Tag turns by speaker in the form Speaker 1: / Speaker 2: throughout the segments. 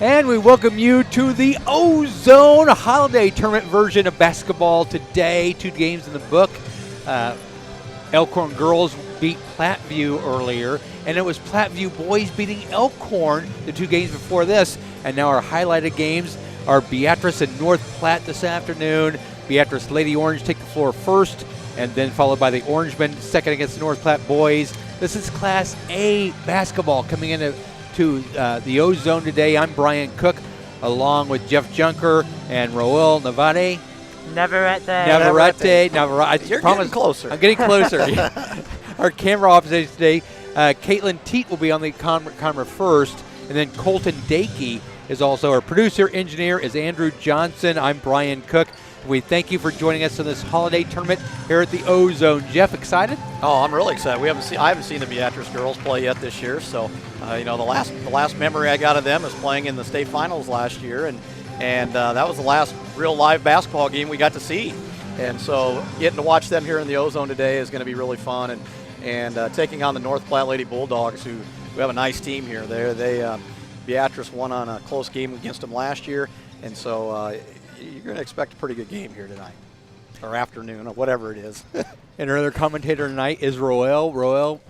Speaker 1: And we welcome you to the Ozone Holiday Tournament version of basketball today. 2 games in the book. Elkhorn girls beat Platteview earlier, and it was Platteview boys beating Elkhorn the 2 games before this. And now our highlighted games are Beatrice and North Platte this afternoon. Beatrice Lady Orange take the floor first, and then followed by the Orangemen second against the North Platte boys. This is Class A basketball coming into the Ozone today. I'm Brian Cook, along with Jeff Junker and Roel Navarrete.
Speaker 2: Navarrete.
Speaker 1: You're
Speaker 2: getting closer.
Speaker 1: I'm getting closer. Our camera officer today, Caitlin Teat, will be on the camera first, and then Colton Dakey is also our producer. Engineer is Andrew Johnson. I'm Brian Cook. We thank you for joining us in this holiday tournament here at the Ozone. Jeff, excited?
Speaker 2: Oh, I'm really excited. I haven't seen the Beatrice girls play yet this year, so the last memory I got of them is playing in the state finals last year, and that was the last real live basketball game we got to see. And so getting to watch them here in the Ozone today is going to be really fun, and taking on the North Platte Lady Bulldogs, who have a nice team here. Beatrice won on a close game against them last year, and so you're going to expect a pretty good game here tonight, or afternoon, or whatever it is.
Speaker 1: And our other commentator tonight is Roel. Roel,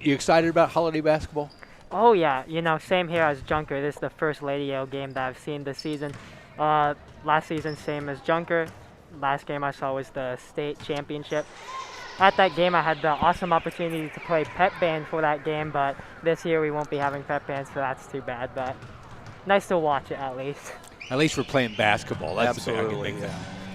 Speaker 1: you excited about holiday basketball?
Speaker 3: Oh, yeah. Same here as Junker. This is the first Lady O game that I've seen this season. Last season, same as Junker. Last game I saw was the state championship. At that game, I had the awesome opportunity to play pep band for that game, but this year we won't be having pep band, so that's too bad. But nice to watch it, at least.
Speaker 1: At least we're playing basketball. That's
Speaker 2: absolutely.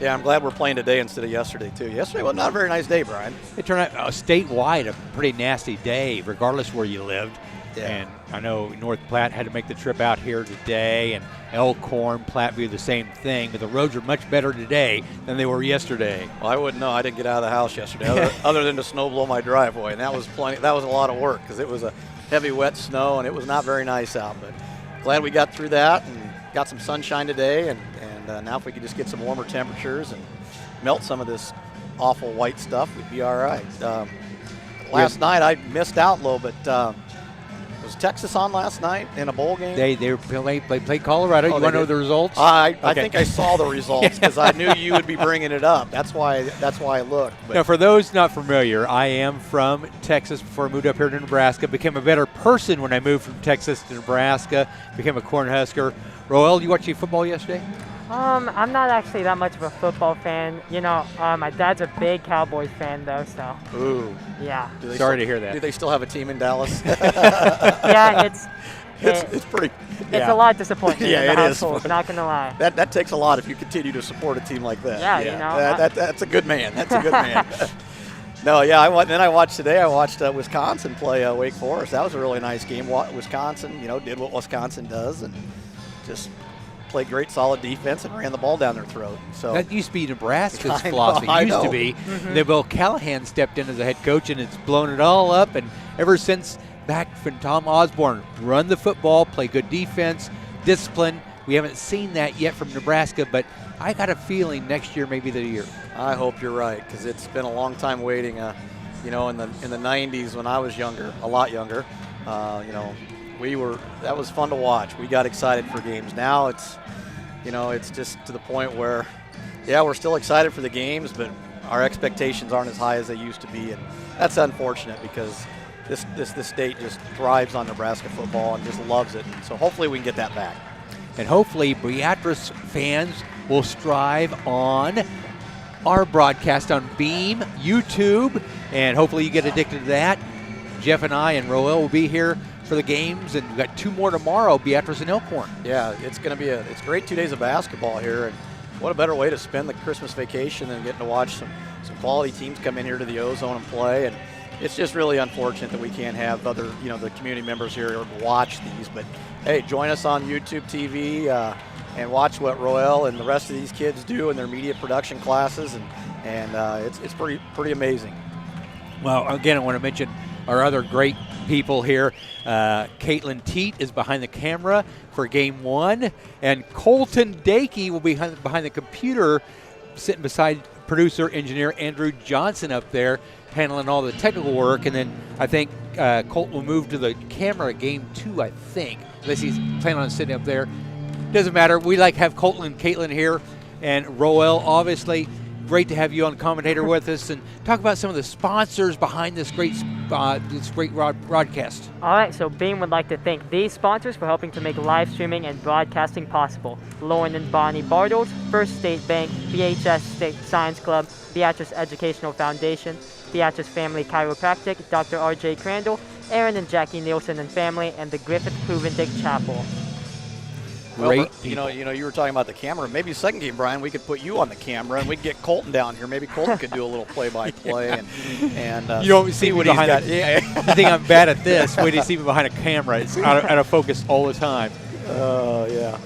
Speaker 2: Yeah, I'm glad we're playing today instead of yesterday, too. Yesterday was not a very nice day, Brian.
Speaker 1: It turned out statewide a pretty nasty day, regardless where you lived.
Speaker 2: Yeah.
Speaker 1: And I know North Platte had to make the trip out here today, and Elkhorn, Platteview, the same thing. But the roads are much better today than they were yesterday.
Speaker 2: Well, I wouldn't know. I didn't get out of the house yesterday, other than to snow blow my driveway, and that was plenty. That was a lot of work because it was a heavy, wet snow, and it was not very nice out. But glad we got through that and got some sunshine today, and now if we could just get some warmer temperatures and melt some of this awful white stuff, we'd be all right. Last night I missed out a little bit. Was Texas on last night in a bowl game?
Speaker 1: They played Colorado. You want to know the results?
Speaker 2: I think I saw the results because I knew you would be bringing it up. That's why I looked. But
Speaker 1: now, for those not familiar, I am from Texas before I moved up here to Nebraska. Became a better person when I moved from Texas to Nebraska. Became a Cornhusker. Roel, you watch any football yesterday?
Speaker 3: I'm not actually that much of a football fan. My dad's a big Cowboys fan, though, so.
Speaker 2: Ooh.
Speaker 3: Yeah.
Speaker 1: Sorry to hear that.
Speaker 2: Do they still have a team in Dallas?
Speaker 3: Yeah,
Speaker 2: it's pretty.
Speaker 3: It's a lot disappointing.
Speaker 2: Yeah,
Speaker 3: in the
Speaker 2: it
Speaker 3: household,
Speaker 2: is.
Speaker 3: Not gonna lie.
Speaker 2: That takes a lot if you continue to support a team like that.
Speaker 3: Yeah.
Speaker 2: That's a good man. That's a good man. No, yeah. I watched today. I watched Wisconsin play Wake Forest. That was a really nice game. Wisconsin, did what Wisconsin does and just played great, solid defense and ran the ball down their throat. So
Speaker 1: that used to be Nebraska's philosophy. Used to be.
Speaker 3: Mm-hmm.
Speaker 1: Then Bill Callahan stepped in as a head coach, and it's blown it all up. And ever since back when Tom Osborne run the football, play good defense, discipline. We haven't seen that yet from Nebraska, but I got a feeling next year may be the year.
Speaker 2: I hope you're right, because it's been a long time waiting. In the 90s when I was younger, a lot younger, that was fun to watch. We got excited for games. Now it's just to the point where, we're still excited for the games, but our expectations aren't as high as they used to be, and that's unfortunate because this state just thrives on Nebraska football and just loves it. So hopefully we can get that back.
Speaker 1: And hopefully Beatrice fans will strive on our broadcast on Beam, YouTube, and hopefully you get addicted to that. Jeff and I and Roel will be here for the games, and we've got 2 more tomorrow, Beatrice and Elkhorn.
Speaker 2: Yeah, it's going to be it's great 2 days of basketball here, and what a better way to spend the Christmas vacation than getting to watch some quality teams come in here to the Ozone and play. And it's just really unfortunate that we can't have other, the community members here watch these. But hey, join us on YouTube TV and watch what Roel and the rest of these kids do in their media production classes, and it's pretty amazing.
Speaker 1: Well, again, I want to mention our other great people here. Caitlin Teat is behind the camera for Game 1, and Colton Dakey will be behind the computer, sitting beside producer, engineer Andrew Johnson up there, handling all the technical work. And then I think Colt will move to the camera at Game 2, I think. unless he's planning on sitting up there. Doesn't matter. We like to have Colton and Caitlin here, and Roel, obviously. Great to have you on commentator with us and talk about some of the sponsors behind this great broadcast.
Speaker 3: All right, so Beam would like to thank these sponsors for helping to make live streaming and broadcasting possible. Lauren and Bonnie Bartles, First State Bank, BHS State Science Club, Beatrice Educational Foundation, Beatrice Family Chiropractic, Dr. R.J. Crandall, Aaron and Jackie Nielsen and family, and the Griffith Provendick Chapel.
Speaker 1: Great.
Speaker 2: Well, you were talking about the camera. Maybe second game, Brian, we could put you on the camera and we'd get Colton down here. Maybe Colton could do a little play-by-play and
Speaker 1: you don't see
Speaker 2: what
Speaker 1: he's
Speaker 2: he's got.
Speaker 1: You think I'm bad at this? Wait till you see me behind a camera. It's out of focus all the time.
Speaker 2: Oh, yeah.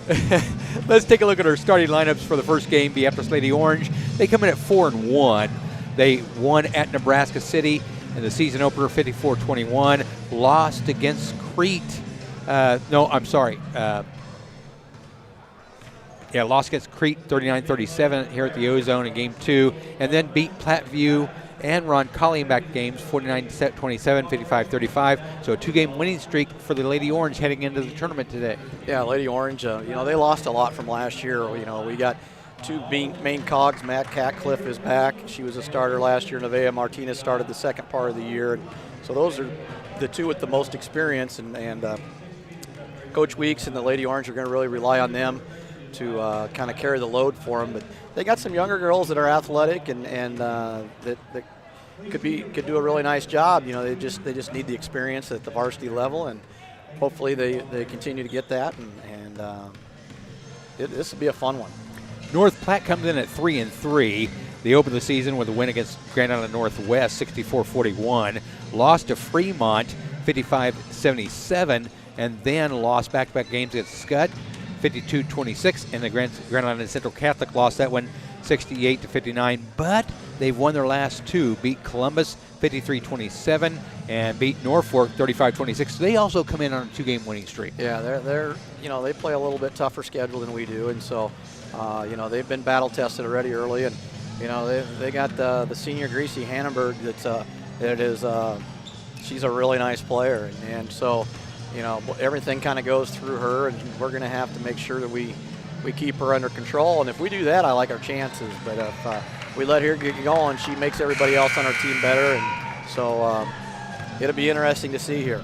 Speaker 1: Let's take a look at our starting lineups for the first game. Beatrice Lady Orange. They come in at 4-1. They won at Nebraska City in the season opener, 54-21. Lost against Crete. Lost against Crete 39-37 here at the Ozone in Game 2, and then beat Platteview and Roncalli in back games 49-27, 55-35. So a 2-game winning streak for the Lady Orange heading into the tournament today.
Speaker 2: Yeah, Lady Orange, they lost a lot from last year. We got two main cogs. Matt Catcliffe is back. She was a starter last year. Nevaeh Martinez started the second part of the year. So those are the two with the most experience, and Coach Weeks and the Lady Orange are going to really rely on them to kind of carry the load for them. But they got some younger girls that are athletic and that could do a really nice job. They just need the experience at the varsity level, and hopefully they continue to get that. And this will be a fun one.
Speaker 1: North Platte comes in at 3-3. They opened the season with a win against Grand Island Northwest, 64-41. Lost to Fremont, 55-77, and then lost back-to-back games against Scott, 52-26, and the Grand Island Central Catholic lost that one 68-59, but they've won their last two, beat Columbus 53-27 and beat Norfolk 35-26. So they also come in on a 2-game winning streak.
Speaker 2: Yeah, they play a little bit tougher schedule than we do, and so they've been battle tested already early, and they got the senior Greasy Hannenberg she's a really nice player, and so everything kind of goes through her, and we're going to have to make sure that we keep her under control. And if we do that, I like our chances. But if we let her get going, she makes everybody else on our team better. And so it'll be interesting to see here.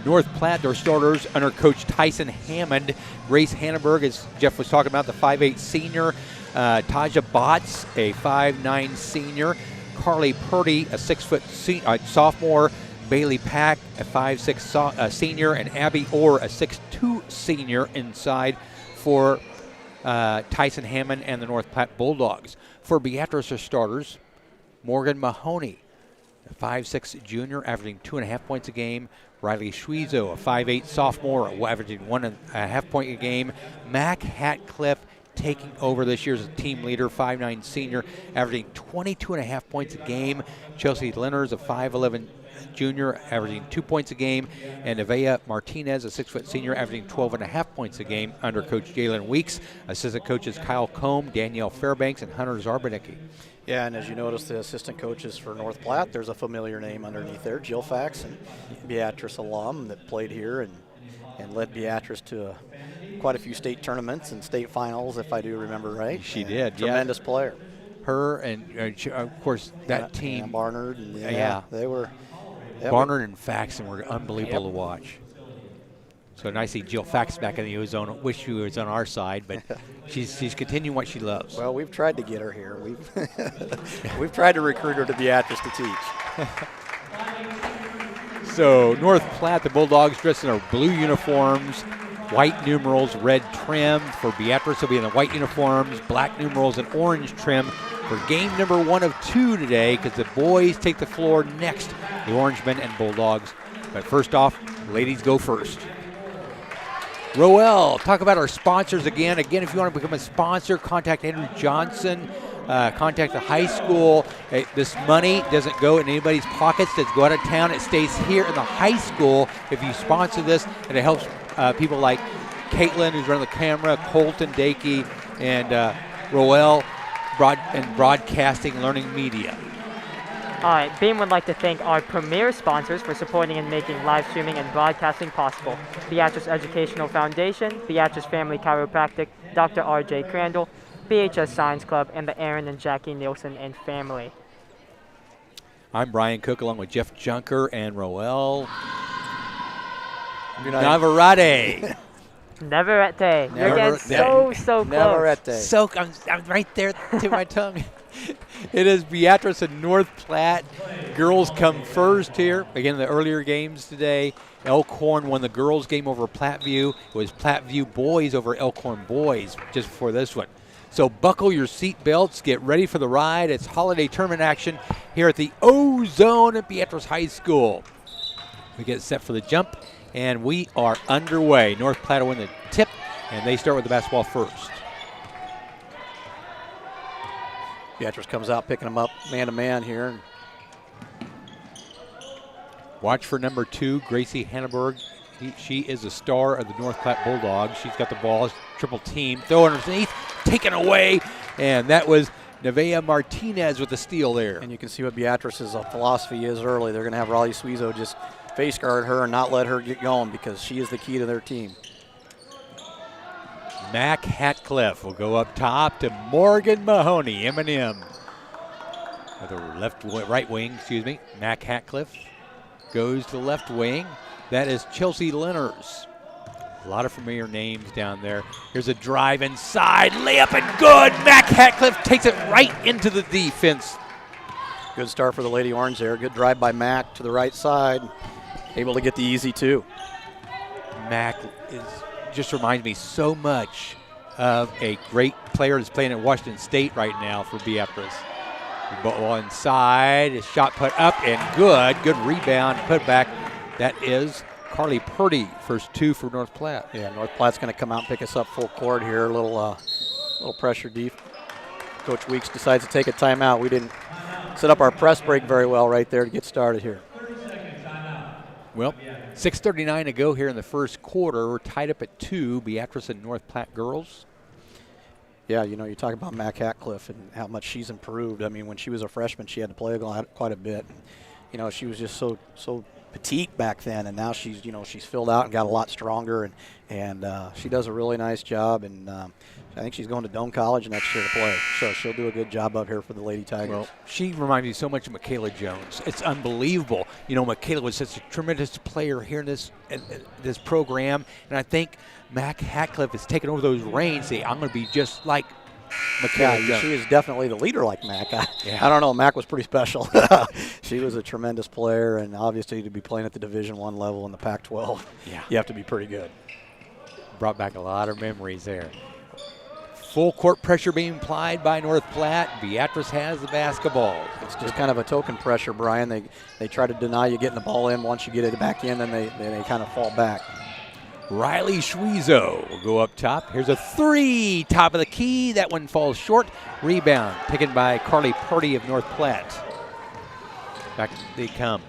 Speaker 1: North Platte, their starters under Coach Tyson Hammond. Grace Hannenberg, as Jeff was talking about, the 5'8 senior. Taja Botts, a 5'9 senior. Carly Purdy, a 6-foot sophomore. Bailey Pack, a 5'6 senior, and Abby Orr, a 6'2 senior inside for Tyson Hammond and the North Platte Bulldogs. For Beatrice, their starters, Morgan Mahoney, a 5'6 junior, averaging 2.5 points a game. Riley Schwiezo, a 5'8 sophomore, averaging 1.5 points a game. Mac Hatcliffe taking over this year as a team leader, 5'9 senior, averaging 22.5 points a game. Chelsea Lenners, a 5'11 junior, averaging 2 points a game, and Nevaeh Martinez, a 6-foot senior, averaging 12.5 points a game under Coach Jalen Weeks. Assistant coaches Kyle Combe, Danielle Fairbanks, and Hunter Zarbanicki.
Speaker 2: Yeah, and as you notice, the assistant coaches for North Platte, there's a familiar name underneath there, Jill Fax, and Beatrice alum that played here and led Beatrice to quite a few state tournaments and state finals, if I do remember right.
Speaker 1: She did,
Speaker 2: Tremendous player.
Speaker 1: Her and, of course, that team.
Speaker 2: And Barnard. And they were.
Speaker 1: Barnard and Faxon were unbelievable to watch. So nice to see Jill Fax back in the Ozone. Wish she was on our side, but she's continuing what she loves.
Speaker 2: Well, we've tried to get her here. We've tried to recruit her to Beatrice to teach.
Speaker 1: So North Platte, the Bulldogs dressed in their blue uniforms, white numerals, red trim. For Beatrice, they'll be in the white uniforms, black numerals, and orange trim for game number 1 of 2 today, because the boys take the floor next, the Orangemen and Bulldogs. But first off, ladies go first. Roel, talk about our sponsors again. Again, if you want to become a sponsor, contact Andrew Johnson. Contact the high school. This money doesn't go in anybody's pockets. Doesn't go out of town. It stays here in the high school. If you sponsor this, and it helps people like Caitlin, who's running the camera, Colton Dakey, and Roel, Broadcasting Learning Media.
Speaker 3: All right, Beam would like to thank our premier sponsors for supporting and making live streaming and broadcasting possible. Beatrice Educational Foundation, Beatrice Family Chiropractic, Dr. R.J. Crandall, BHS Science Club, and the Aaron and Jackie Nielsen and family.
Speaker 1: I'm Brian Cook along with Jeff Junker and Roel Navarrete.
Speaker 3: Neverete. You're getting so close.
Speaker 2: Neverete.
Speaker 1: I'm right there to my tongue. It is Beatrice and North Platte. Girls come first here. Again, the earlier games today, Elkhorn won the girls' game over Platteview. It was Platteview boys over Elkhorn boys just before this one. So buckle your seat belts, get ready for the ride. It's holiday tournament action here at the O-Zone at Beatrice High School. We get set for the jump, and we are underway. North Platte win the tip, and they start with the basketball first.
Speaker 2: Beatrice comes out picking them up man-to-man here.
Speaker 1: Watch for number 2, Gracie Hanneberg. She is a star of the North Platte Bulldogs. She's got the ball, triple team, throw it underneath, taken away, and that was Nevaeh Martinez with the steal there.
Speaker 2: And you can see what Beatrice's philosophy is early. They're going to have Riley Suizo just face guard her and not let her get going because she is the key to their team.
Speaker 1: Mac Hatcliffe will go up top to Morgan Mahoney, M&M. The right wing, Mac Hatcliffe goes to the left wing. That is Chelsea Lenners. A lot of familiar names down there. Here's a drive inside, layup and good. Mac Hatcliffe takes it right into the defense.
Speaker 2: Good start for the Lady Orange there. Good drive by Mac to the right side. Able to get the easy 2.
Speaker 1: Mac just reminds me so much of a great player that's playing at Washington State right now for Beatrice. Ball inside, a shot put up and good. Good rebound, put back. That is Carly Purdy, first 2 for North Platte.
Speaker 2: Yeah, North Platte's going to come out and pick us up full court here. A little pressure deep. Coach Weeks decides to take a timeout. We didn't set up our press break very well right there to get started here.
Speaker 1: Well, 6:39 to go here in the first quarter. We're tied up at 2, Beatrice and North Platte girls.
Speaker 2: Yeah, you talk about Mac Hatcliffe and how much she's improved. I mean, when she was a freshman, she had to play quite a bit. She was just so petite back then, and now she's filled out and got a lot stronger, and she does a really nice job. And I think she's going to Doane College next year to play, so she'll do a good job up here for the Lady Tigers.
Speaker 1: Well, she reminds me so much of Michaela Jones. It's unbelievable. Michaela was such a tremendous player here in this program, and I think Mac Hatcliffe has taken over those reins. Say, I'm going to be just like Michaela Jones.
Speaker 2: She is definitely the leader like Mac. I don't know. Mac was pretty special. She was a tremendous player, and obviously to be playing at the Division I level in the Pac-12, you have to be pretty good.
Speaker 1: Brought back a lot of memories there. Full court pressure being applied by North Platte. Beatrice has the basketball.
Speaker 2: It's just kind of a token pressure, Brian. They try to deny you getting the ball in. Once you get it back in, then they kind of fall back.
Speaker 1: Riley Suizo will go up top. Here's a 3, top of the key. That one falls short. Rebound taken by Carly Purdy of North Platte. Back they come.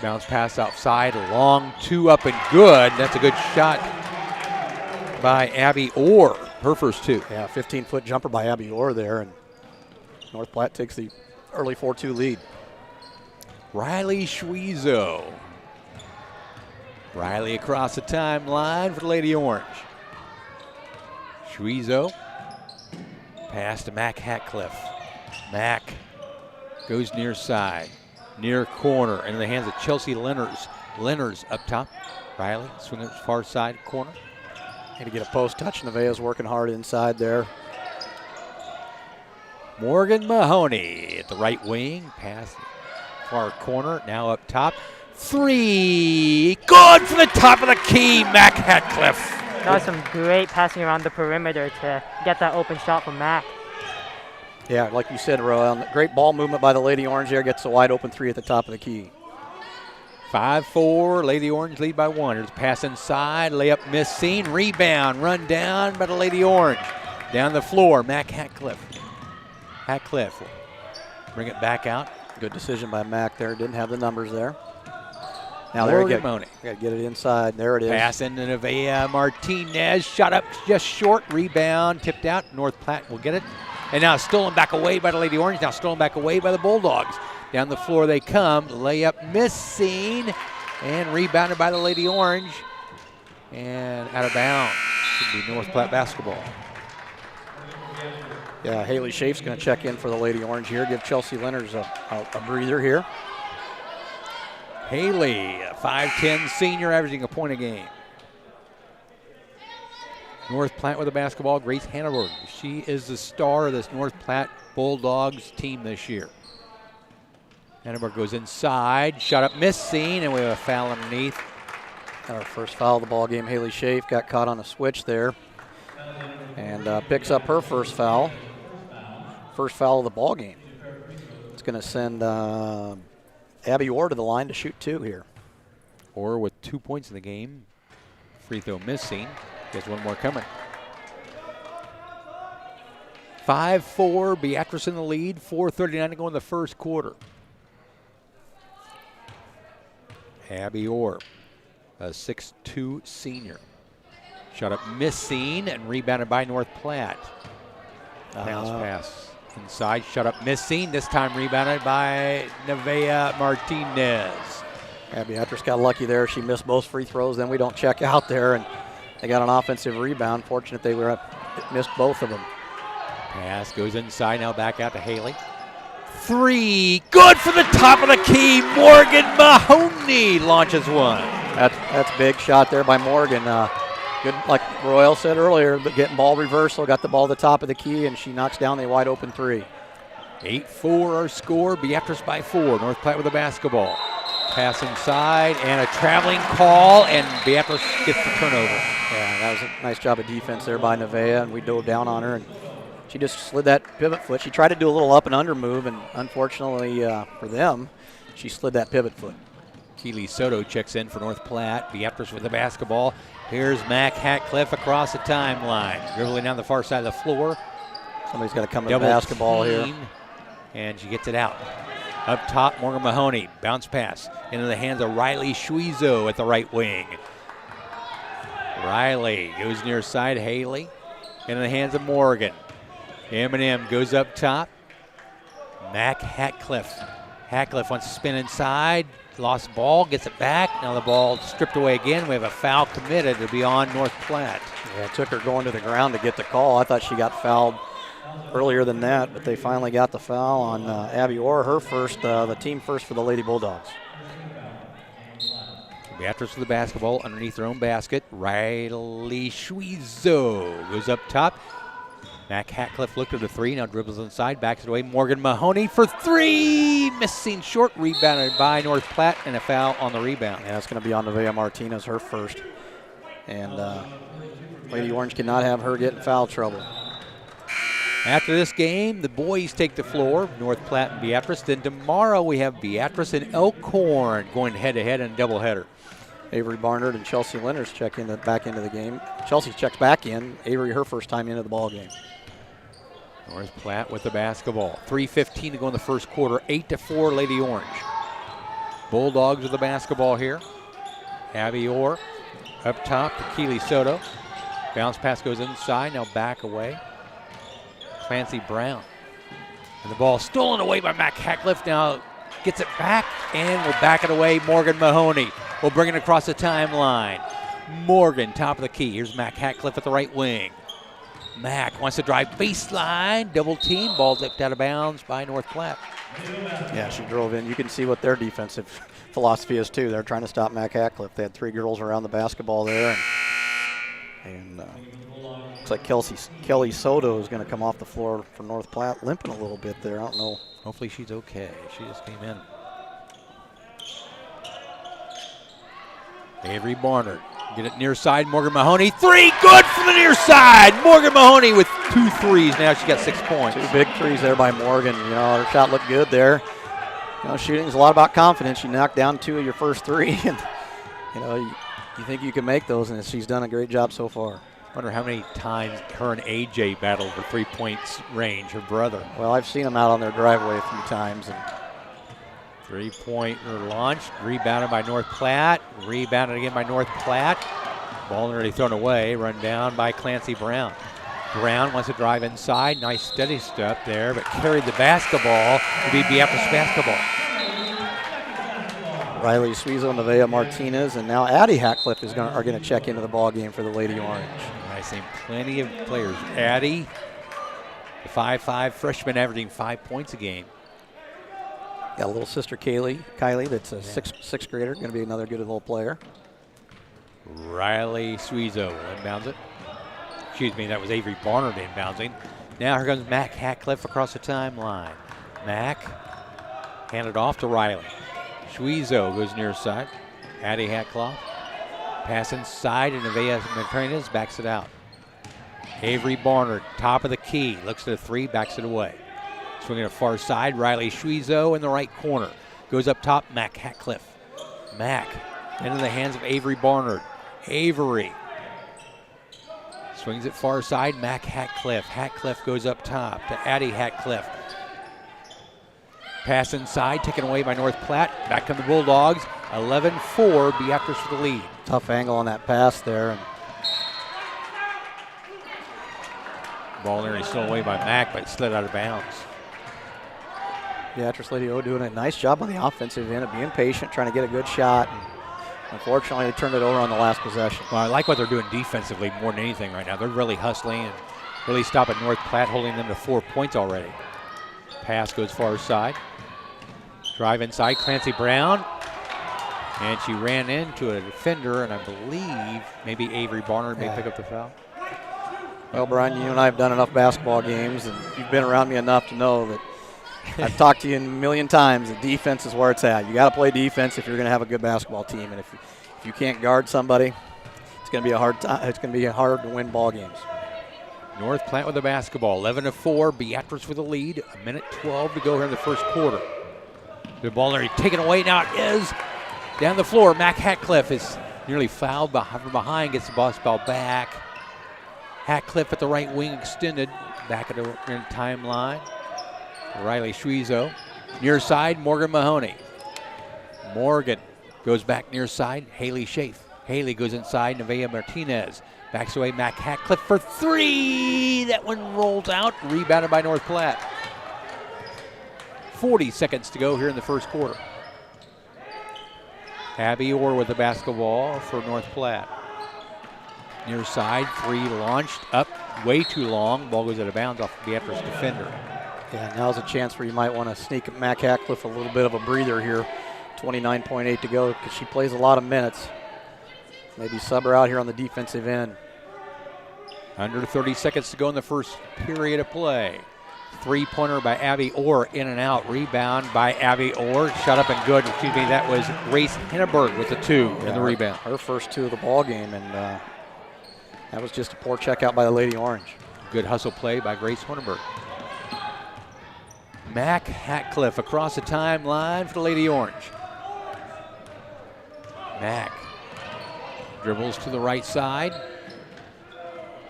Speaker 1: Bounce pass outside, a long 2 up and good. That's a good shot by Abby Orr, her first 2.
Speaker 2: Yeah, 15-foot jumper by Abby Orr there, and North Platte takes the early 4-2 lead.
Speaker 1: Riley Suizo. Riley across the timeline for the Lady Orange. Suizo. Pass to Mac Hatcliffe. Mac goes near side, near corner, into the hands of Chelsea Lenners. Lenners up top. Riley swinging far side corner.
Speaker 2: Had to get a post touch. Nevaeh's working hard inside there.
Speaker 1: Morgan Mahoney at the right wing. Pass far corner. Now up top. 3. Good for the top of the key, Mac Hatcliffe.
Speaker 3: That was some great passing around the perimeter to get that open shot from Mac.
Speaker 2: Yeah, like you said, Roel, great ball movement by the Lady Orange there. Gets a wide open 3 at the top of the key.
Speaker 1: 5-4, Lady Orange lead by 1. There's a pass inside, layup missed, seen, rebound, run down by the Lady Orange. Down the floor, Mac Hatcliffe. Hatcliffe will bring it back out.
Speaker 2: Good decision by Mac there. Didn't have the numbers there. Now
Speaker 1: Morgan
Speaker 2: got to get it inside. There it is.
Speaker 1: Pass into Nevaeh Martinez. Shot up just short. Rebound tipped out. North Platte will get it. And now stolen back away by the Lady Orange. Now stolen back away by the Bulldogs. Down the floor they come. Layup missing. And rebounded by the Lady Orange. And out of bounds. Should be North Platte basketball.
Speaker 2: Yeah, Haley Schaaf's going to check in for the Lady Orange here. Give Chelsea Lenners a breather here.
Speaker 1: Haley, a 5'10 senior, averaging a point a game. North Platte with the basketball, Grace Hannibal. She is the star of this North Platte Bulldogs team this year. Hannibal goes inside, shot up missing, and we have a foul underneath.
Speaker 2: Our first foul of the ball game. Haley Schaaf got caught on a switch there and picks up her first foul. First foul of the ball game. It's going to send Abby Orr to the line to shoot 2 here.
Speaker 1: Orr with 2 points in the game. Free throw missing. There's one more coming. 5-4, Beatrice in the lead. 4:39 to go in the first quarter. Abby Orr, a 6'2 senior. Shot up missing and rebounded by North Platte. Bounce pass inside, shut up missing. This time rebounded by Nevaeh Martinez.
Speaker 2: Yeah, Beatrice got lucky there. She missed both free throws. Then we don't check out there, and they got an offensive rebound. Fortunate they missed both of them.
Speaker 1: Pass goes inside, now back out to Haley. 3, good for the top of the key. Morgan Mahoney launches one.
Speaker 2: That's a big shot there by Morgan. Good, like Royal said earlier, but getting ball reversal, got the ball at the top of the key, and she knocks down the wide open 3.
Speaker 1: 8-4 our score, Beatrice by 4. North Platte with the basketball. Pass inside, and a traveling call, and Beatrice gets the turnover.
Speaker 2: Yeah, that was a nice job of defense there by Nevaeh, and we dove down on her, and she just slid that pivot foot. She tried to do a little up and under move, and unfortunately for them, she slid that pivot foot.
Speaker 1: Keely Soto checks in for North Platte. Beatrice with the basketball. Here's Mac Hatcliffe across the timeline. Dribbling down the far side of the floor.
Speaker 2: Somebody's got to come to the basketball here.
Speaker 1: And she gets it out. Up top, Morgan Mahoney. Bounce pass into the hands of Riley Schwiezo at the right wing. Riley goes near side. Haley into the hands of Morgan. M&M goes up top. Mac Hatcliffe. Hatcliffe wants to spin inside. Lost ball, gets it back. Now the ball stripped away again. We have a foul committed to be on North Platte.
Speaker 2: Yeah, it took her going to the ground to get the call. I thought she got fouled earlier than that, but they finally got the foul on Abby Orr, her first, the team first for the Lady Bulldogs.
Speaker 1: Beatrice with the basketball underneath their own basket. Riley Schwiezo goes up top. Mac Hatcliffe looked at the 3, now dribbles inside, backs it away. Morgan Mahoney for 3, missing short, rebounded by North Platte, and a foul on the rebound.
Speaker 2: Yeah, it's going to be on Nevaeh Martinez, her first. And Lady Orange cannot have her get in foul trouble.
Speaker 1: After this game, the boys take the floor, North Platte and Beatrice. Then tomorrow we have Beatrice and Elkhorn going head-to-head in a doubleheader.
Speaker 2: Avery Barnard and Chelsea Lenners check back into the game. Chelsea checks back in. Avery, her first time into the ball game.
Speaker 1: North Platte with the basketball. 3:15 to go in the first quarter. 8-4 Lady Orange. Bulldogs with the basketball here. Abby Orr up top to Keely Soto. Bounce pass goes inside, now back away. Clancy Brown. And the ball stolen away by Mac Hatcliffe. Now gets it back and will back it away. Morgan Mahoney will bring it across the timeline. Morgan, top of the key. Here's Mac Hatcliffe at the right wing. Mac wants to drive baseline, double team, ball dipped out of bounds by North Platte.
Speaker 2: Yeah, she drove in. You can see what their defensive philosophy is too. They're trying to stop Mac Hatcliffe. They had 3 girls around the basketball there, and looks like Kelly Soto is going to come off the floor for North Platte, limping a little bit there. I don't know.
Speaker 1: Hopefully she's okay. She just came in. Avery Barnard. Get it near side, Morgan Mahoney. 3, good from the near side. Morgan Mahoney with 2 threes. Now she got 6 points.
Speaker 2: 2 big threes there by Morgan. You know, her shot looked good there. You know, shooting is a lot about confidence. You knock down 2 of your first 3, and you know, you think you can make those, and she's done a great job so far.
Speaker 1: Wonder how many times her and AJ battled for 3 points range, her brother.
Speaker 2: Well, I've seen them out on their driveway a few times. And
Speaker 1: 3-pointer launched, rebounded by North Platte, rebounded again by North Platte. Ball nearly thrown away, run down by Clancy Brown. Brown wants to drive inside. Nice steady step there, but carried the basketball to be Beatrice basketball.
Speaker 2: Riley Suizo, Nevaeh Martinez, and now Addie Hatcliffe are going to check into the ball game for the Lady Orange.
Speaker 1: I've seen plenty of players. Addie, the 5'5" freshman, averaging 5 points a game.
Speaker 2: Got a little sister Kylie that's a sixth grader, going to be another good little player.
Speaker 1: Riley Suizo inbounds it. Excuse me, that was Avery Barnard inbounding. Now here comes Mac Hatcliffe across the timeline. Mac handed off to Riley. Suizo goes near side. Addie Hatcliffe. Pass inside, and Nevaeh Martinez backs it out. Avery Barnard, top of the key, looks at a three, backs it away. Swinging to far side, Riley Suizo in the right corner. Goes up top, Mac Hatcliffe. Mac into the hands of Avery Barnard. Avery swings it far side, Mac Hatcliffe. Hatcliffe goes up top to Addie Hatcliffe. Pass inside, taken away by North Platte. Back come the Bulldogs. 11-4, Beatrice for the lead.
Speaker 2: Tough angle on that pass there. And
Speaker 1: ball nearly stolen away by Mac, but slid out of bounds.
Speaker 2: Beatrice Lady O doing a nice job on the offensive end of being patient, trying to get a good shot. And unfortunately, they turned it over on the last possession.
Speaker 1: Well, I like what they're doing defensively more than anything right now. They're really hustling and really stopping North Platte, holding them to 4 points already. Pass goes far side. Drive inside, Clancy Brown. And she ran into a defender, and I believe maybe Avery Barnard may pick up the foul.
Speaker 2: Well, Brian, you and I have done enough basketball games, and you've been around me enough to know that I've talked to you a million times that defense is where it's at. You got to play defense if you're going to have a good basketball team, and if you can't guard somebody, it's going to be a hard time. It's going to be hard to win ball games.
Speaker 1: North Platte with the basketball, 11-4. Beatrice with the lead. 1:12 to go here in the first quarter. The ball already taken away. Now it is down the floor. Mac Hatcliffe is nearly fouled from behind. Gets the ball back. Hatcliffe at the right wing extended. Back at the timeline. Riley Suizo. Near side, Morgan Mahoney. Morgan goes back near side. Haley Schaaf. Haley goes inside. Nevaeh Martinez. Backs away Mac Hatcliffe for three. That one rolls out. Rebounded by North Platte. 40 seconds to go here in the first quarter. Abby Orr with the basketball for North Platte. Near side, three launched up way too long. Ball goes out of bounds off the Beatrice defender.
Speaker 2: Yeah, now's a chance where you might want to sneak Mac Hatcliffe a little bit of a breather here. 29.8 to go because she plays a lot of minutes. Maybe sub her out here on the defensive end.
Speaker 1: Under 30 seconds to go in the first period of play. Three-pointer by Abby Orr, in and out. Rebound by Abby Orr. Shut up and good. Excuse me, that was Grace Hinneberg with the two in the rebound.
Speaker 2: Her first two of the ball game, and that was just a poor check out by the Lady Orange.
Speaker 1: Good hustle play by Grace Hinneberg. Mac Hatcliffe across the timeline for the Lady Orange. Mac dribbles to the right side.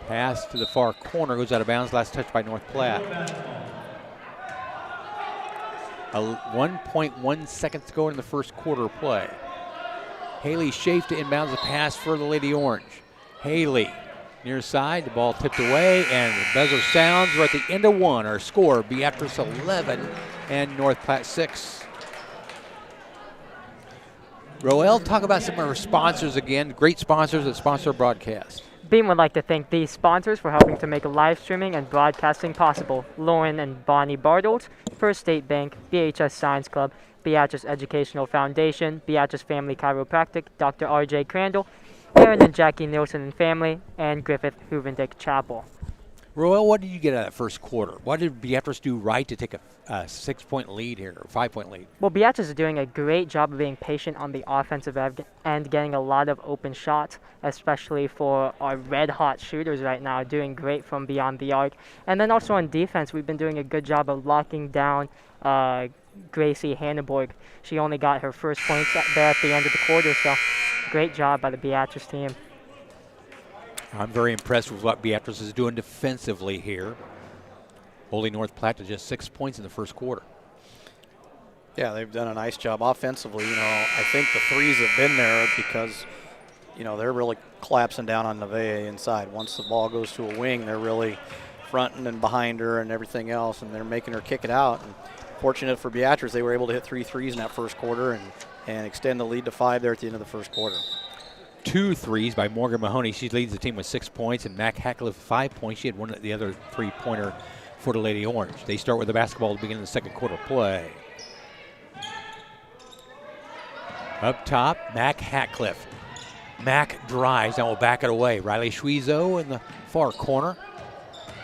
Speaker 1: Pass to the far corner, goes out of bounds. Last touch by North Platte. 1.1 seconds to go in the first quarter of play. Haley Schaaf to inbounds the pass for the Lady Orange. Haley near side, the ball tipped away, and the buzzer sounds. We're at the end of one. Our score, Beatrice 11 and North Platte 6. Roel, talk about some of our sponsors again. Great sponsors that sponsor our broadcast.
Speaker 3: Beam would like to thank these sponsors for helping to make live streaming and broadcasting possible. Lauren and Bonnie Bartles, First State Bank, BHS Science Club, Beatrice Educational Foundation, Beatrice Family Chiropractic, Dr. R.J. Crandall, Aaron and Jackie Nielsen and family, and Griffith Huvendick Chapel.
Speaker 1: Roel, what did you get out of that first quarter? What did Beatrice do right to take a 6-point lead here, or 5-point lead?
Speaker 3: Well, Beatrice is doing a great job of being patient on the offensive end, getting a lot of open shots, especially for our red-hot shooters right now, doing great from beyond the arc. And then also on defense, we've been doing a good job of locking down Gracie Hanneborg. She only got her first points there at the end of the quarter, so great job by the Beatrice team.
Speaker 1: I'm very impressed with what Beatrice is doing defensively here. Holding North Platte to just 6 points in the first quarter.
Speaker 2: Yeah, they've done a nice job offensively. You know, I think the threes have been there because you know, they're really collapsing down on Nevaeh inside. Once the ball goes to a wing, they're really fronting and behind her and everything else, and they're making her kick it out. And fortunate for Beatrice, they were able to hit 3 threes in that first quarter and extend the lead to 5 there at the end of the first quarter.
Speaker 1: 2 threes by Morgan Mahoney. She leads the team with 6 points, and Mac Hackliff 5 points. She had one of the other 3-pointer for the Lady Orange. They start with the basketball at the beginning of the second quarter play. Up top, Mac Hackliff. Mac drives, now will back it away. Riley Schwezo in the far corner.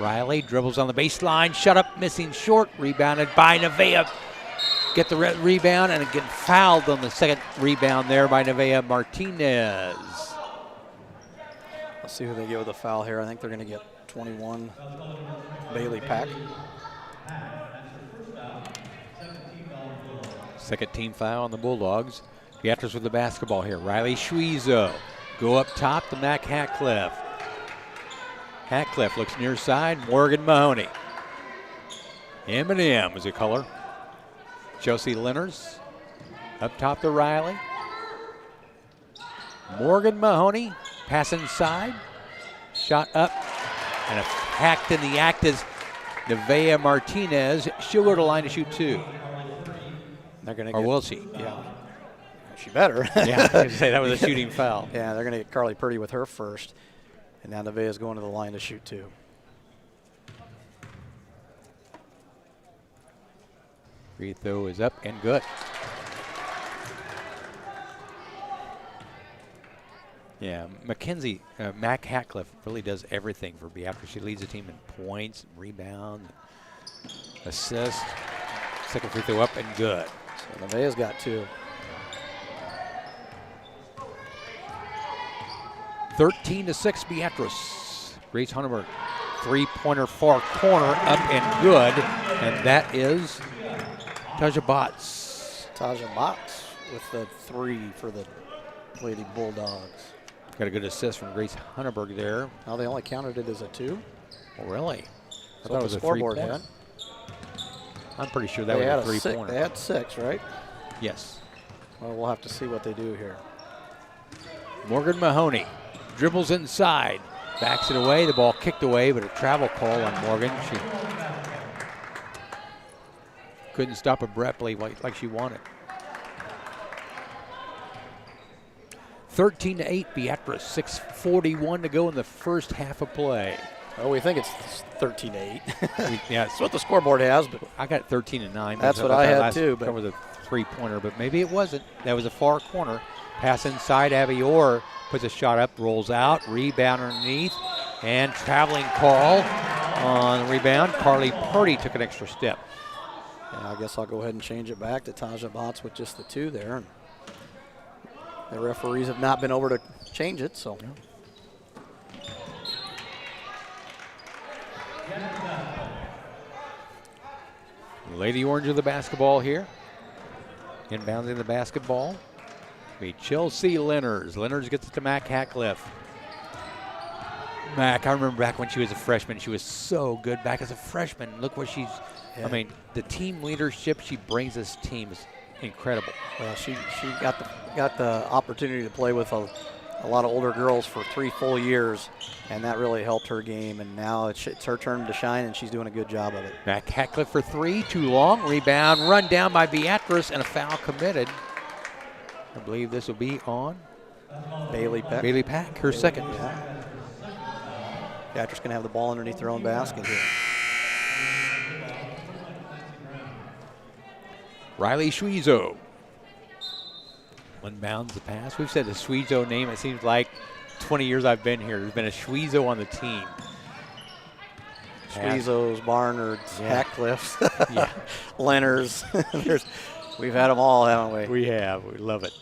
Speaker 1: Riley dribbles on the baseline, shut up, missing short, rebounded by Nevaeh. Get the rebound and get fouled on the second rebound there by Nevaeh Martinez.
Speaker 2: Let's see who they get with the foul here. I think they're going to get 21, Bailey Pack.
Speaker 1: Second team foul on the Bulldogs. Beatrice with the basketball here. Riley Schwezo. Go up top to Mac Hackliff. Hackliff looks near side. Morgan Mahoney. M&M is a color. Chelsea Lenners up top to Riley. Morgan Mahoney pass inside. Shot up and hacked in the act is Nevaeh Martinez. She'll go to the line to shoot 2.
Speaker 2: They're going to
Speaker 1: or will she?
Speaker 2: Yeah. She better.
Speaker 1: Yeah, I was say that was a shooting foul.
Speaker 2: Yeah, they're going to get Carly Purdy with her first. And now Nevaeh is going to the line to shoot 2.
Speaker 1: Free throw is up and good. Yeah, Mackenzie, Mac Hackliff really does everything for Beatrice. She leads the team in points, rebound, assist. Second free throw up and good.
Speaker 2: So Nevaeh's got 2.
Speaker 1: 13-6 Beatrice. Grace Hunterberg, 3-pointer far corner up and good. And that is Taja Botts.
Speaker 2: Taja Botts with the 3 for the Lady Bulldogs.
Speaker 1: Got a good assist from Grace Hunterberg there.
Speaker 2: Oh, they only counted it as a 2?
Speaker 1: Oh, really? I
Speaker 2: thought it was a scoreboard
Speaker 1: 3-pointer.
Speaker 2: had.
Speaker 1: I'm pretty sure that was a 3-pointer.
Speaker 2: They had 6, right?
Speaker 1: Yes.
Speaker 2: Well, we'll have to see what they do here.
Speaker 1: Morgan Mahoney dribbles inside, backs it away. The ball kicked away, but a travel call on Morgan. She couldn't stop abruptly like she wanted. 13-8 Beatrice. 6:41 to go in the first half of play.
Speaker 2: Oh, we think it's 13-8.
Speaker 1: Yeah,
Speaker 2: That's what the scoreboard has, but
Speaker 1: I got 13-9.
Speaker 2: That's what I had too.
Speaker 1: But that was a 3-pointer, but maybe it wasn't. That was a far corner. Pass inside. Abby Orr puts a shot up, rolls out, rebound underneath, and traveling call on the rebound. Carly Purdy took an extra step.
Speaker 2: Yeah, I guess I'll go ahead and change it back to Taja Botts with just the 2 there. The referees have not been over to change it, so.
Speaker 1: Lady Orange of the basketball here. Inbounding the basketball. Be Chelsea Lenners. Lenners gets it to Mac Hackliff. Mac, I remember back when she was a freshman, she was so good back as a freshman. Look what she's, I mean, the team leadership she brings this team is incredible.
Speaker 2: Well, she got the opportunity to play with a lot of older girls for 3 full years, and that really helped her game. And now it's her turn to shine, and she's doing a good job of it.
Speaker 1: Mac Hackliff for 3, too long. Rebound, run down by Beatrice, and a foul committed. I believe this will be on
Speaker 2: Bailey Pack.
Speaker 1: Bailey Pack, her second.
Speaker 2: Yeah. Beatrice going to have the ball underneath their own basket here.
Speaker 1: Riley Schwezo. Inbounds the pass. We've said the Schwezo name, it seems like 20 years I've been here. There's been a Schwezo on the team.
Speaker 2: Schwezos, Barnards,
Speaker 1: Yeah.
Speaker 2: Hackliffs,
Speaker 1: Yeah.
Speaker 2: Lenners. We've had them all, haven't we?
Speaker 1: We have. We love it.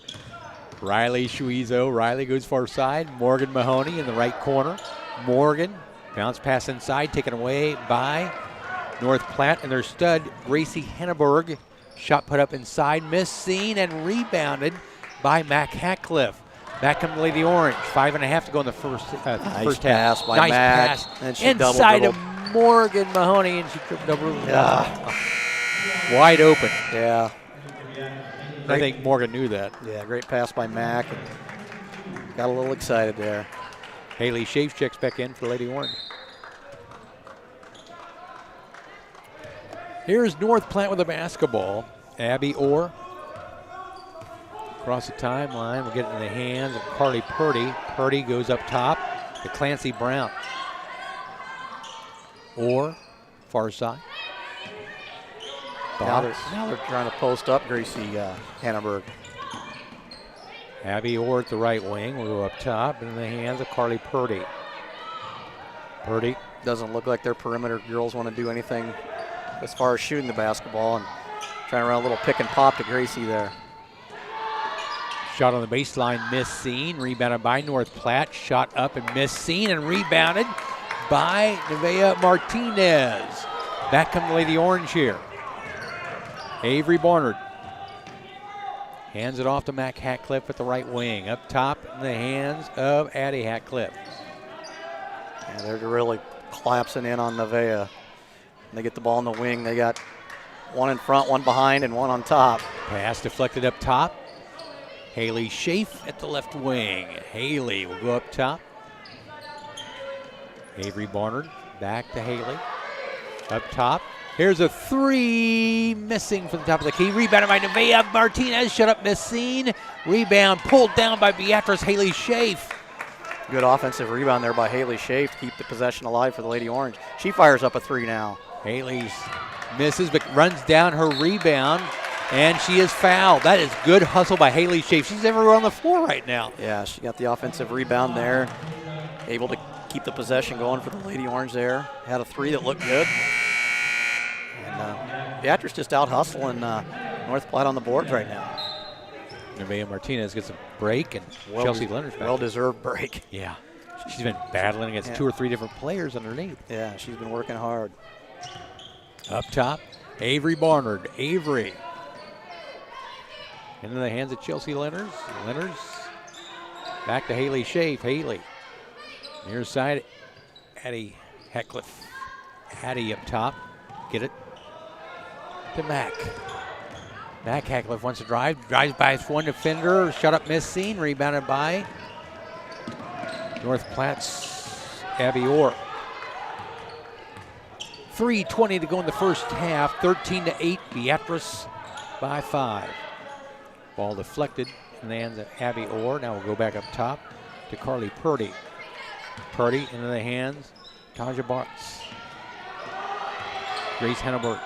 Speaker 1: Riley Schwezo. Riley goes far side. Morgan Mahoney in the right corner. Morgan, bounce pass inside, taken away by North Platte and their stud, Gracie Henneberg. Shot put up inside, missed, seen, and rebounded by Mac Hackliff. Back comes Lady Orange. 5.5 to go in the first first half.
Speaker 2: Pass by
Speaker 1: Nice
Speaker 2: Mac.
Speaker 1: pass.
Speaker 2: And she
Speaker 1: Inside of
Speaker 2: double-dribbled.
Speaker 1: Morgan Mahoney, and she tripped over.
Speaker 2: Yeah.
Speaker 1: Wide open.
Speaker 2: Yeah.
Speaker 1: I think Morgan knew that.
Speaker 2: Yeah, great pass by Mac. And Got a little excited there.
Speaker 1: Haley Schaaf checks back in for Lady Orange. Here's North Platte with the basketball. Abby Orr. Across the timeline, we'll get it in the hands of Carly Purdy. Purdy goes up top to Clancy Brown. Orr, far side.
Speaker 2: Now they're trying to post up Gracie Hannenberg.
Speaker 1: Abby Orr at the right wing will go up top in the hands of Carly Purdy. Purdy.
Speaker 2: Doesn't look like their perimeter girls want to do anything as far as shooting the basketball, and trying to run a little pick and pop to Gracie there.
Speaker 1: Shot on the baseline, missed seen. Rebounded by North Platte. Shot up and missed seen, and rebounded by Nevaeh Martinez. Back come the Lady Orange here. Avery Barnard hands it off to Mac Hatcliffe at the right wing. Up top in the hands of Addie Hatcliffe.
Speaker 2: And they're really collapsing in on Nevaeh. They get the ball in the wing. They got one in front, one behind, and one on top.
Speaker 1: Pass deflected up top. Haley Schaaf at the left wing. Haley will go up top. Avery Barnard back to Haley. Up top. Here's a three, missing from the top of the key. Rebounded by Nevaeh Martinez. Shut up, missed seen. Rebound pulled down by Beatrice Haley Schaaf.
Speaker 2: Good offensive rebound there by Haley Schaaf to keep the possession alive for the Lady Orange. She fires up a three now.
Speaker 1: Haley's misses, but runs down her rebound, and she is fouled. That is good hustle by Haley Schaaf. She's everywhere on the floor right now.
Speaker 2: Yeah, she got the offensive rebound there. Able to keep the possession going for the Lady Orange there. Had a three that looked good. And Beatrice just out hustling North Platte on the boards right now.
Speaker 1: Nevaeh Martinez gets a break, and Chelsea Leonard's back.
Speaker 2: Well-deserved break.
Speaker 1: Yeah. She's been battling against two or three different players underneath.
Speaker 2: Yeah, she's been working hard.
Speaker 1: Up top, Avery Barnard. Avery. Into the hands of Chelsea Leonards. Leonards back to Haley Schaaf. Haley. Near side, Addie Hatcliffe. Addie up top. Get it to Mac. Mac Hatcliffe wants to drive. Drives by one defender. Shut up, missed seen. Rebounded by North Platte's Abby Orr. 3:20 to go in the first half. 13-8. Beatrice by 5. Ball deflected in the hands of Abby Orr. Now we'll go back up top to Carly Purdy. Purdy into the hands. Taja Bartz. Grace Hannenberg.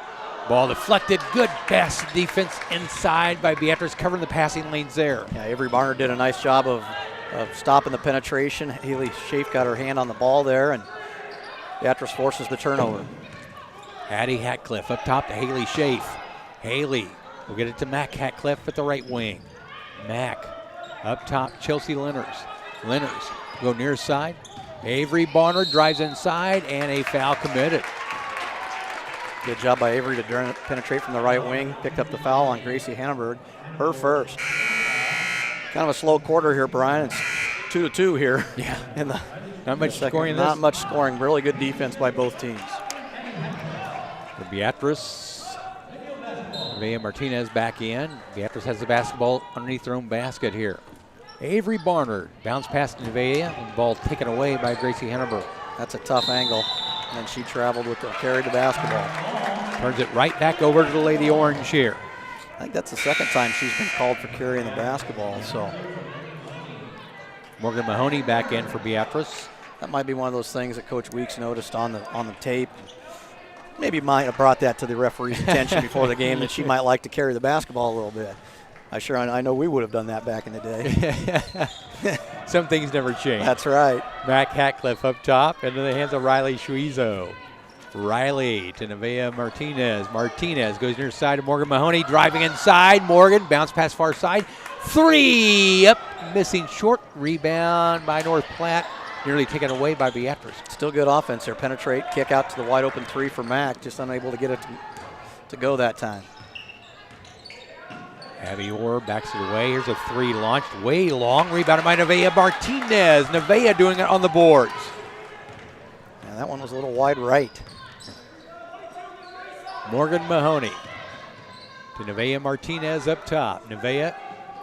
Speaker 1: Ball deflected. Good pass defense inside by Beatrice, covering the passing lanes there.
Speaker 2: Yeah, Avery Barnard did a nice job of stopping the penetration. Haley Schaaf got her hand on the ball there, and Beatrice forces the turnover.
Speaker 1: Addie Hatcliffe up top to Haley Schaaf. Haley will get it to Mac Hatcliffe at the right wing. Mac up top, Chelsea Leonards. Leonards go near side. Avery Barnard drives inside, and a foul committed.
Speaker 2: Good job by Avery to penetrate from the right wing. Picked up the foul on Gracie Hannenberg, her first. Kind of a slow quarter here, Brian. It's 2-2 here.
Speaker 1: Yeah.
Speaker 2: In the
Speaker 1: not much scoring in this.
Speaker 2: Not much scoring. Really good defense by both teams.
Speaker 1: For Beatrice, Nevaeh Martinez back in. Beatrice has the basketball underneath their own basket here. Avery Barnard bounce past Nevaeh, and ball taken away by Gracie Hannenberg.
Speaker 2: That's a tough angle. And she traveled with carried the basketball.
Speaker 1: Turns it right back over to the Lady Orange here.
Speaker 2: I think that's the second time she's been called for carrying the basketball. So
Speaker 1: Morgan Mahoney back in for Beatrice.
Speaker 2: That might be one of those things that Coach Weeks noticed on the tape. Maybe might have brought that to the referee's attention before the game that she might like to carry the basketball a little bit. I know we would have done that back in the day.
Speaker 1: Some things never change.
Speaker 2: That's right.
Speaker 1: Mac Hatcliffe up top into the hands of Riley Schuizo. Riley to Nevaeh Martinez. Martinez goes near side to Morgan Mahoney, driving inside. Morgan bounce pass far side. Three up, missing short. Rebound by North Platte, nearly taken away by Beatrice.
Speaker 2: Still good offense there. Penetrate, kick out to the wide open three for Mac. Just unable to get it to go that time.
Speaker 1: Abby Orr backs it away. Here's a three launched way long. Rebounded by Nevaeh Martinez. Nevaeh doing it on the boards.
Speaker 2: Yeah, that one was a little wide right.
Speaker 1: Morgan Mahoney to Nevaeh Martinez up top. Nevaeh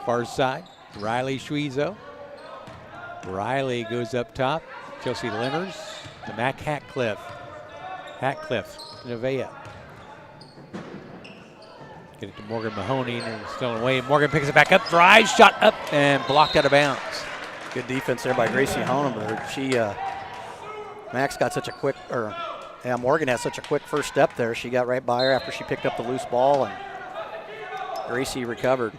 Speaker 1: far side. Riley Schuizo. Riley goes up top. Chelsea Lenners to Mac Hatcliffe. Hatcliffe to Nevaeh. Get it to Morgan Mahoney and stolen away. Morgan picks it back up, drives, shot up, and blocked out of bounds.
Speaker 2: Good defense there by Gracie Honenberg. Max got such a quick, Morgan has such a quick first step there. She got right by her after she picked up the loose ball, and Gracie recovered.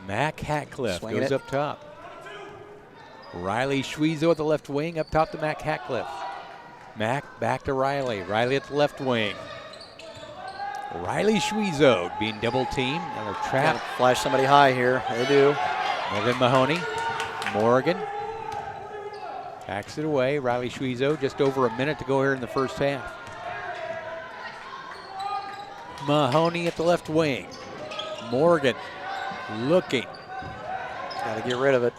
Speaker 1: Mac Hatcliffe
Speaker 2: Swinging
Speaker 1: goes
Speaker 2: it.
Speaker 1: up top. Riley Schwiezo at the left wing, up top to Mac Hatcliffe. Mac back to Riley. Riley at the left wing. Riley Schwiezo being double teamed. Another trap.
Speaker 2: Gotta flash somebody high here. They do.
Speaker 1: Morgan Mahoney. Morgan backs it away. Riley Schwiezo, just over a minute to go here in the first half. Mahoney at the left wing. Morgan looking.
Speaker 2: Got to get rid of it.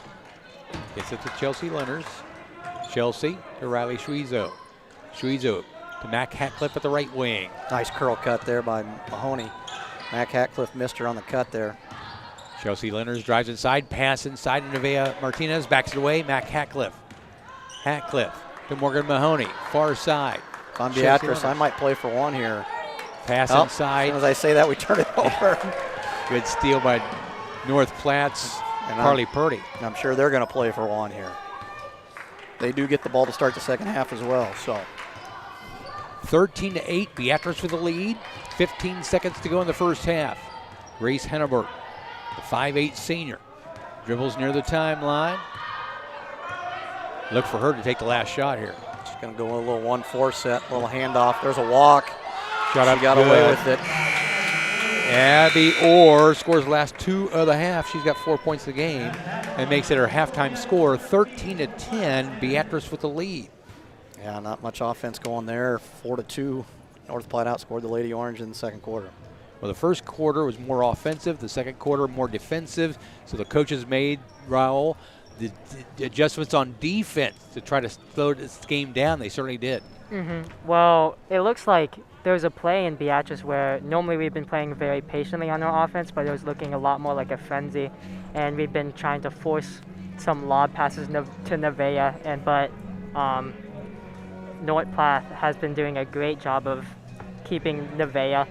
Speaker 1: Gets it to Chelsea Lenners. Chelsea to Riley Schwiezo. Schwiezo to Mac Hatcliffe at the right wing.
Speaker 2: Nice curl cut there by Mahoney. Mac Hatcliffe missed her on the cut there.
Speaker 1: Chelsea Lenners drives inside, pass inside to Nevaeh Martinez, backs it away. Mac Hatcliffe. Hatcliffe to Morgan Mahoney, far side.
Speaker 2: If I'm Beatrice, I might play for one here.
Speaker 1: Pass
Speaker 2: As
Speaker 1: inside.
Speaker 2: soon as I say that, we turn it over.
Speaker 1: Good steal by North Platte's
Speaker 2: And
Speaker 1: Carly Purdy.
Speaker 2: I'm sure they're going to play for one here. They do get the ball to start the second half as well. So
Speaker 1: 13-8, Beatrice with the lead. 15 seconds to go in the first half. Grace Henneberg, the 5'8 senior, dribbles near the timeline. Look for her to take the last shot here.
Speaker 2: she's going to go a little 1-4 set, little handoff. There's a walk.
Speaker 1: Shot up,
Speaker 2: She got
Speaker 1: good.
Speaker 2: away with it.
Speaker 1: Abby Orr scores the last 2 of the half. She's got 4 points of the game and makes it her halftime score. 13-10, Beatrice with the lead.
Speaker 2: Yeah, not much offense going there. 4-2. North Platte outscored the Lady Orange in the second quarter.
Speaker 1: Well, the first quarter was more offensive, the second quarter more defensive. So the coaches made, Raul, the adjustments on defense to try to slow this game down. They certainly did.
Speaker 3: Well, it looks like there was a play in Beatrice where normally we've been playing very patiently on our offense, but it was looking a lot more like a frenzy. And we've been trying to force some lob passes to Nevaeh, but North Platte has been doing a great job of keeping Nevaeh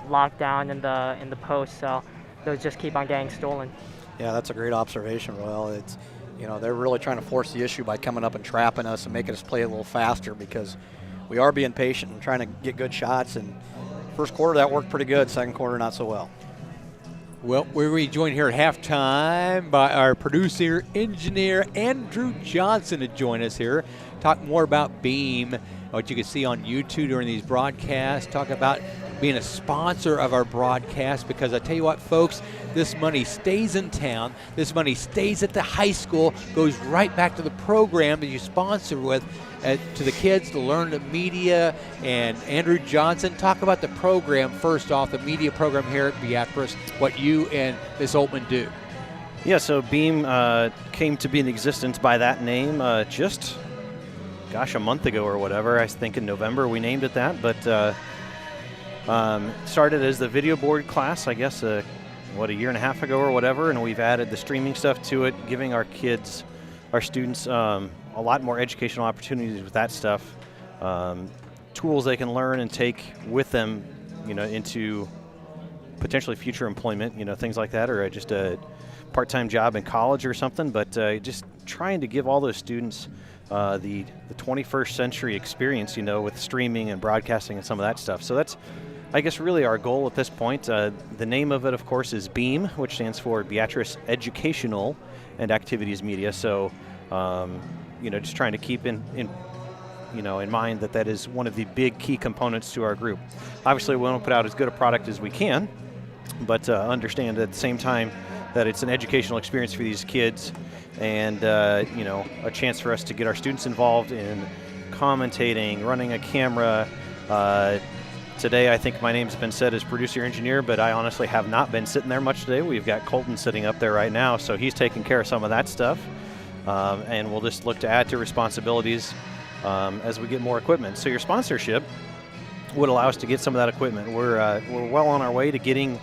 Speaker 3: locked down in the post, so they'll just keep on getting stolen.
Speaker 2: Yeah, that's a great observation, Royal. It's, they're really trying to force the issue by coming up and trapping us and making us play a little faster because we are being patient and trying to get good shots. And first quarter, that worked pretty good. Second quarter, not so well.
Speaker 1: Well, we're rejoined here at halftime by our producer, engineer, Andrew Johnson, to join us here. Talk more about Beam, what you can see on YouTube during these broadcasts. Talk about being a sponsor of our broadcast, because I tell you what, folks, this money stays in town. This money stays at the high school, goes right back to the program that you sponsor with, to the kids to learn the media. And Andrew Johnson, talk about the program first off, the media program here at Beatrice, what you and Ms. Altman do.
Speaker 4: Yeah, so Beam came to be in existence by that name just, a month ago or whatever. I think in November we named it that, but started as the video board class, I guess, a year and a half ago or whatever, and we've added the streaming stuff to it, giving our kids, our students, a lot more educational opportunities with that stuff, tools they can learn and take with them, into potentially future employment, things like that, or just a part-time job in college or something, but just trying to give all those students the 21st century experience, with streaming and broadcasting and some of that stuff. So that's, I guess, really our goal at this point. The name of it, of course, is BEAM, which stands for Beatrice Educational and Activities Media. So, just trying to keep in mind that is one of the big key components to our group. Obviously, we want to put out as good a product as we can, but understand at the same time that it's an educational experience for these kids, and a chance for us to get our students involved in commentating, running a camera. Today, I think my name's been said as producer engineer, but I honestly have not been sitting there much today. We've got Colton sitting up there right now, so he's taking care of some of that stuff. And we'll just look to add to responsibilities as we get more equipment. So your sponsorship would allow us to get some of that equipment. We're well on our way to getting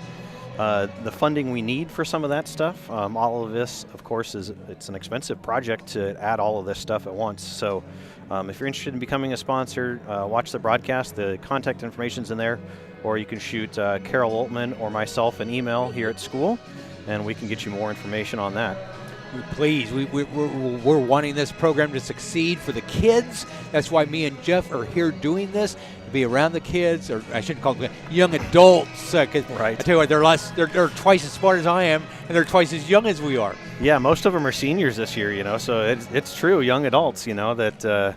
Speaker 4: the funding we need for some of that stuff. All of this, of course, it's an expensive project to add all of this stuff at once. So if you're interested in becoming a sponsor, watch the broadcast. The contact information's in there, or you can shoot Carol Oltman or myself an email here at school, and we can get you more information on that.
Speaker 1: Please, we're wanting this program to succeed for the kids. That's why me and Jeff are here doing this, to be around the kids, or I shouldn't call them young adults. Right. I tell you what, they're twice as smart as I am, and they're twice as young as we are.
Speaker 4: Yeah, most of them are seniors this year, so it's true, young adults, that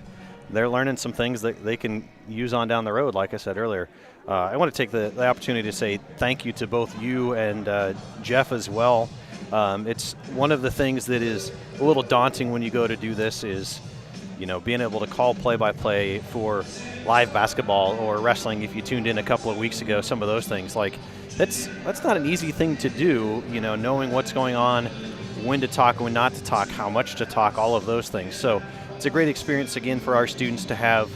Speaker 4: they're learning some things that they can use on down the road, like I said earlier. I want to take the opportunity to say thank you to both you and Jeff as well. It's one of the things that is a little daunting when you go to do this is, being able to call play-by-play for live basketball or wrestling. If you tuned in a couple of weeks ago, some of those things, like that's not an easy thing to do, knowing what's going on, when to talk, when not to talk, how much to talk, all of those things. So it's a great experience, again, for our students to have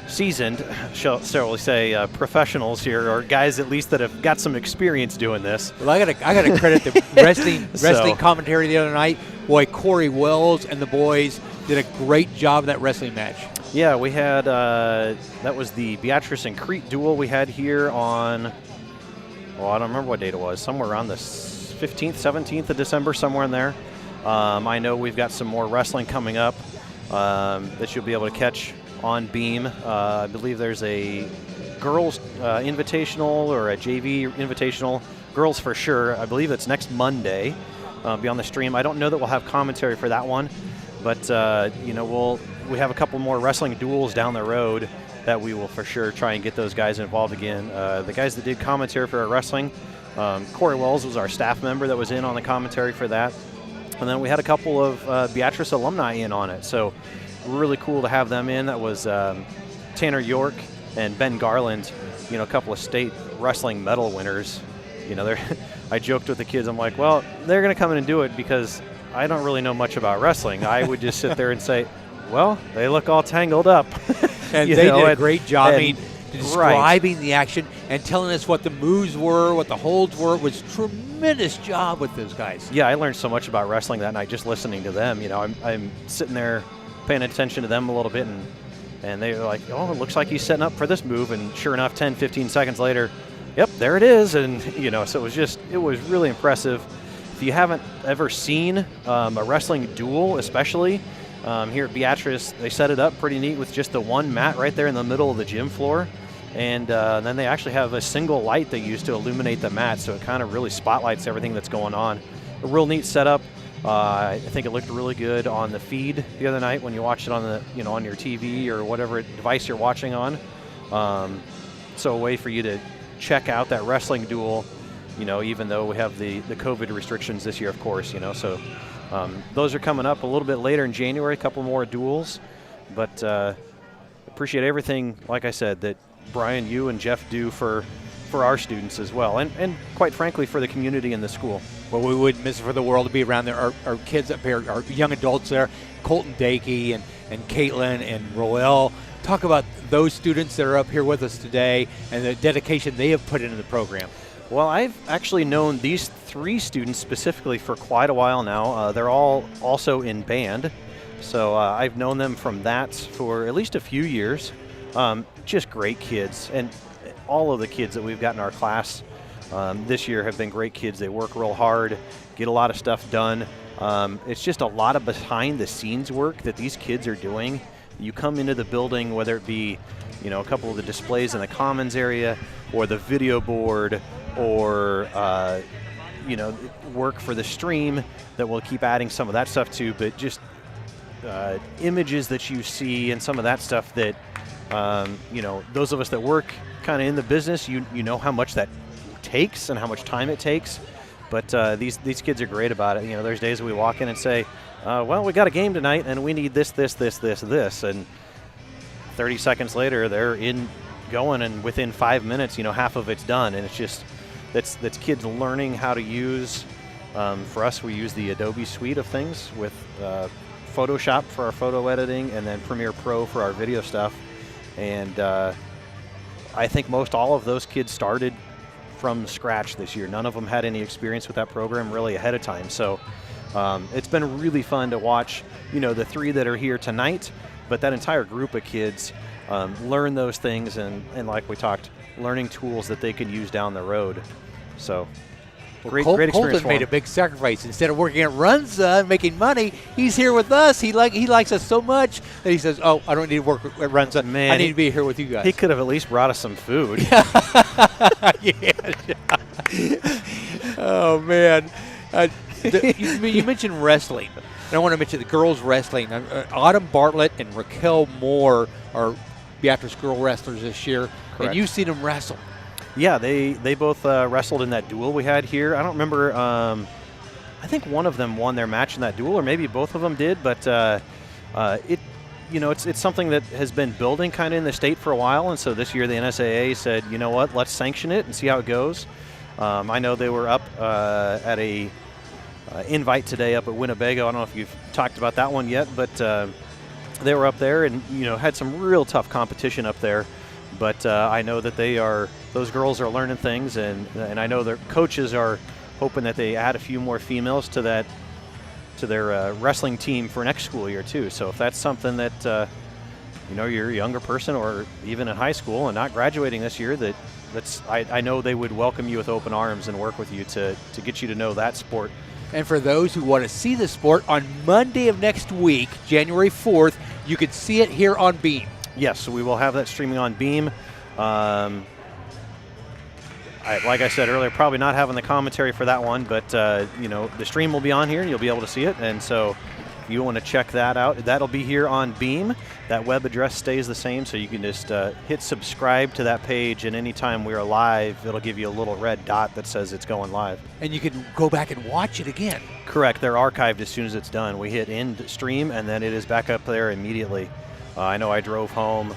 Speaker 4: seasoned, shall we say, professionals here, or guys at least that have got some experience doing this.
Speaker 1: Well, I gotta credit the wrestling commentary the other night. Boy, Corey Wells and the boys did a great job of that wrestling match.
Speaker 4: Yeah, we had that was the Beatrice and Crete duel we had here on, I don't remember what date it was, somewhere around the 15th, 17th of December, somewhere in there. I know we've got some more wrestling coming up that you'll be able to catch on Beam. I believe there's a girls invitational or a JV invitational. Girls for sure. I believe it's next Monday. Be on the stream. I don't know that we'll have commentary for that one, but we have a couple more wrestling duels down the road that we will for sure try and get those guys involved again. The guys that did commentary for our wrestling, Corey Wells was our staff member that was in on the commentary for that, and then we had a couple of Beatrice alumni in on it. So really cool to have them in. That was Tanner York and Ben Garland, a couple of state wrestling medal winners. I joked with the kids, I'm like, well, they're going to come in and do it because I don't really know much about wrestling. I would just sit there and say, well, they look all tangled up.
Speaker 1: And they did a great job describing the action and telling us what the moves were, what the holds were. It was a tremendous job with those guys.
Speaker 4: Yeah, I learned so much about wrestling that night just listening to them. I'm sitting there paying attention to them a little bit, and they were like, oh, it looks like he's setting up for this move. And sure enough, 10, 15 seconds later, yep, there it is. And, so it was really impressive. If you haven't ever seen a wrestling duel, especially here at Beatrice, they set it up pretty neat with just the one mat right there in the middle of the gym floor. And then they actually have a single light they use to illuminate the mat, so it kind of really spotlights everything that's going on. A real neat setup. I think it looked really good on the feed the other night when you watched it on the on your TV or whatever device you're watching on. So a way for you to check out that wrestling duel, even though we have the COVID restrictions this year, of course, So those are coming up a little bit later in January, a couple more duels. But appreciate everything, like I said, that Brian, you and Jeff do for our students as well, and quite frankly for the community and the school.
Speaker 1: Well, we wouldn't miss it for the world to be around there. Our kids up here, our young adults there, Colton Dakey and Caitlin and Roel. Talk about those students that are up here with us today and the dedication they have put into the program.
Speaker 4: Well, I've actually known these three students specifically for quite a while now. They're all also in band, so I've known them from that for at least a few years. Just great kids, and all of the kids that we've got in our class this year have been great kids. They work real hard, get a lot of stuff done. It's just a lot of behind-the-scenes work that these kids are doing. You come into the building, whether it be a couple of the displays in the commons area or the video board or work for the stream that we'll keep adding some of that stuff to, but just images that you see and some of that stuff that those of us that work kind of in the business, you know how much that takes and how much time it takes. But these kids are great about it. There's days we walk in and say, well, we got a game tonight and we need this, and 30 seconds later they're going, and within 5 minutes, half of it's done. And it's just that's kids learning how to use. For us, we use the Adobe suite of things with Photoshop for our photo editing, and then Premiere Pro for our video stuff. And I think most all of those kids started from scratch this year. None of them had any experience with that program really ahead of time. So it's been really fun to watch, the 3 that are here tonight, but that entire group of kids learn those things and like we talked, learning tools that they can use down the road. So great experience
Speaker 1: Colton
Speaker 4: for
Speaker 1: made
Speaker 4: him.
Speaker 1: a big sacrifice. Instead of working at Runza and making money, he's here with us. He likes us so much that he says, "Oh, I don't need to work at Runza.
Speaker 4: Man,
Speaker 1: I need to be here with you guys."
Speaker 4: He could have at least brought us some food.
Speaker 1: Yeah. Oh man, you mentioned wrestling, and I want to mention the girls wrestling. Autumn Bartlett and Raquel Moore are Beatrice girl wrestlers this year,
Speaker 4: Correct.
Speaker 1: and you've seen them wrestle.
Speaker 4: Yeah, they both wrestled in that duel we had here. I don't remember. I think one of them won their match in that duel, or maybe both of them did. But it's something that has been building kind of in the state for a while, and so this year the NSAA said, you know what, let's sanction it and see how it goes. I know they were up at a invite today up at Winnebago. I don't know if you've talked about that one yet, but they were up there and had some real tough competition up there. But I know that those girls are learning things, and I know their coaches are hoping that they add a few more females to their wrestling team for next school year too. So if that's something that you're a younger person or even in high school and not graduating this year, I know they would welcome you with open arms and work with you to get you to know that sport.
Speaker 1: And for those who want to see the sport, on Monday of next week, January 4th, you can see it here on Beam.
Speaker 4: Yes, so we will have that streaming on Beam. Like I said earlier, probably not having the commentary for that one, but the stream will be on here and you'll be able to see it. And so if you want to check that out, that'll be here on Beam. That web address stays the same, so you can just hit subscribe to that page, and anytime we are live, it'll give you a little red dot that says it's going live.
Speaker 1: And you can go back and watch it again.
Speaker 4: Correct. They're archived as soon as it's done. We hit end stream, and then it is back up there immediately. I know I drove home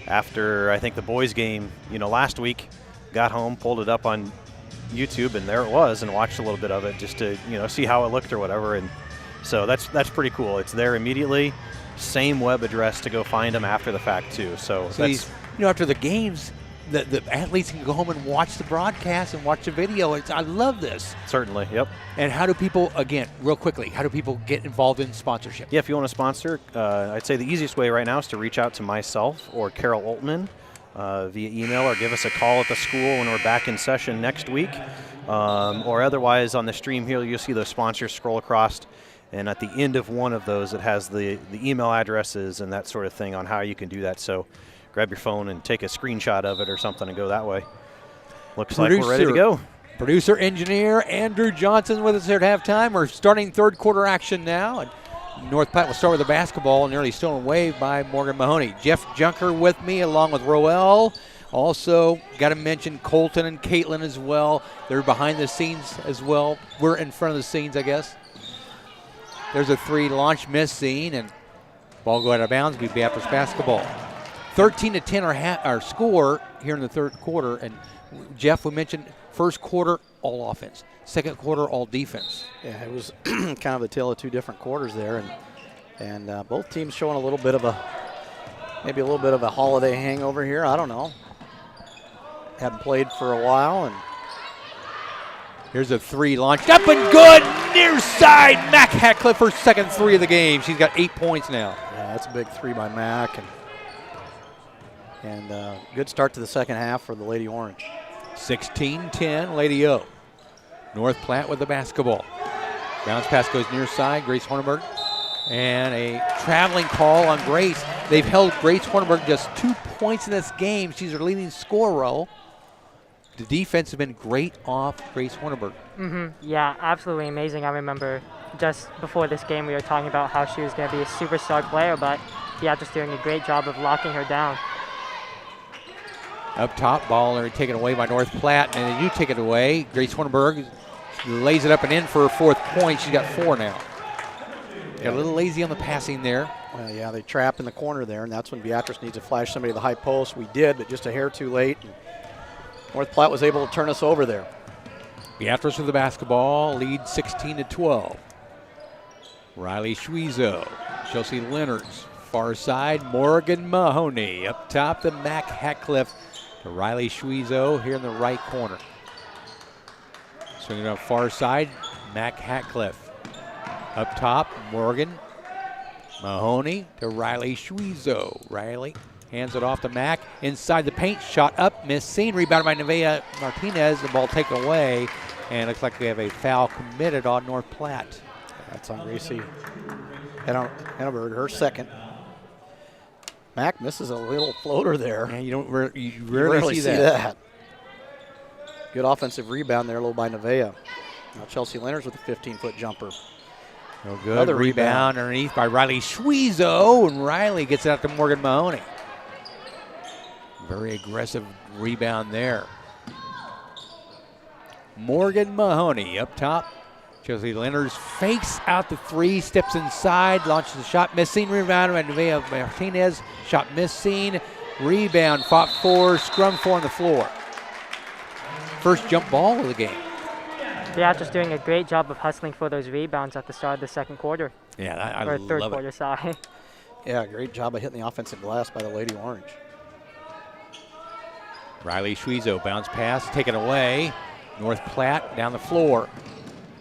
Speaker 4: after, I think, the boys' game, last week. Got home, pulled it up on YouTube, and there it was, and watched a little bit of it just to, see how it looked or whatever. And so that's pretty cool. It's there immediately. Same web address to go find them after the fact too. So that's,
Speaker 1: after the games, the athletes can go home and watch the broadcast and watch the video. I love this.
Speaker 4: Certainly, yep.
Speaker 1: And how do people, again, real quickly, how do people get involved in sponsorship?
Speaker 4: Yeah, if you want to sponsor, I'd say the easiest way right now is to reach out to myself or Carol Oltman via email, or give us a call at the school when we're back in session next week. Or otherwise on the stream here, you'll see those sponsors scroll across. And at the end of one of those, it has the email addresses and that sort of thing on how you can do that. So grab your phone and take a screenshot of it or something and go that way. Looks like we're ready to go.
Speaker 1: Producer engineer Andrew Johnson with us here at halftime. We're starting third quarter action now. And North Platte will start with the basketball, nearly stolen away by Morgan Mahoney. Jeff Junker with me along with Roel. Also, got to mention Colton and Caitlin as well. They're behind the scenes as well. We're in front of the scenes, I guess. There's a 3 launch miss scene, and ball go out of bounds. Be Beatrice basketball. 13-10 our score here in the third quarter. And Jeff, we mentioned first quarter all offense, second quarter all defense.
Speaker 2: Yeah, it was kind of a tale of two different quarters there, and both teams showing a little bit of a holiday hangover here. I don't know. Hadn't played for a while, and
Speaker 1: here's a 3 launched up and good. Near side, Mac Hatcliffe, her second 3 of the game. She's got 8 points now.
Speaker 2: Yeah, that's a big 3 by Mac, and good start to the second half for the Lady Orange.
Speaker 1: 16-10, Lady O. North Platte with the basketball. Bounce pass goes near side, Grace Hornberg. And a traveling call on Grace. They've held Grace Hornberg just 2 points in this game. She's her leading scorer. The defense has been great off Grace Hornberg.
Speaker 3: Yeah, absolutely amazing. I remember just before this game we were talking about how she was going to be a superstar player, but Beatrice doing a great job of locking her down.
Speaker 1: Up top, ball taken away by North Platte, and they do take it away. Grace Hornberg lays it up and in for her 4th point. She's got 4 now. Got a little lazy on the passing there.
Speaker 2: Well, yeah, they trap in the corner there, and that's when Beatrice needs to flash somebody to the high post. We did, but just a hair too late. And North Platte was able to turn us over there.
Speaker 1: Beatrice with the basketball, lead 16-12. Riley Schwiezo, Chelsea Leonards, far side, Morgan Mahoney. Up top, the Mac Hatcliffe to Riley Schwiezo here in the right corner. Swinging on far side, Mac Hatcliffe. Up top, Morgan. Mahoney to Riley Schwiezo. Riley hands it off to Mac. Inside the paint, shot up, missed seen. Rebounded by Nevaeh Martinez. The ball taken away. And it looks like we have a foul committed on North Platte.
Speaker 2: That's on Gracie Henneberg, her second. Mac misses a little floater there.
Speaker 1: Yeah, you rarely see that.
Speaker 2: Good offensive rebound there, a little by Nevaeh. Now Chelsea Leonard's with a 15-foot jumper.
Speaker 1: No good. Another rebound underneath by Riley Schwiezo, and Riley gets it out to Morgan Mahoney. Very aggressive rebound there. Morgan Mahoney up top. Chelsea Leonard's fakes out the three, steps inside, launches the shot, missing. Rebound by Nevaeh Martinez. Shot missing. Rebound, fought for, scrum for on the floor. First jump ball of the game.
Speaker 3: Beatrice doing a great job of hustling for those rebounds at the start of the second quarter.
Speaker 1: Yeah, I
Speaker 3: or
Speaker 1: love
Speaker 3: third
Speaker 1: it.
Speaker 3: quarter, sorry.
Speaker 2: Yeah, great job of hitting the offensive glass by the Lady Orange.
Speaker 1: Riley Schwiezo, bounce pass, taken away. North Platte down the floor.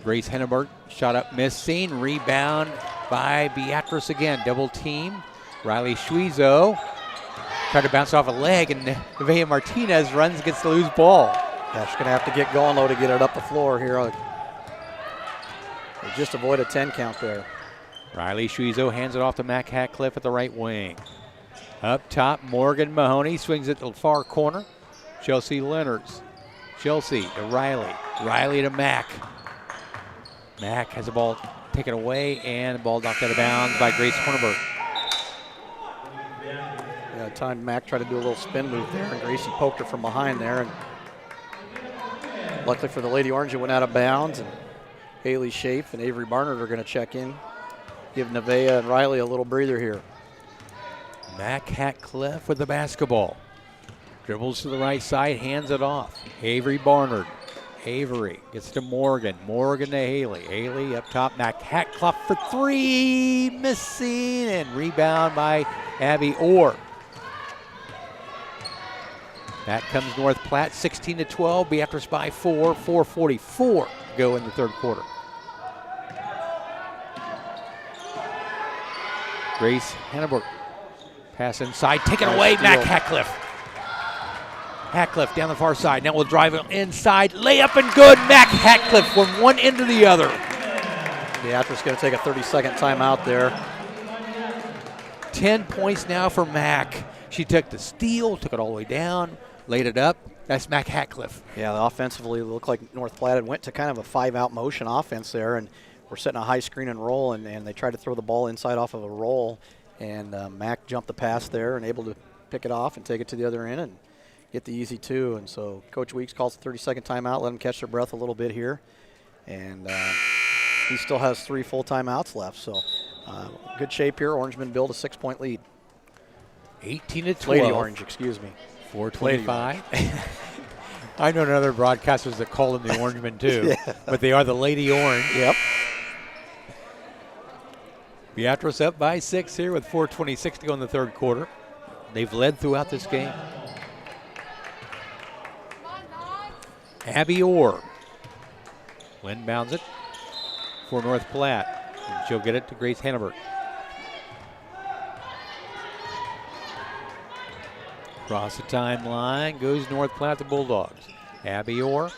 Speaker 1: Grace Henneberg, shot up, missing. Rebound by Beatrice again, double team. Riley Schwiezo tried to bounce off a leg, and Nevaeh Martinez runs, gets the loose ball.
Speaker 2: Yeah, she's going to have to get going, though, to get it up the floor here. They just avoid a 10 count there.
Speaker 1: Riley Schwiezo hands it off to Mac Hatcliffe at the right wing. Up top, Morgan Mahoney swings it to the far corner. Chelsea Leonards. Chelsea to Riley. Riley to Mac. Mac has the ball taken away, and the ball knocked out of bounds by Grace Hornberg.
Speaker 2: Yeah, time Mac tried to do a little spin move there, and Gracie poked her from behind there. And luckily for the Lady Orange, it went out of bounds, and Haley Schaaf and Avery Barnard are going to check in. Give Nevaeh and Riley a little breather here.
Speaker 1: Mac Hatcliffe with the basketball. Dribbles to the right side, hands it off. Avery Barnard. Avery gets to Morgan. Morgan to Haley. Haley up top. Mac Hatcliffe for three. Missing, and rebound by Abby Orr. Back comes North Platte, 16-12. Beatrice by 4. 4:44 to go in the third quarter. Grace Henneberg. Pass inside, taken away. Mac Hatcliffe. Hatcliffe down the far side. Now we'll drive it inside. Layup and good. Mac Hatcliffe from one end to the other.
Speaker 2: Beatrice going to take a 30-second timeout there.
Speaker 1: 10 points now for Mac. She took the steal, took it all the way down, laid it up. That's Mac Hatcliffe.
Speaker 2: Yeah, offensively, it looked like North Platte went to kind of a 5-out motion offense there, and we're setting a high screen and roll, and they tried to throw the ball inside off of a roll, and Mac jumped the pass there and able to pick it off and take it to the other end and get the easy two. And so Coach Weeks calls a 30-second timeout, let them catch their breath a little bit here, and he still has 3 full timeouts left. So good shape here. Orangemen build a 6-point lead.
Speaker 1: 18-12.
Speaker 2: Lady Orange, excuse me.
Speaker 1: 4:25. I know other broadcasters that call them the Orangemen too,
Speaker 2: Yeah.
Speaker 1: but they are the Lady Orange.
Speaker 2: Yep.
Speaker 1: Beatrice up by 6 here with 4:26 to go in the third quarter. They've led throughout this game. Abby Orr. Inbounds it for North Platte. And she'll get it to Grace Henneberg. Across the timeline goes North Platte, the Bulldogs. Abby Orr,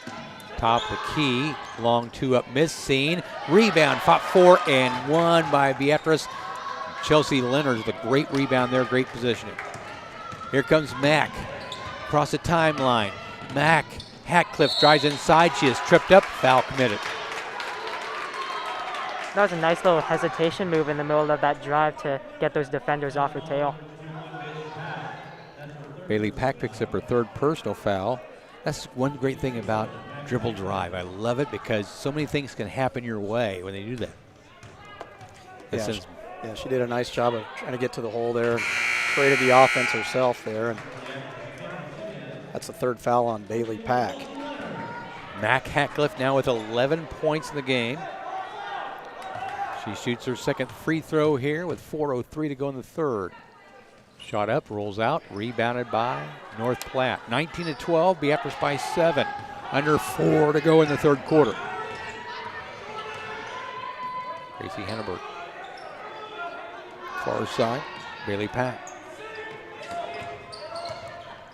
Speaker 1: top of the key, long 2 up, missing. Rebound, fought for and won by Beatrice. Chelsea Leonard with a great rebound there, great positioning. Here comes Mac across the timeline. Mac Hatcliffe drives inside. She is tripped up, foul committed.
Speaker 3: That was a nice little hesitation move in the middle of that drive to get those defenders off her tail.
Speaker 1: Bailey Pack picks up her third personal foul. That's one great thing about dribble drive. I love it because so many things can happen your way when they do that.
Speaker 2: Yeah, she did a nice job of trying to get to the hole there. Created the offense herself there. And that's the third foul on Bailey Pack.
Speaker 1: Mac Hatcliffe now with 11 points in the game. She shoots her second free throw here with 4:03 to go in the third. Shot up, rolls out, rebounded by North Platte. 19-12, Beatrice by 7. Under 4 to go in the third quarter. Gracie Hannibal. Far side, Bailey Pack.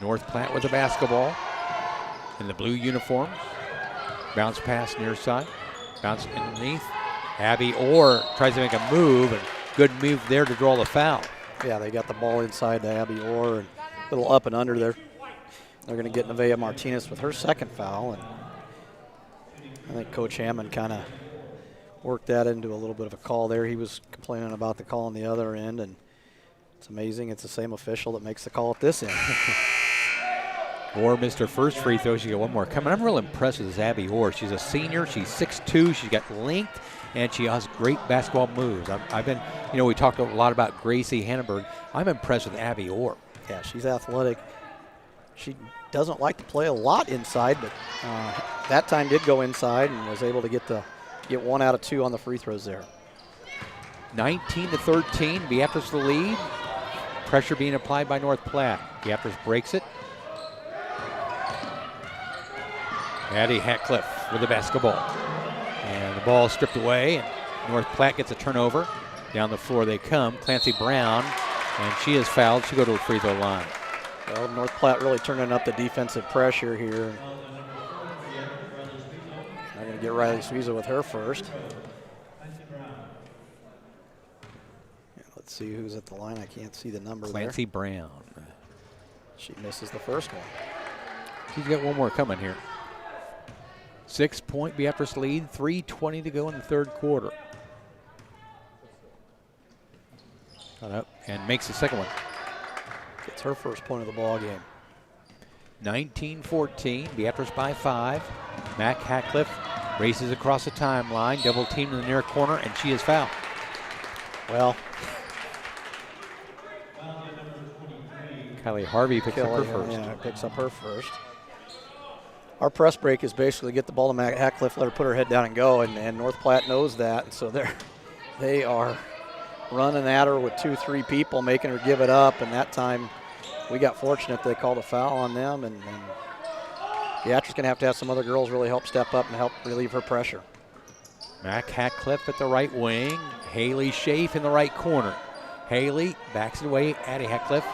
Speaker 1: North Platte with the basketball in the blue uniform. Bounce pass near side. Bounce underneath. Abby Orr tries to make a move, and good move there to draw the foul.
Speaker 2: Yeah, they got the ball inside to Abby Orr, and a little up and under there. They're going to get Nevaeh Martinez with her second foul, and I think Coach Hammond kind of worked that into a little bit of a call there. He was complaining about the call on the other end, and it's amazing it's the same official that makes the call at this end.
Speaker 1: Orr missed her first free throw. She got one more coming. I'm real impressed with this Abby Orr. She's a senior. She's 6'2". She's got length, and she has great basketball moves. I've been, we talked a lot about Gracie Hannibal. I'm impressed with Abby Orr.
Speaker 2: Yeah, she's athletic. She doesn't like to play a lot inside, but that time did go inside and was able to get 1 out of 2 on the free throws there.
Speaker 1: 19-13, Beatrice the lead. Pressure being applied by North Platte. Beatrice breaks it. Addie Hatcliffe with the basketball. And the ball stripped away, and North Platte gets a turnover. Down the floor they come. Clancy Brown, and she is fouled. She'll go to the free throw line.
Speaker 2: Well, North Platte really turning up the defensive pressure here. They're going to get Riley Suiza with her first. Yeah, let's see who's at the line. I can't see the number
Speaker 1: Clancy
Speaker 2: there.
Speaker 1: Brown.
Speaker 2: She misses the first one.
Speaker 1: She's got one more coming here. 6-point Beatrice lead, 3:20 to go in the third quarter. And makes the second one.
Speaker 2: Gets her first point of the ball game.
Speaker 1: 19-14, Beatrice by 5. Mac Hatcliffe races across the timeline, double teamed in the near corner, and she is fouled.
Speaker 2: Well,
Speaker 1: Kylie Harvey picks up her first.
Speaker 2: Yeah, picks up her first. Our press break is basically get the ball to Mac Hatcliffe, let her put her head down and go, and North Platte knows that, and so they are running at her with 2-3 people, making her give it up, and that time we got fortunate they called a foul on them, and Beatrice going to have some other girls really help step up and help relieve her pressure.
Speaker 1: Mac Hatcliffe at the right wing, Haley Schaaf in the right corner. Haley backs it away, Addie Hatcliffe.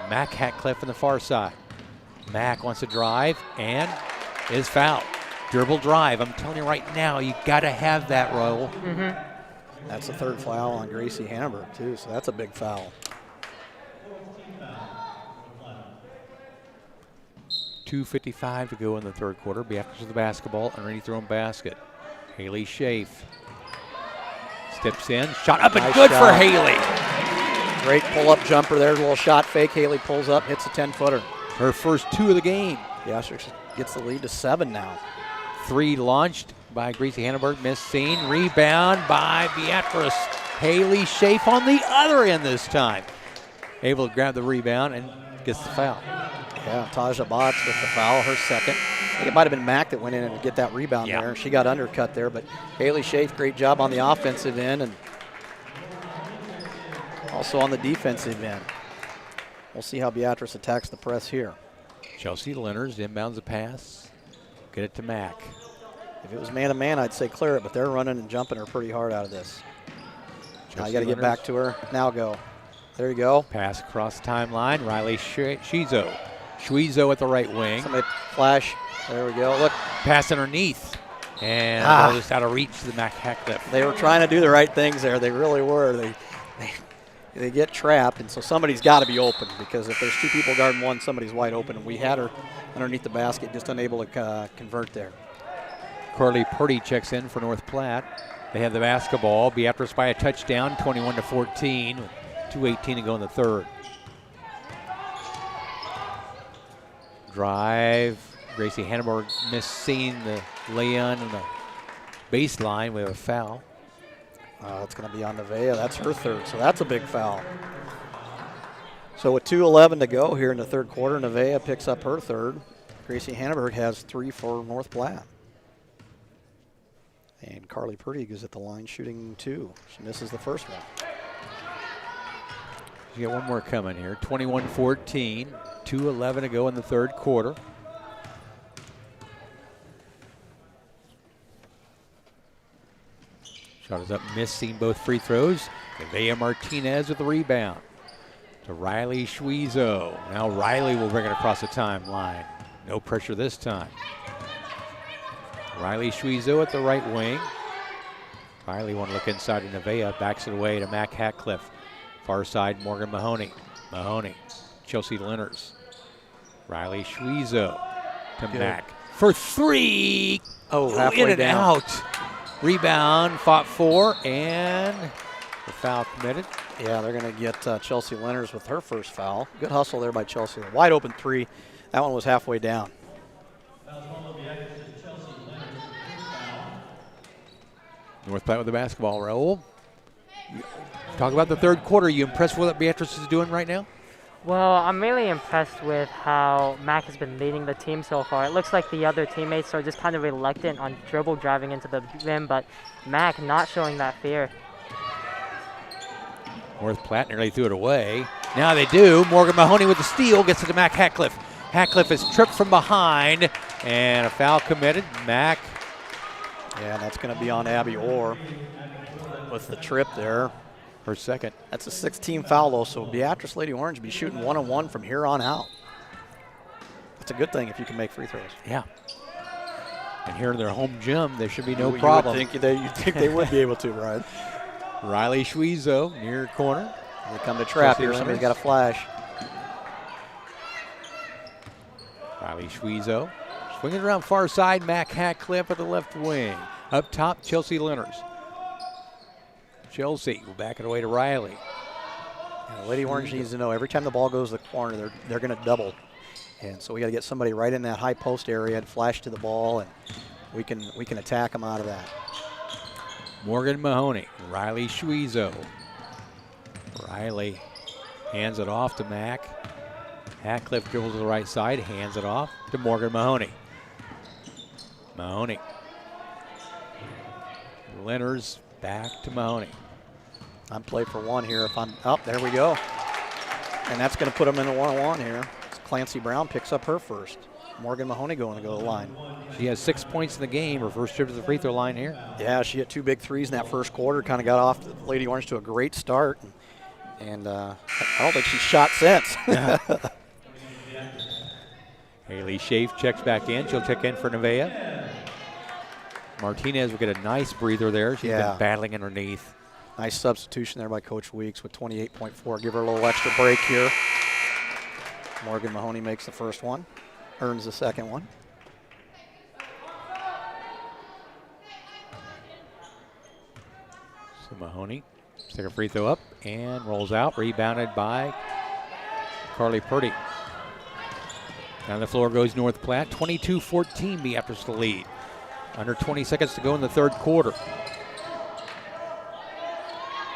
Speaker 1: Mac Hatcliffe on the far side. Mac wants to drive and is fouled. Dribble drive. I'm telling you right now, you got to have that, Raul.
Speaker 2: That's the third foul on Gracie Hannibal, too, so that's a big foul.
Speaker 1: 2:55 to go in the third quarter. Beatrice with the basketball underneath their own basket. Haley Schaaf steps in, shot up and
Speaker 2: Nice
Speaker 1: good
Speaker 2: shot.
Speaker 1: for Haley.
Speaker 2: Great pull-up jumper there, a little shot fake. Haley pulls up, hits a 10-footer.
Speaker 1: Her first 2 of the game.
Speaker 2: Beatrice gets the lead to 7 now.
Speaker 1: 3 launched by Gracie Hannibal, missed seen. Rebound by Beatrice. Haley Schaaf on the other end this time. Able to grab the rebound and gets the foul.
Speaker 2: Yeah, Taja Botts with the foul, her second. I think it might have been Mac that went in and get that rebound there. She got undercut there, but Haley Schaaf, great job on the offensive end and also on the defensive end. We'll see how Beatrice attacks the press here.
Speaker 1: Chelsea Leonard inbounds a pass. Get it to Mac.
Speaker 2: If it was man-to-man, I'd say clear it, but they're running and jumping her pretty hard out of this. Now you got to get back to her. Now go. There you go.
Speaker 1: Pass across timeline. Riley Schizo. Schizo at the right wing.
Speaker 2: Somebody flash. There we go. Look.
Speaker 1: Pass underneath. And ball just out of reach to the Mac Hatcliffe.
Speaker 2: They were trying to do the right things there. They really were. They get trapped, and so somebody's got to be open because if there's 2 people guarding one, somebody's wide open. And we had her underneath the basket, just unable to convert there.
Speaker 1: Carly Purdy checks in for North Platte. They have the basketball. Beatrice by a touchdown, 21-14. 2:18 to go in the third. Drive. Gracie Hannibal missed seeing the lay-in and the baseline with a foul.
Speaker 2: It's going to be on Nevaeh. That's her third, so that's a big foul. So with 2:11 to go here in the third quarter, Nevaeh picks up her third. Gracie Hannibal has 3 for North Platte. And Carly Purdy is at the line shooting 2. She misses the first one.
Speaker 1: You got one more coming here. 21-14. 2:11 to go in the third quarter. Shot is up, missing both free throws. Nevaeh Martinez with the rebound to Riley Schwezo. Now Riley will bring it across the timeline. No pressure this time. Riley Schwezo at the right wing. Riley want to look inside to Nevaeh, backs it away to Mac Hatcliffe. Far side, Morgan Mahoney. Mahoney, Chelsea Lenners. Riley Schwezo to Mac for three.
Speaker 2: Oh, halfway
Speaker 1: in and
Speaker 2: down.
Speaker 1: out. Rebound, fought for, and the foul committed.
Speaker 2: Yeah, they're going to get Chelsea Lenners with her first foul. Good hustle there by Chelsea. Wide open three. That one was halfway down.
Speaker 1: North Platte with the basketball. Raul, talk about the third quarter. You impressed with what Beatrice is doing right now?
Speaker 3: Well, I'm really impressed with how Mac has been leading the team so far. It looks like the other teammates are just kind of reluctant on dribble driving into the rim, but Mac not showing that fear.
Speaker 1: North Platte nearly threw it away. Now they do. Morgan Mahoney with the steal, gets it to Mac Hatcliffe. Hatcliffe is tripped from behind, and a foul committed. Mac.
Speaker 2: Yeah, that's going to be on Abby Orr with the trip there.
Speaker 1: Her second.
Speaker 2: That's a 16 foul, though, so Beatrice Lady Orange will be shooting one-on-one from here on out. That's a good thing if you can make free throws.
Speaker 1: Yeah. And here in their home gym, there should be no
Speaker 2: You
Speaker 1: problem.
Speaker 2: would think they would be able to, right?
Speaker 1: Riley Schwezo, near corner.
Speaker 2: They come to trap
Speaker 1: Chelsea
Speaker 2: here.
Speaker 1: Lenners.
Speaker 2: Somebody's got a flash.
Speaker 1: Riley Schwezo. Swinging around far side, Mac Hatcliffe at the left wing. Up top, Chelsea Lenners. Chelsea will back it away to Riley.
Speaker 2: Yeah, Lady Orange needs to know every time the ball goes to the corner, they're going to double. And so we got to get somebody right in that high post area and flash to the ball, and we can attack them out of that.
Speaker 1: Morgan Mahoney, Riley Schwezo. Riley hands it off to Mac. Hatcliffe dribbles to the right side, hands it off to Morgan Mahoney. Mahoney. Lenners back to Mahoney.
Speaker 2: I'm played for one here. If I'm up, there we go. And that's going to put them in a one-on-one here. Clancy Brown picks up her first. Morgan Mahoney going to go to the line.
Speaker 1: She has 6 points in the game. Her first trip to the free throw line here.
Speaker 2: Yeah, she hit 2 big threes in that first quarter. Kind of got off the Lady Orange to a great start. And I don't think she's shot since.
Speaker 1: Haley Schaaf checks back in. She'll check in for Nevaeh. Martinez will get a nice breather there. She's been battling underneath.
Speaker 2: Nice substitution there by Coach Weeks with 28.4. Give her a little extra break here. Morgan Mahoney makes the first one, earns the second one.
Speaker 1: So Mahoney, second free throw up and rolls out, rebounded by Carly Purdy. Down the floor goes North Platte, 22-14 Beatrice the lead. Under 20 seconds to go in the third quarter.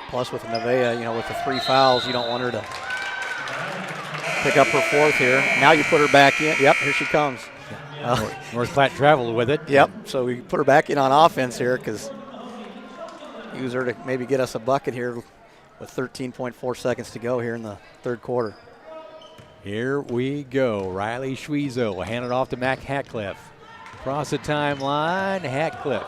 Speaker 2: Plus with Nevaeh, with the 3 fouls, you don't want her to pick up her fourth here. Now you put her back in. Yep, here she comes.
Speaker 1: North Platte traveled with it.
Speaker 2: Yep, so we put her back in on offense here because use her to maybe get us a bucket here with 13.4 seconds to go here in the third quarter.
Speaker 1: Here we go. Riley Schwezo will hand it off to Mac Hatcliffe. Across the timeline, Hatcliffe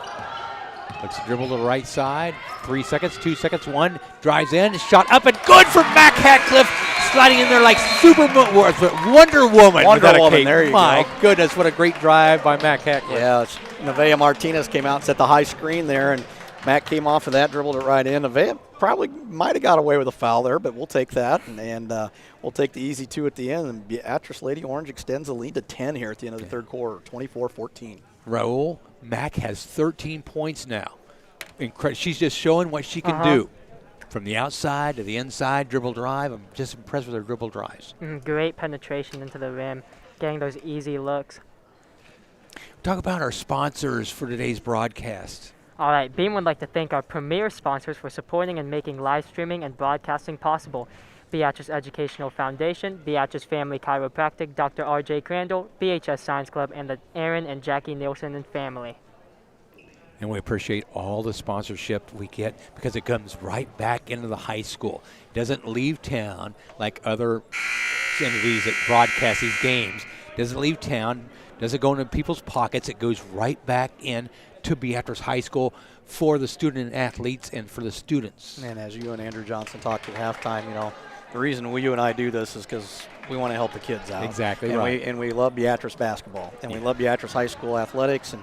Speaker 1: looks to dribble to the right side. 3 seconds, 2 seconds, 1. Drives in, shot up and good for Mac Hatcliffe. Sliding in there like Wonder Woman.
Speaker 2: Wonder Woman, there you go.
Speaker 1: My goodness, what a great drive by Mac Hatcliffe.
Speaker 2: Yeah, Nevaeh Martinez came out and set the high screen there, and Mac came off of that, dribbled it right in. Nevaeh probably might have got away with a foul there, but we'll take that, and we'll take the easy 2 at the end. And Beatrice Lady Orange extends the lead to 10 here at the end of the third quarter, 24-14.
Speaker 1: Raul, Mac has 13 points now. She's just showing what she can do. From the outside to the inside, dribble drive. I'm just impressed with her dribble drives.
Speaker 3: Great penetration into the rim, getting those easy looks.
Speaker 1: Talk about our sponsors for today's broadcast.
Speaker 3: All right, Beam would like to thank our premier sponsors for supporting and making live streaming and broadcasting possible. Beatrice Educational Foundation, Beatrice Family Chiropractic, Dr. R.J. Crandall, BHS Science Club, and the Aaron and Jackie Nielsen and family.
Speaker 1: And we appreciate all the sponsorship we get because it comes right back into the high school. It doesn't leave town like other entities that broadcast these games. It doesn't leave town, doesn't go into people's pockets. It goes right back in to Beatrice High School for the student athletes and for the students.
Speaker 2: And as you and Andrew Johnson talked at halftime, you know, the reason you and I do this is because we want to help the kids out.
Speaker 1: Exactly
Speaker 2: and
Speaker 1: right.
Speaker 2: We love Beatrice basketball, and we love Beatrice High School athletics,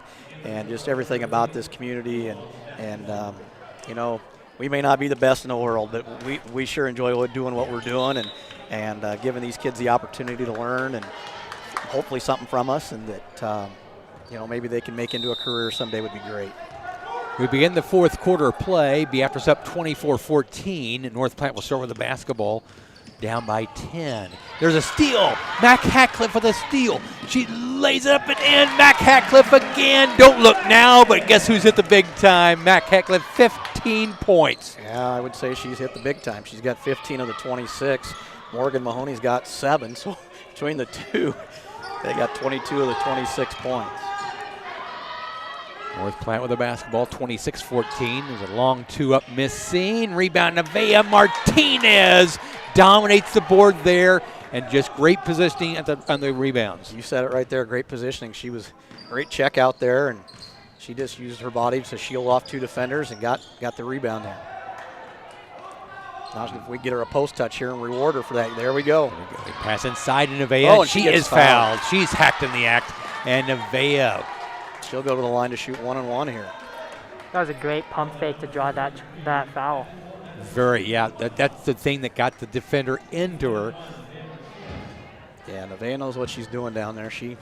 Speaker 2: and just everything about this community. And you know, we may not be the best in the world, but we sure enjoy doing what we're doing, and giving these kids the opportunity to learn, and hopefully something from us, and that you know, maybe they can make into a career someday would be great.
Speaker 1: We begin the fourth quarter of play. Beatrice up 24-14. North Platte will start with the basketball, down by 10. There's a steal. Mac Hatcliffe with a steal. She lays it up and in. Mac Hatcliffe again. Don't look now, but guess who's hit the big time? Mac Hatcliffe, 15 points.
Speaker 2: Yeah, I would say she's hit the big time. She's got 15 of the 26. Morgan Mahoney's got 7. So between the two, they got 22 of the 26 points.
Speaker 1: North Platte with the basketball, 26-14. There's a long two up missing. Rebound, Nevaeh Martinez dominates the board there, and just great positioning on the rebounds.
Speaker 2: You said it right there, great positioning. She was great check out there, and she just used her body to shield off 2 defenders and got the rebound there. Now if we get her a post touch here and reward her for that, there we go.
Speaker 1: They pass inside to Nevaeh.
Speaker 2: and
Speaker 1: she is fouled. She's hacked in the act, and Nevaeh.
Speaker 2: She'll go to the line to shoot 1-on-1 here.
Speaker 3: That was a great pump fake to draw that foul.
Speaker 1: That's the thing that got the defender into her.
Speaker 2: Yeah, Nevaeh knows what she's doing down there. She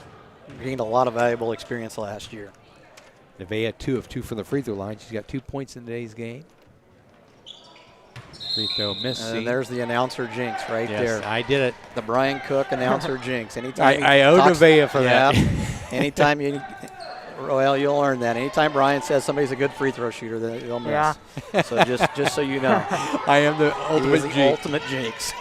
Speaker 2: gained a lot of valuable experience last year.
Speaker 1: Nevaeh 2 of 2 from the free throw line. She's got 2 points in today's game. Free throw missing.
Speaker 2: And there's the announcer jinx right there.
Speaker 1: I did it.
Speaker 2: The Brian Cook announcer jinx. Anytime
Speaker 1: I owe Nevaeh for that.
Speaker 2: Anytime well, you'll learn that. Anytime Brian says somebody's a good free throw shooter, then they'll miss.
Speaker 3: Yeah.
Speaker 2: So just so you know.
Speaker 1: I am the
Speaker 2: ultimate jinx.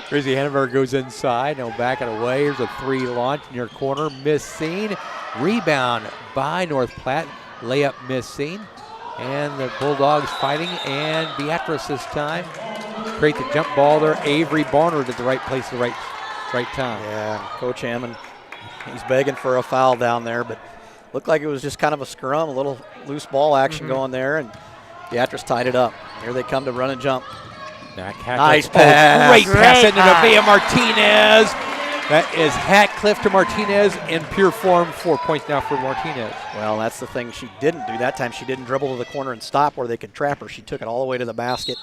Speaker 1: Gracie Hannenberg goes inside. Now back it away. Here's a 3 launch near corner. Missing. Rebound by North Platte. Layup missing. And the Bulldogs fighting. And Beatrice this time. Create the jump ball there. Avery Barnard at the right place at the right time.
Speaker 2: Yeah, Coach Hammond, he's begging for a foul down there, but looked like it was just kind of a scrum, a little loose ball action going there, and Beatrice tied it up. Here they come to run and jump.
Speaker 1: Nice
Speaker 2: pass.
Speaker 1: Great pass into Nevaeh Martinez. That is Hatcliffe to Martinez in pure form. 4 points now for Martinez.
Speaker 2: Well, that's the thing she didn't do that time. She didn't dribble to the corner and stop where they could trap her. She took it all the way to the basket.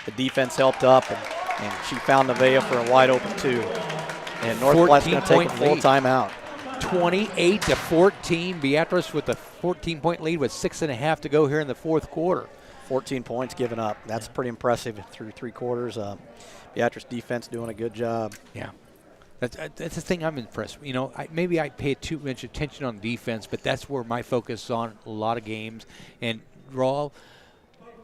Speaker 2: The defense helped up, and she found Nevaeh for a wide open 2. And North Platte's going to take a full timeout.
Speaker 1: 28-14. Beatrice with a 14-point lead with 6.5 to go here in the fourth quarter.
Speaker 2: 14 points given up. That's pretty impressive through 3 quarters. Beatrice defense doing a good job.
Speaker 1: Yeah. That's the thing I'm impressed with. You know, maybe I pay too much attention on defense, but that's where my focus is on a lot of games. And Raul,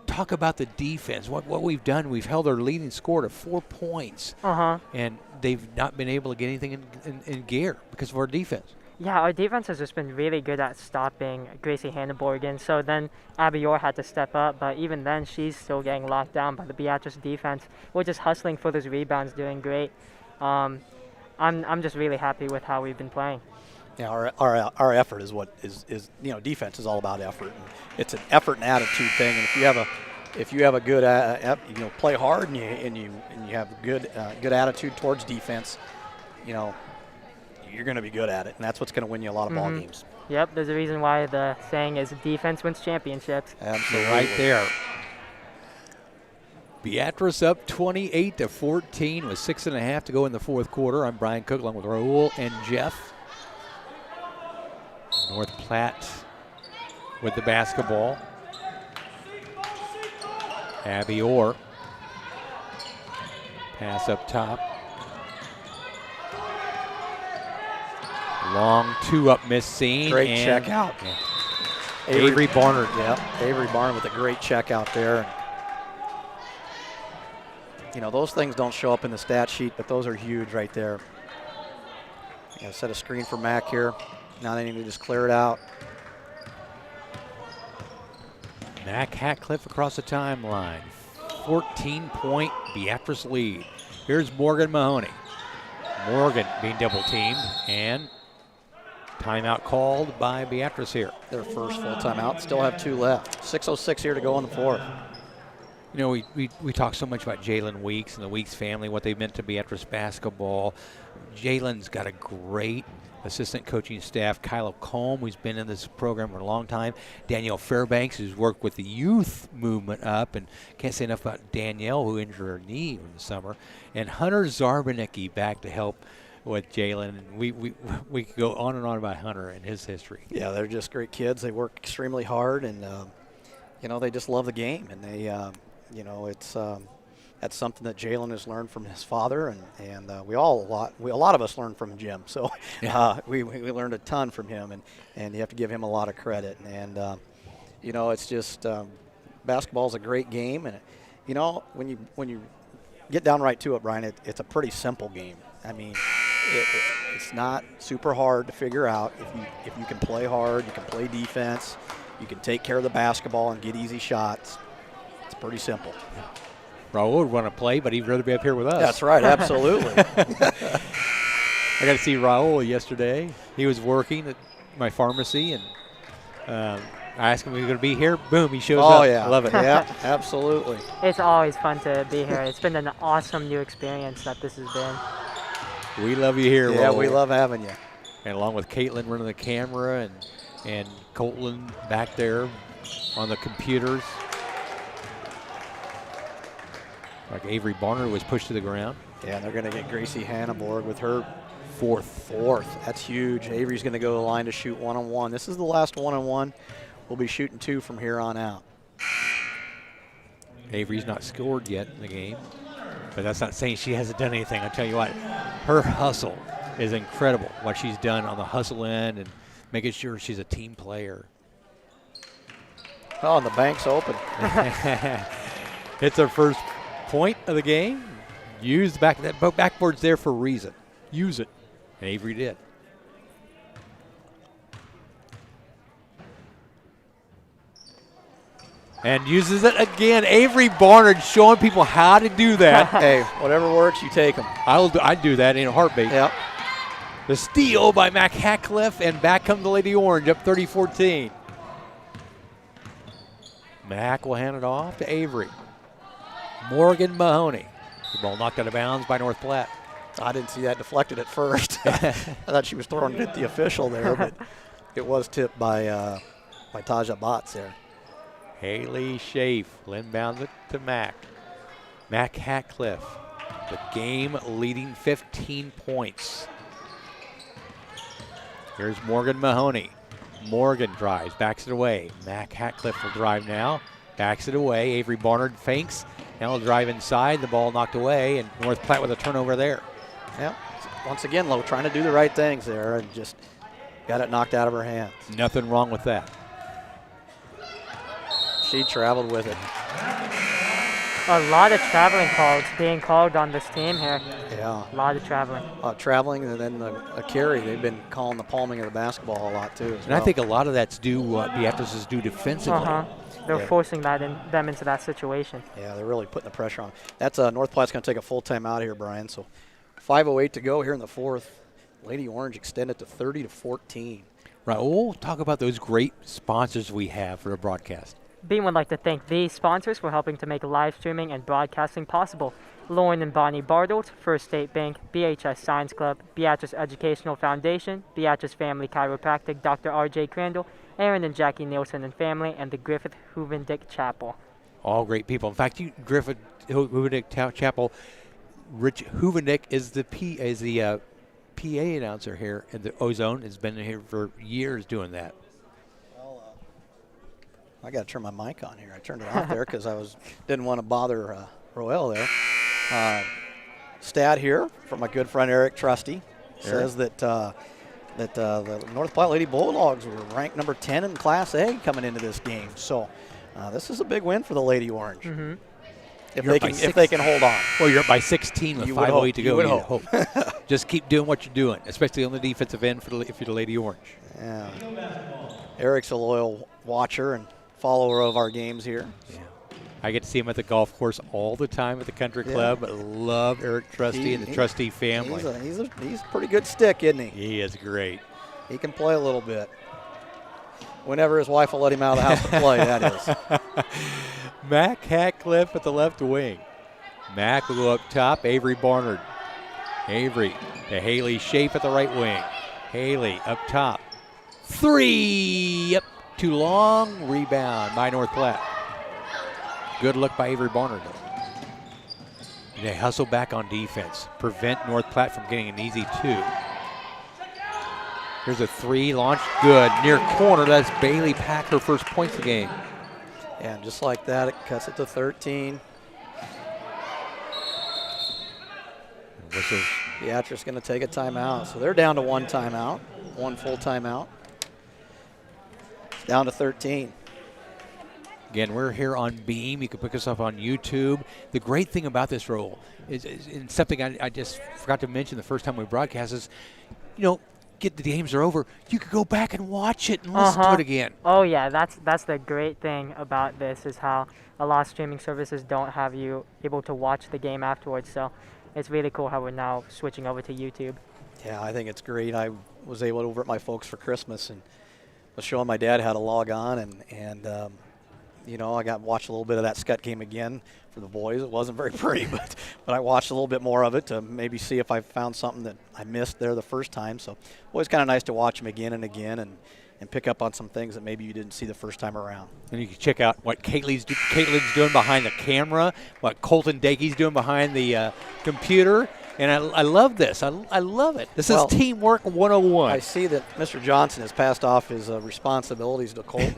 Speaker 1: talk about the defense. What we've done, we've held our leading score to 4 points. And they've not been able to get anything in gear because of our defense.
Speaker 3: Yeah, our defense has just been really good at stopping Gracie Hannenborgen. So then Abby Orr had to step up, but even then she's still getting locked down by the Beatrice defense. We're just hustling for those rebounds, doing great. I'm just really happy with how we've been playing.
Speaker 2: Yeah, our effort is what is you know, defense is all about effort. And it's an effort and attitude thing. And if you have a good you know, play hard and you have good attitude towards defense, you know, you're going to be good at it, and that's what's going to win you a lot of ball games.
Speaker 3: Yep, there's a reason why the saying is defense wins championships.
Speaker 2: Absolutely.
Speaker 1: Right there. Beatrice up 28-14 with 6.5 to go in the fourth quarter. I'm Brian Cook along with Raul and Jeff. North Platte with the basketball. Abby Orr. Pass up top. Long 2 up missing.
Speaker 2: Great check out.
Speaker 1: Yeah. Avery Barnard.
Speaker 2: Yep, Avery Barnard with a great check out there. You know, those things don't show up in the stat sheet, but those are huge right there. Yeah, set a screen for Mac here. Now they need to just clear it out.
Speaker 1: Mac Hatcliffe across the timeline. 14-point Beatrice lead. Here's Morgan Mahoney. Morgan being double teamed, and Timeout called by Beatrice here.
Speaker 2: Their first full timeout. Still have 2 left. 6:06 here to go in the 4th.
Speaker 1: You know, we talk so much about Jalen Weeks and the Weeks family, what they meant to Beatrice basketball. Jalen's got a great assistant coaching staff. Kyla Combe, who's been in this program for a long time. Danielle Fairbanks, who's worked with the youth movement up. And can't say enough about Danielle, who injured her knee in the summer. And Hunter Zarbanicki back to help with Jalen. And we could go on and on about Hunter and his history.
Speaker 2: Yeah, they're just great kids. They work extremely hard, and, you know, they just love the game. And they, you know, it's that's something that Jalen has learned from his father, and a lot of us learned from Jim. So we learned a ton from him, and you have to give him a lot of credit. And you know, it's just basketball is a great game, and you know, when you get down right to it, Brian, it's a pretty simple game. I mean, it's not super hard to figure out. If you can play hard, you can play defense, you can take care of the basketball and get easy shots. It's pretty simple.
Speaker 1: Raul would want to play, but he'd rather be up here with us.
Speaker 2: That's right, absolutely.
Speaker 1: I got to see Raul yesterday. He was working at my pharmacy, and I asked him if he was going to be here. Boom, he shows up.
Speaker 2: Oh, yeah.
Speaker 1: I love it.
Speaker 2: Yeah, absolutely.
Speaker 3: It's always fun to be here. It's been an awesome new experience that this has been.
Speaker 1: We love you here,
Speaker 2: Yeah,
Speaker 1: Raul.
Speaker 2: we love having you.
Speaker 1: And along with Caitlin running the camera and Colton back there on the computers. Like Avery Barnard was pushed to the ground.
Speaker 2: Yeah, and they're going to get Gracie Hannaborg with her
Speaker 1: Fourth.
Speaker 2: That's huge. Avery's going to go to the line to shoot one-on-one. This is the last one-on-one. We'll be shooting 2 from here on out.
Speaker 1: Avery's not scored yet in the game, but that's not saying she hasn't done anything. I'll tell you what, her hustle is incredible, what she's done on the hustle end and making sure she's a team player.
Speaker 2: Oh, and the bank's open.
Speaker 1: It's her first point of the game. Use the back. That backboard's there for a reason. Use it. And Avery did. And uses it again. Avery Barnard showing people how to do that.
Speaker 2: Hey, whatever works, you take them.
Speaker 1: I'd do that in a heartbeat.
Speaker 2: Yep.
Speaker 1: The steal by Mac Hackcliffe, and back come the Lady Orange up 30-14. Mac will hand it off to Avery. Morgan Mahoney. The ball knocked out of bounds by North Platte.
Speaker 2: I didn't see that deflected at first. I thought she was throwing it at the official there, but it was tipped by Taja Botts there.
Speaker 1: Haley Schaaf inbounds it to Mac. Mac Hackcliffe, the game-leading 15 points. Here's Morgan Mahoney. Morgan drives, backs it away. Mac Hackcliffe will drive now, backs it away. Avery Barnard fakes. Now he'll drive inside. The ball knocked away, and North Platte with a turnover there.
Speaker 2: Yeah. Once again, Lowe trying to do the right things there and just got it knocked out of her hands.
Speaker 1: Nothing wrong with that.
Speaker 2: She traveled with it.
Speaker 3: A lot of traveling calls being called on this team here.
Speaker 2: Yeah.
Speaker 3: A lot of traveling.
Speaker 2: Traveling, and then a carry. They've been calling the palming of the basketball a lot, too.
Speaker 1: And I think a lot of that's due Beatrice is due defensively.
Speaker 3: They're forcing them into that situation.
Speaker 2: Yeah, they're really putting the pressure on. That's North Platte's going to take a full time out here, Brian. So 5:08 to go here in the 4th. Lady Orange extended to 30-14.
Speaker 1: Raul, talk about those great sponsors we have for the broadcast.
Speaker 3: Beam would like to thank these sponsors for helping to make live streaming and broadcasting possible. Lauren and Bonnie Bartles, First State Bank, BHS Science Club, Beatrice Educational Foundation, Beatrice Family Chiropractic, Dr. R.J. Crandall, Aaron and Jackie Nielsen and family, and the Griffith Hoovendick Chapel. All
Speaker 1: great people. In fact, Griffith Hoovendick Chapel, Rich Hoovendick is the PA announcer here at the Ozone. Has been here for years doing that.
Speaker 2: I got to turn my mic on here. I turned it off there because didn't want to bother Roel there. Stat here from my good friend Eric Trusty says that the North Platte Lady Bulldogs were ranked number 10 in Class A coming into this game. So this is a big win for the Lady Orange.
Speaker 3: Mm-hmm.
Speaker 2: If they can hold on.
Speaker 1: Well, you're up by 16 with 5:08 to go.
Speaker 2: You would hope.
Speaker 1: Just keep doing what you're doing, especially on the defensive end if you're the Lady Orange.
Speaker 2: Yeah. Eric's a loyal watcher and follower of our games here.
Speaker 1: Yeah. I get to see him at the golf course all the time at the country club. I love Eric Trusty and the Trusty family.
Speaker 2: He's a pretty good stick, isn't he?
Speaker 1: He is great.
Speaker 2: He can play a little bit. Whenever his wife will let him out of the house to play, that is.
Speaker 1: Mac Hatcliffe at the left wing. Mac will go up top. Avery Barnard. Avery to Haley Schaaf at the right wing. Haley up top. 3. Yep. Too long. Rebound by North Platte. Good look by Avery Barnard. They hustle back on defense. Prevent North Platte from getting an easy 2. Here's a 3. Launched good. Near corner. That's Bailey Pack, her first points of the game.
Speaker 2: Yeah, and just like that, it cuts it to 13. Beatrice going to take a timeout. So they're down to 1 timeout, 1 full timeout. It's down to 13.
Speaker 1: Again, we're here on Beam. You can pick us up on YouTube. The great thing about this role is and something I just forgot to mention the first time we broadcast is, get the games are over, you could go back and watch it and listen to it again.
Speaker 3: Oh yeah, that's the great thing about this is how a lot of streaming services don't have you able to watch the game afterwards. So it's really cool how we're now switching over to YouTube.
Speaker 2: Yeah, I think it's great. I was able to over at my folks for Christmas and was showing my dad how to log on and I got to watch a little bit of that Scott game again for the boys. It wasn't very pretty, but I watched a little bit more of it to maybe see if I found something that I missed there the first time. So always kind of nice to watch them again and again and pick up on some things that maybe you didn't see the first time around.
Speaker 1: And you can check out what Caitlin's doing behind the camera, what Colton Dakey's doing behind the computer. And I love this. I love it. This is teamwork 101.
Speaker 2: I see that Mr. Johnson has passed off his responsibilities to Colton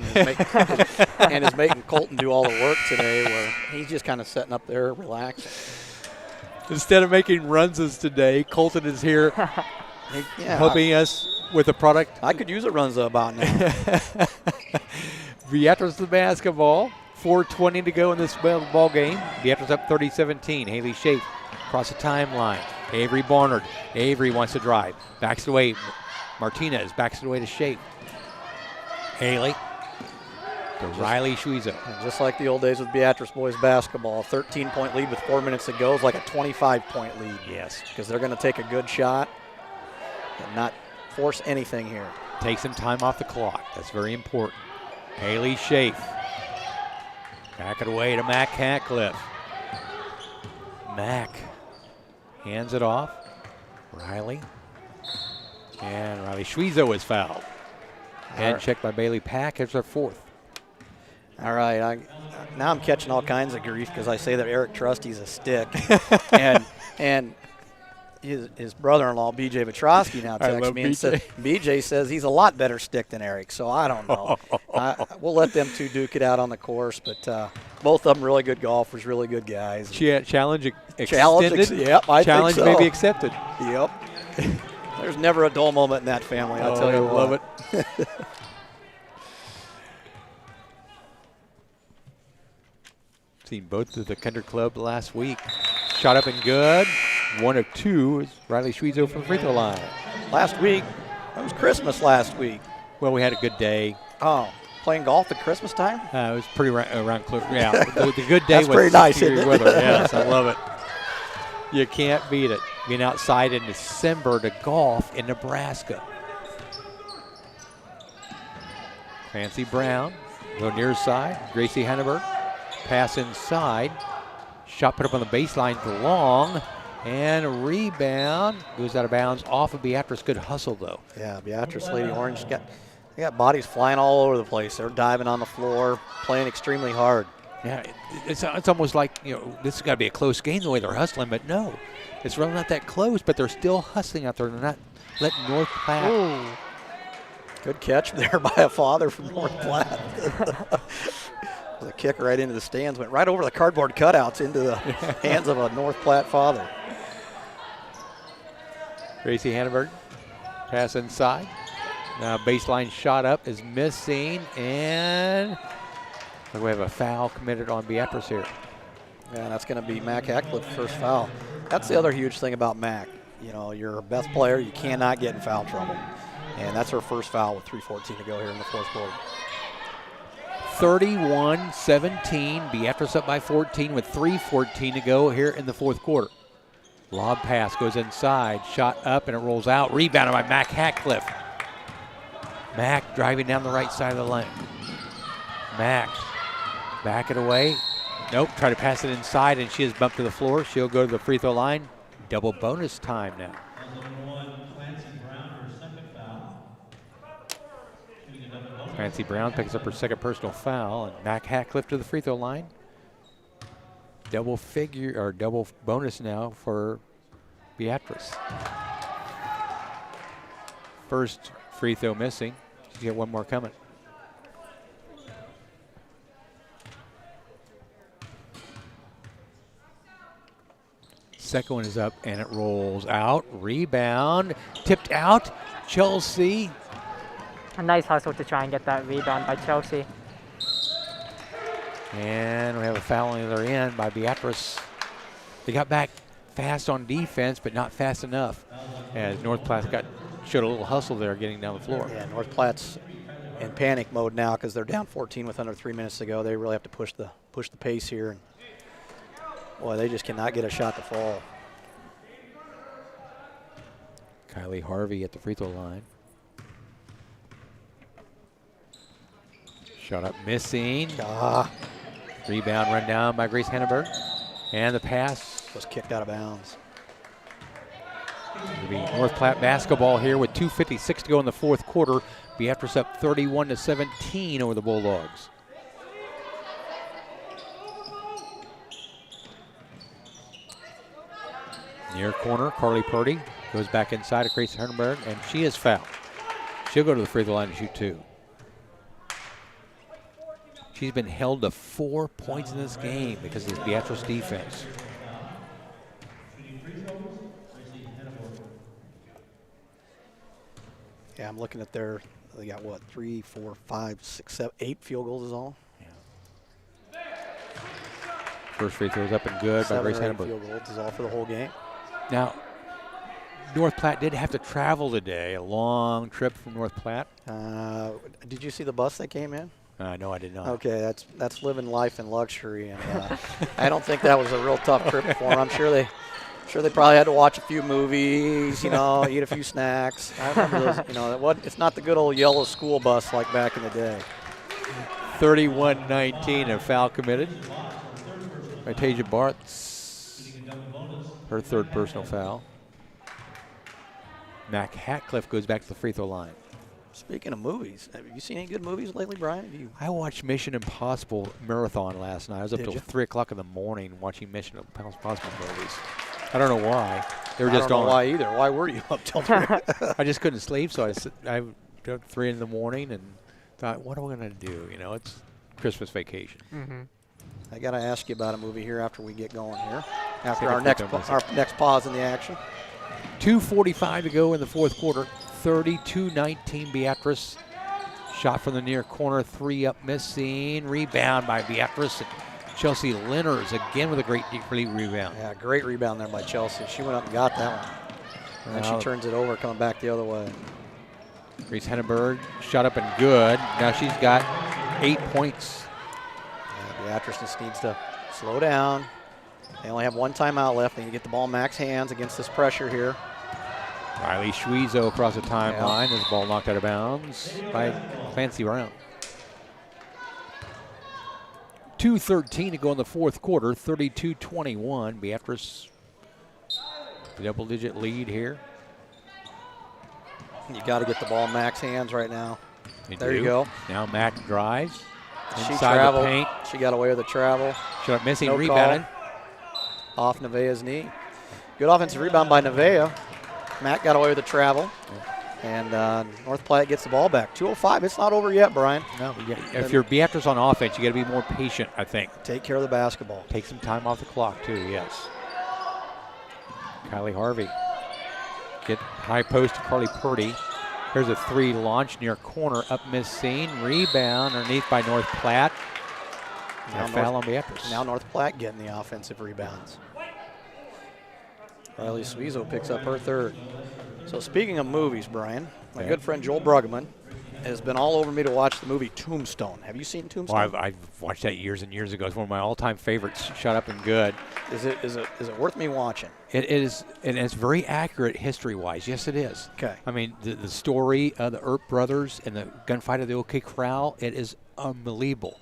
Speaker 2: and is making Colton do all the work today, where he's just kind of sitting up there relaxing.
Speaker 1: Instead of making runs as today, Colton is here helping us with a product.
Speaker 2: I could use a runza about now.
Speaker 1: Beatrice the basketball. 4:20 to go in this ball game. Beatrice up 30-17. Haley Schaaf across the timeline. Avery Barnard. Avery wants to drive. Backs it away. Martinez backs it away to Schaaf. Haley to Riley Schweizer.
Speaker 2: Just like the old days with Beatrice boys basketball, 13-point lead with 4 minutes to go is like a 25-point lead.
Speaker 1: Yes.
Speaker 2: Because they're going to take a good shot and not force anything here.
Speaker 1: Take some time off the clock. That's very important. Haley Schaaf. Back it away to Mac Hatcliffe. Mac hands it off. Riley. And Riley Schweizer is fouled. Hand checked by Bailey Pack. It's our 4th.
Speaker 2: All right. Now I'm catching all kinds of grief because I say that Eric Trusty's a stick. and his brother-in-law, B.J. Vitrosky, now texts me and said, B.J. says he's a lot better stick than Eric, so I don't know. We'll let them two duke it out on the course, but both of them really good golfers, really good guys.
Speaker 1: Challenge extended?
Speaker 2: Yep, I
Speaker 1: Challenge
Speaker 2: think so.
Speaker 1: may be accepted.
Speaker 2: Yep. There's never a dull moment in that family, I'll tell you what.
Speaker 1: Love it. Seen both of the Country Club last week. Shot up and good. 1 of 2 is Riley Schweizer from the free throw line.
Speaker 2: Last week, it was Christmas last week.
Speaker 1: Well, we had a good day.
Speaker 2: Oh, playing golf at Christmas time?
Speaker 1: It was pretty around close. Yeah, the good day
Speaker 2: That's
Speaker 1: was
Speaker 2: pretty nice, isn't it?
Speaker 1: weather. Yes, I love it. You can't beat it. Being outside in December to golf in Nebraska. Fancy Brown, go near side. Gracie Henneberg, pass inside. Shot put up on the baseline for long. And a rebound. Goes out of bounds off of Beatrice. Good hustle, though.
Speaker 2: Yeah, Beatrice Lady Orange, they got bodies flying all over the place. They're diving on the floor, playing extremely hard.
Speaker 1: Yeah, it's almost like, this has got to be a close game the way they're hustling, but no. It's really not that close, but they're still hustling out there. They're not letting North Platte.
Speaker 3: Ooh.
Speaker 2: Good catch there by a father from North Platte. The kick right into the stands, went right over the cardboard cutouts into the hands of a North Platte father.
Speaker 1: Gracie Hanneberg, pass inside. Now baseline shot up is missing, and we have a foul committed on Beatrice here.
Speaker 2: Yeah, that's going to be Mac Hatcliffe's first foul. That's the other huge thing about Mac. You're a best player, you cannot get in foul trouble. And that's her first foul with 3:14 to go here in the fourth quarter.
Speaker 1: 31-17. Beatrice up by 14 with 3:14 to go here in the fourth quarter. Lob pass goes inside. Shot up and it rolls out. Rebounded by Mac Hatcliffe. Mack driving down the right side of the lane. Mack, back it away. Nope, try to pass it inside, and she is bumped to the floor. She'll go to the free throw line. Double bonus time now. Clancy Brown picks up her second personal foul, and Mack Hatcliffe to the free throw line. Double bonus now for Beatrice. First free throw missing. She's got one more coming. Second one is up and it rolls out. Rebound, tipped out. Chelsea.
Speaker 3: A nice hustle to try and get that rebound by Chelsea.
Speaker 1: And we have a foul on the other end by Beatrice. They got back fast on defense, but not fast enough. As North Platte showed a little hustle there getting down the floor.
Speaker 2: Yeah, North Platte's in panic mode now because they're down 14 with under 3 minutes to go. They really have to push the pace here. And boy, they just cannot get a shot to fall.
Speaker 1: Kylie Harvey at the free throw line. Shot up missing. Rebound run down by Grace Henneberg. And the pass
Speaker 2: was kicked out of bounds.
Speaker 1: It'll be North Platte basketball here with 2:56 to go in the fourth quarter. Beatrice up 31-17 over the Bulldogs. Near corner, Carly Purdy goes back inside of Grace Henneberg, and she is fouled. She'll go to the free throw line and shoot two. She's been held to 4 points in this game because of this Beatrice defense.
Speaker 2: Yeah, I'm looking at they got what, 3, 4, 5, 6, 7, 8 field goals is all?
Speaker 1: Yeah. First free throw is up and good by Grace Henneberg.
Speaker 2: Field goals is all for the whole game.
Speaker 1: Now, North Platte did have to travel today, a long trip from North Platte.
Speaker 2: Did you see the bus that came in?
Speaker 1: No, I did not.
Speaker 2: Okay, that's living life in luxury, and I don't think that was a real tough trip for them. I'm sure they probably had to watch a few movies, eat a few snacks. I remember those, it's not the good old yellow school bus like back in the day.
Speaker 1: 31-19, a foul committed by Tasia Bartz, her third personal foul. Mack Hatcliffe goes back to the free throw line.
Speaker 2: Speaking of movies, have you seen any good movies lately, Brian?
Speaker 1: I watched Mission Impossible Marathon last night. I was up till 3 o'clock in the morning watching Mission Impossible movies. I don't know why. They were just on.
Speaker 2: I don't know why either. Why were you up till 3?
Speaker 1: I just couldn't sleep, so I took 3 in the morning and thought, what am I going to do? It's Christmas vacation.
Speaker 3: Mm-hmm.
Speaker 2: I got to ask you about a movie here after we get going here. After our next pause in the action.
Speaker 1: 2:45 to go in the fourth quarter. 32-19 Beatrice. Shot from the near corner, 3 up missing. Rebound by Beatrice. And Chelsea Linners again with a great deep rebound.
Speaker 2: Yeah, great rebound there by Chelsea. She went up and got that one. And then she turns it over, coming back the other way.
Speaker 1: Grace Henneberg shot up and good. Now she's got 8 points.
Speaker 2: Yeah, Beatrice just needs to slow down. They only have one timeout left. They need to get the ball in Mac's hands against this pressure here.
Speaker 1: Riley Schwiezo across the timeline. This ball knocked out of bounds by Clancy Brown. 2:13 to go in the fourth quarter. 32-21. Beatrice, double-digit lead here.
Speaker 2: You got to get the ball in Mac's hands right now.
Speaker 1: There you go. Now Mack drives.
Speaker 2: She
Speaker 1: inside
Speaker 2: traveled.
Speaker 1: the paint.
Speaker 2: She got away with the travel.
Speaker 1: Shot missing,
Speaker 2: no
Speaker 1: rebounded.
Speaker 2: Call. Off Nevaeh's knee. Good offensive rebound by Nevaeh. Mack got away with the travel. And North Platte gets the ball back. 2:05. It's not over yet, Brian.
Speaker 1: No, if you're Beatrice on offense, you got to be more patient, I think.
Speaker 2: Take care of the basketball.
Speaker 1: Take some time off the clock, too, yes. Kylie Harvey. Get high post to Carly Purdy. Here's a 3 launch near corner, up missing. Rebound underneath by North Platte. Now foul on Beatrice.
Speaker 2: Now North Platte getting the offensive rebounds. Riley Schwiezo picks up her third. So speaking of movies, Brian, my good friend Joel Bruggeman has been all over me to watch the movie Tombstone. Have you seen Tombstone?
Speaker 1: Well, I've watched that years and years ago. It's one of my all-time favorites. Shut Up and Good.
Speaker 2: Is it worth me watching?
Speaker 1: It is, and it's very accurate history-wise. Yes, it is.
Speaker 2: Okay.
Speaker 1: I mean, the story of the Earp brothers and the gunfight at the OK Corral, it is unbelievable.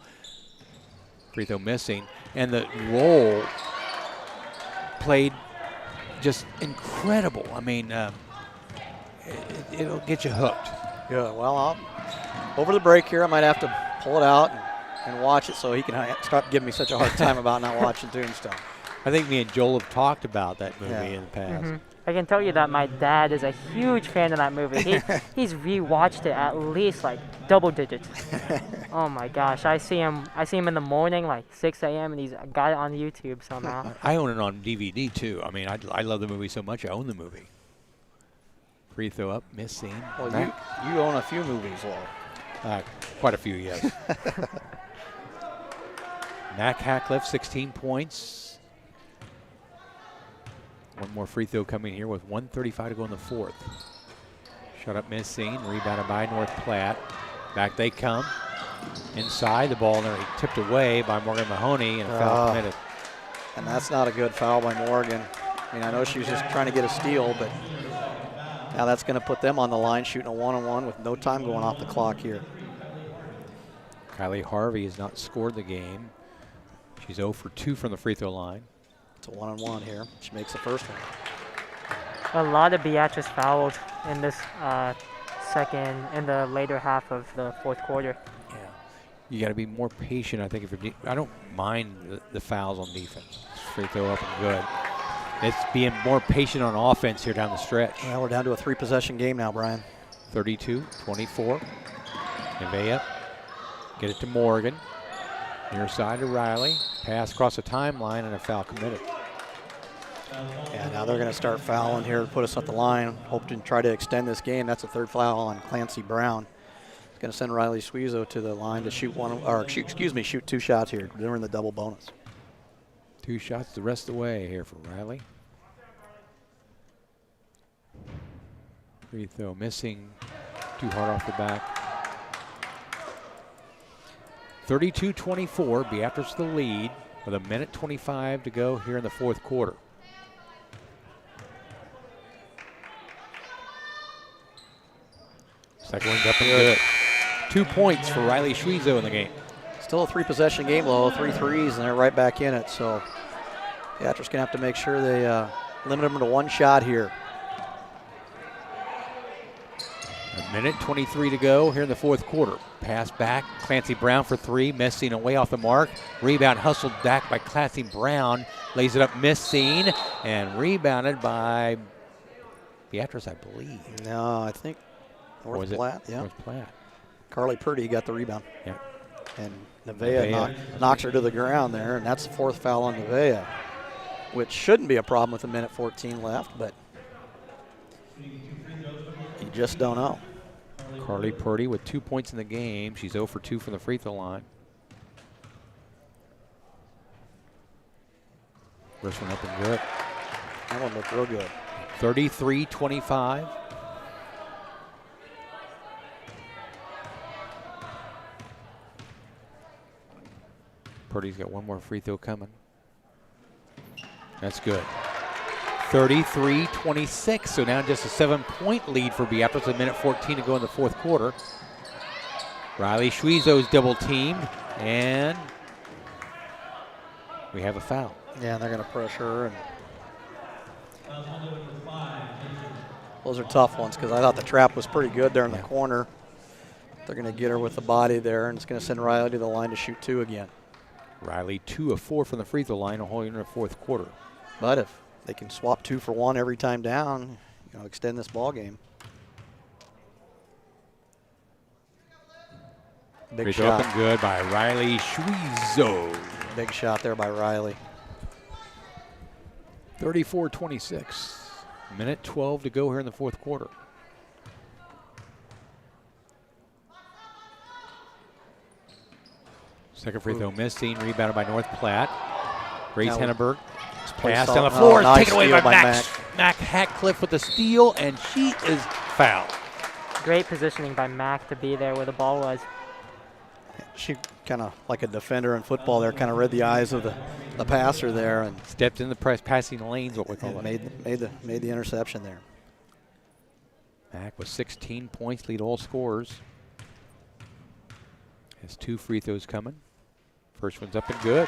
Speaker 1: Free throw missing, and the role played just incredible. I mean, it'll get you hooked.
Speaker 2: Yeah, well, over the break here, I might have to pull it out and watch it so he can stop giving me such a hard time about not watching Tombstone.
Speaker 1: I think me and Joel have talked about that movie in the past.
Speaker 3: I can tell you that my dad is a huge fan of that movie. He's rewatched it at least like double digits. Oh my gosh, I see him in the morning like 6 a.m. and he's got it on YouTube somehow.
Speaker 1: I own it on DVD too. I mean, I love the movie so much. I own the movie. Free throw up, missing.
Speaker 2: Well, you own a few movies, Lowell.
Speaker 1: Quite a few, yes. Mac Hackliff, 16 points. One more free throw coming here with 1:35 to go in the fourth. Shut up, missing. Rebounded by North Platte. Back they come. Inside, the ball nearly tipped away by Morgan Mahoney, and a foul committed.
Speaker 2: And that's not a good foul by Morgan. I mean, I know she was just trying to get a steal, but now that's going to put them on the line shooting a one-on-one with no time going off the clock here.
Speaker 1: Kylie Harvey has not scored the game. She's 0 for 2 from the free throw line.
Speaker 2: It's a one-on-one here. She makes the first one.
Speaker 3: A lot of Beatrice fouls in this in the later half of the fourth quarter.
Speaker 1: Yeah, you got to be more patient. I think if you're, I don't mind the fouls on defense. Free throw up and good. It's being more patient on offense here down the stretch.
Speaker 2: Well, we're down to a 3-possession game now, Brian.
Speaker 1: 32-24. Nevaeh, get it to Morgan. Near side to Riley. Pass across the timeline and a foul committed.
Speaker 2: Yeah, now they're going to start fouling here to put us at the line. Hope to try to extend this game. That's a third foul on Clancy Brown. It's going to send Riley Suizo to the line to shoot shoot 2 shots here during the double bonus.
Speaker 1: 2 shots the rest of the way here for Riley. Free throw missing. Too hard off the back. 32-24. Beatrice the lead with 1:25 to go here in the fourth quarter. Second one's up and good. 2 points for Riley Suizo in the game.
Speaker 2: Still a 3-possession game, Low. 3 threes, and they're right back in it. So Beatrice going to have to make sure they limit them to 1 shot here.
Speaker 1: 1:23 to go here in the fourth quarter. Pass back, Clancy Brown for 3, missing and way off the mark. Rebound hustled back by Clancy Brown. Lays it up, missing, and rebounded by Beatrice, I believe.
Speaker 2: No, I think North Platte. Yeah.
Speaker 1: North Platte.
Speaker 2: Carly Purdy got the rebound.
Speaker 1: Yeah.
Speaker 2: And Nevaeh knocks her to the ground there, and that's the 4th foul on Nevaeh, which shouldn't be a problem with 1:14 left, but you just don't know.
Speaker 1: Carly Purdy with 2 points in the game. She's 0 for 2 from the free throw line. First one up and good.
Speaker 2: That one looked real good.
Speaker 1: 33-25. Purdy's got one more free throw coming. That's good. 33-26, so now just a 7-point lead for Beatrice, 1:14 to go in the fourth quarter. Riley Suizo's double teamed, and we have a foul.
Speaker 2: Yeah, and they're going to pressure her. And those are tough ones because I thought the trap was pretty good there in the corner. They're going to get her with the body there, and it's going to send Riley to the line to shoot 2 again.
Speaker 1: Riley 2 of 4 from the free throw line, holding in the fourth quarter.
Speaker 2: But if they can swap 2 for 1 every time down, extend this ball game. Big shot.
Speaker 1: Open good by Riley Suizo.
Speaker 2: Big shot there by Riley.
Speaker 1: 34-26. 1:12 to go here in the fourth quarter. Second free throw missing, rebounded by North Platte. Grace Henneberg. Pass down the floor,
Speaker 2: nice
Speaker 1: taken away by
Speaker 2: Mac.
Speaker 1: Mac Hackliff with the steal, and she is fouled.
Speaker 3: great positioning by Mac to be there where the ball was.
Speaker 2: She kind of like a defender in football there, kind of read the eyes of the passer there and
Speaker 1: stepped in the passing lanes, what we call it.
Speaker 2: Made the interception there.
Speaker 1: Mac with 16 points, lead all scorers. Has 2 free throws coming. First one's up and good.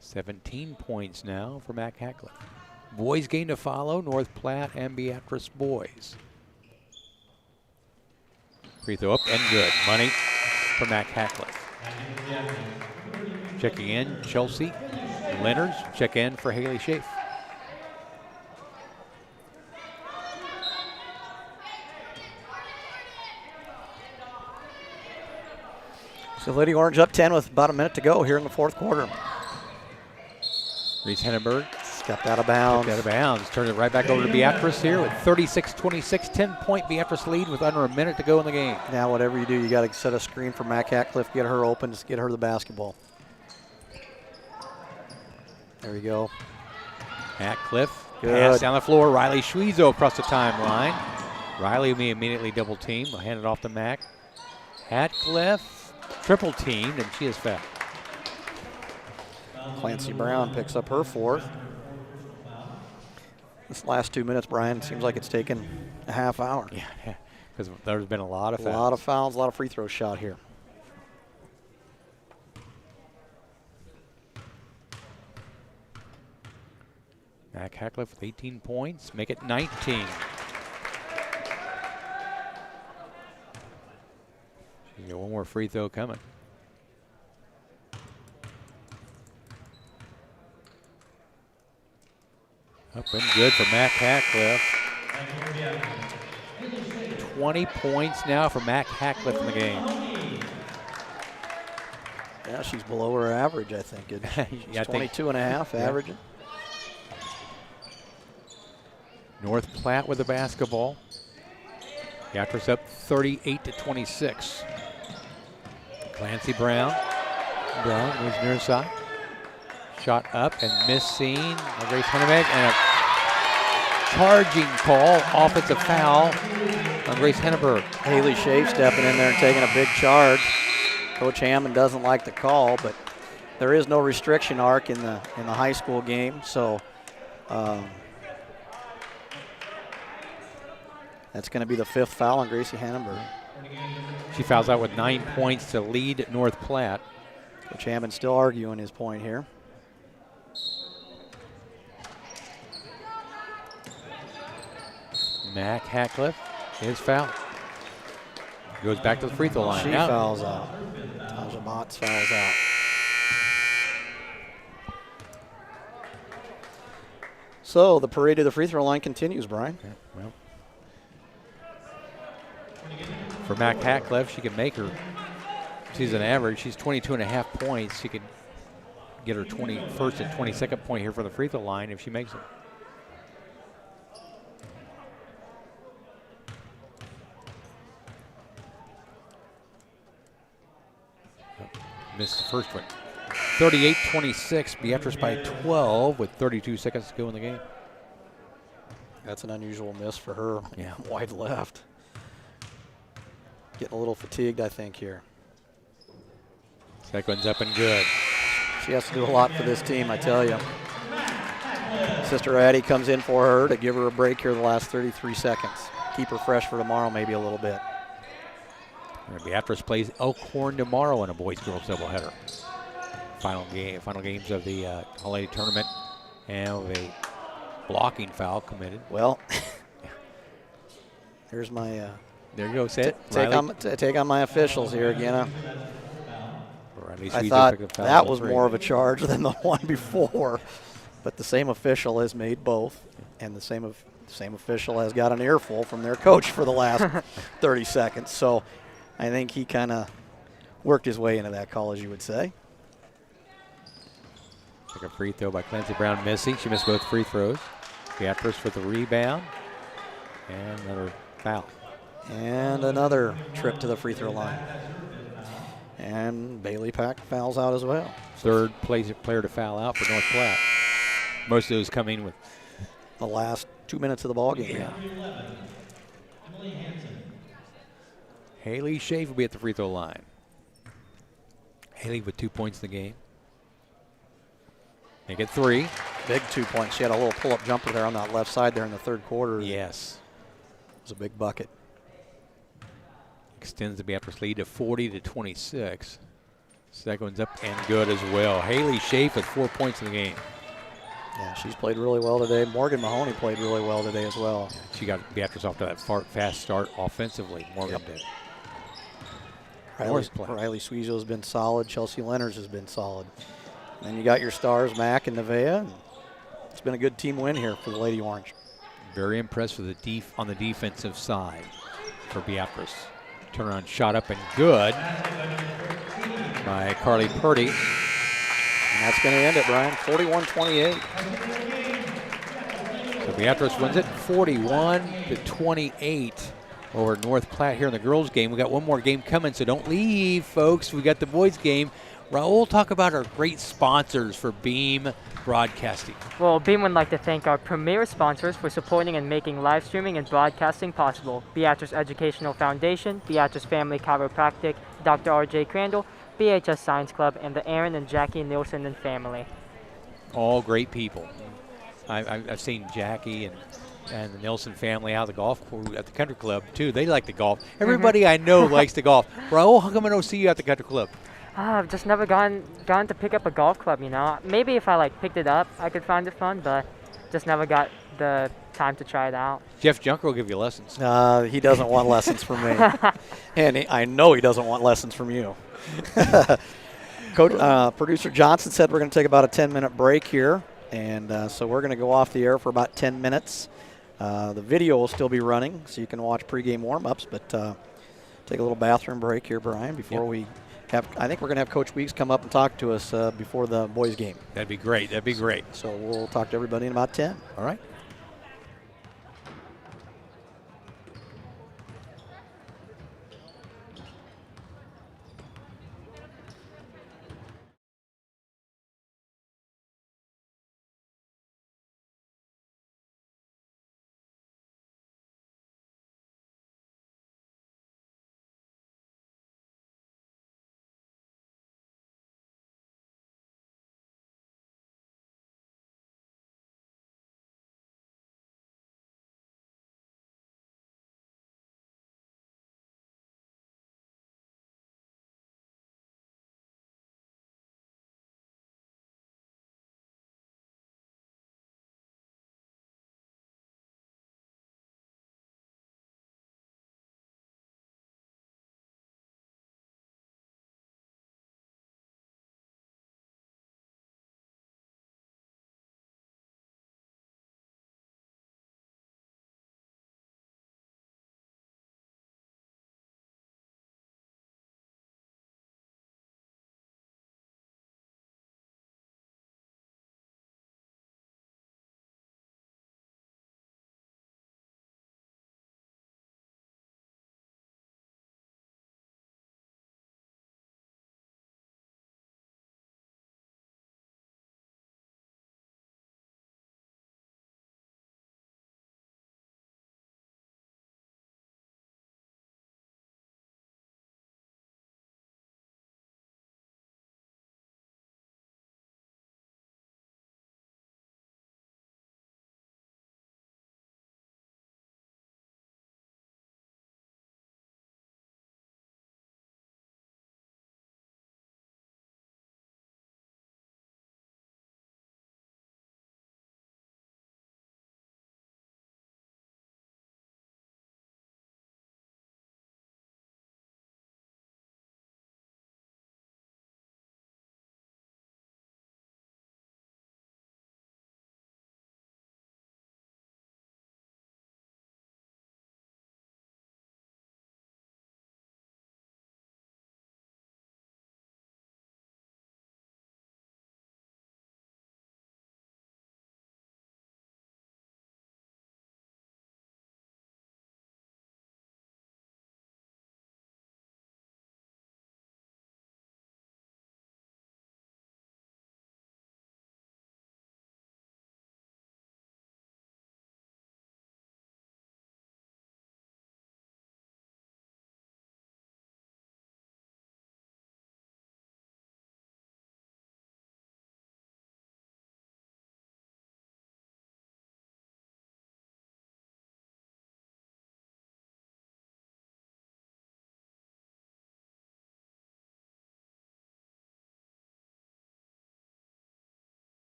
Speaker 1: $17 points now for Mac Hackliff. Boys game to follow, North Platte and Beatrice boys. Free throw up and good. Money for Mac Hackliff. Checking in, Chelsea Leonards. Check in for Haley Schaaf.
Speaker 2: So Lady Orange up 10 with about a minute to go here in the fourth quarter.
Speaker 1: Reese Henneberg
Speaker 2: stepped out of bounds.
Speaker 1: Turned it right back over to Beatrice here with 36-26, 10-point Beatrice lead with under a minute to go in the game.
Speaker 2: Now whatever you do, you got to set a screen for Mac Hackliff, get her open, just get her the basketball. There we go.
Speaker 1: Hackliff,
Speaker 2: good.
Speaker 1: Pass down the floor. Riley Schwiezo across the timeline. Riley will be immediately double teamed. We'll hand it off to Mac. Hackliff, triple teamed, and she is fouled.
Speaker 2: Clancy Brown picks up her fourth. This last 2 minutes, Brian, seems like it's taken a half hour.
Speaker 1: Yeah, because there's been a lot of fouls.
Speaker 2: A lot of fouls, a lot of free throws shot here.
Speaker 1: Mac Hackliff with 18 points, make it 19. You got one more free throw coming. Up and good for Mac Hackliff. 20 points now for Mac Hackliff in the game.
Speaker 2: Yeah, she's below her average, I think. She's 22 and a half averaging.
Speaker 1: North Platte with the basketball. Beatrice up 38-26. Clancy Brown. Brown moves near side. Shot up and missing. Grace Henneberg and a charging call, offensive foul on Grace Henneberg.
Speaker 2: Haley Schaaf stepping in there and taking a big charge. Coach Hammond doesn't like the call, but there is no restriction arc in the high school game, so that's going to be the 5th foul on Gracie Henneberg.
Speaker 1: She fouls out with 9 points to lead North Platte.
Speaker 2: Coach Hammond still arguing his point here.
Speaker 1: Mac Hackliff is fouled. Goes back to the free throw line.
Speaker 2: She fouls out. Taja Motz fouls out. So the parade to the free throw line continues, Brian.
Speaker 1: Okay, well, for Mac Hackliff, she can make her season average. She's 22 and a half points. She could get her 21st and 22nd point here for the free throw line if she makes it. Missed the first one. 38-26, Beatrice by 12 with 32 seconds to go in the game.
Speaker 2: That's an unusual miss for her.
Speaker 1: Yeah.
Speaker 2: Wide left. Getting a little fatigued, I think, here.
Speaker 1: Second one's up and good.
Speaker 2: She has to do a lot for this team, I tell you. Sister Addie comes in for her to give her a break here the last 33 seconds. Keep her fresh for tomorrow maybe a little bit.
Speaker 1: Beatrice plays Elkhorn tomorrow in a boys-girls doubleheader. Final games of the holiday tournament, and with a blocking foul committed.
Speaker 2: Well, here's my.
Speaker 1: There you go, say it.
Speaker 2: Take on my officials here again. I
Speaker 1: I
Speaker 2: thought that was more of a charge than the one before, but the same official has made both, and the same official has got an earful from their coach for the last 30 seconds. So I think he kind of worked his way into that call, as you would say.
Speaker 1: Take a free throw by Clancy Brown missing. She missed both free throws. Beatrice for the rebound. And another foul.
Speaker 2: And another trip to the free throw line. And Bailey Pack fouls out as well.
Speaker 1: Third player to foul out for North Platte. Most of those coming with
Speaker 2: the last 2 minutes of the ball game.
Speaker 1: Yeah. Haley Schaaf will be at the free throw line. Haley with 2 points in the game. Make it 3.
Speaker 2: Big 2 points. She had a little pull-up jumper there on that left side there in the third quarter.
Speaker 1: Yes.
Speaker 2: It was a big bucket.
Speaker 1: Extends the Beatrice lead to 40-26. Second one's up and good as well. Haley Schaaf with 4 points in the game.
Speaker 2: Yeah, she's played really well today. Morgan Mahoney played really well today as well.
Speaker 1: She got Beatrice off to that fast start offensively. Morgan did.
Speaker 2: Riley Suizo has been solid. Chelsea Leonards has been solid. And then you got your stars, Mack and Nevaeh. It's been a good team win here for the Lady Orange.
Speaker 1: Very impressed with the on the defensive side for Beatrice. Turnaround shot up and good by Carly Purdy.
Speaker 2: And that's going to end it, Brian. 41-28.
Speaker 1: So Beatrice wins it 41-28 over North Platte here in the girls' game. We got one more game coming, so don't leave, folks. We got the boys' game. Raul, talk about our great sponsors for Beam Broadcasting.
Speaker 3: Well, Beam would like to thank our premier sponsors for supporting and making live streaming and broadcasting possible. Beatrice Educational Foundation, Beatrice Family Chiropractic, Dr. R.J. Crandall, BHS Science Club, and the Aaron and Jackie Nielsen and family.
Speaker 1: All great people. I've seen Jackie and the Nielsen family out of the golf course at the country club, too. They like to golf. Everybody I know likes to golf. Raul, how come I don't see you at the country club?
Speaker 3: I've just never gone to pick up a golf club, you know. Maybe if I picked it up, I could find it fun, but just never got the time to try it out.
Speaker 1: Jeff Junker will give you lessons.
Speaker 2: He doesn't want lessons from me. And I know he doesn't want lessons from you. Coach, Producer Johnson said we're going to take about a 10-minute break here. And so we're going to go off the air for about 10 minutes. The video will still be running, so you can watch pregame warm-ups, but take a little bathroom break here, Brian, before we I think we're going to have Coach Weeks come up and talk to us before the boys' game.
Speaker 1: That'd be great. That'd be great.
Speaker 2: So we'll talk to everybody in about 10.
Speaker 1: All right.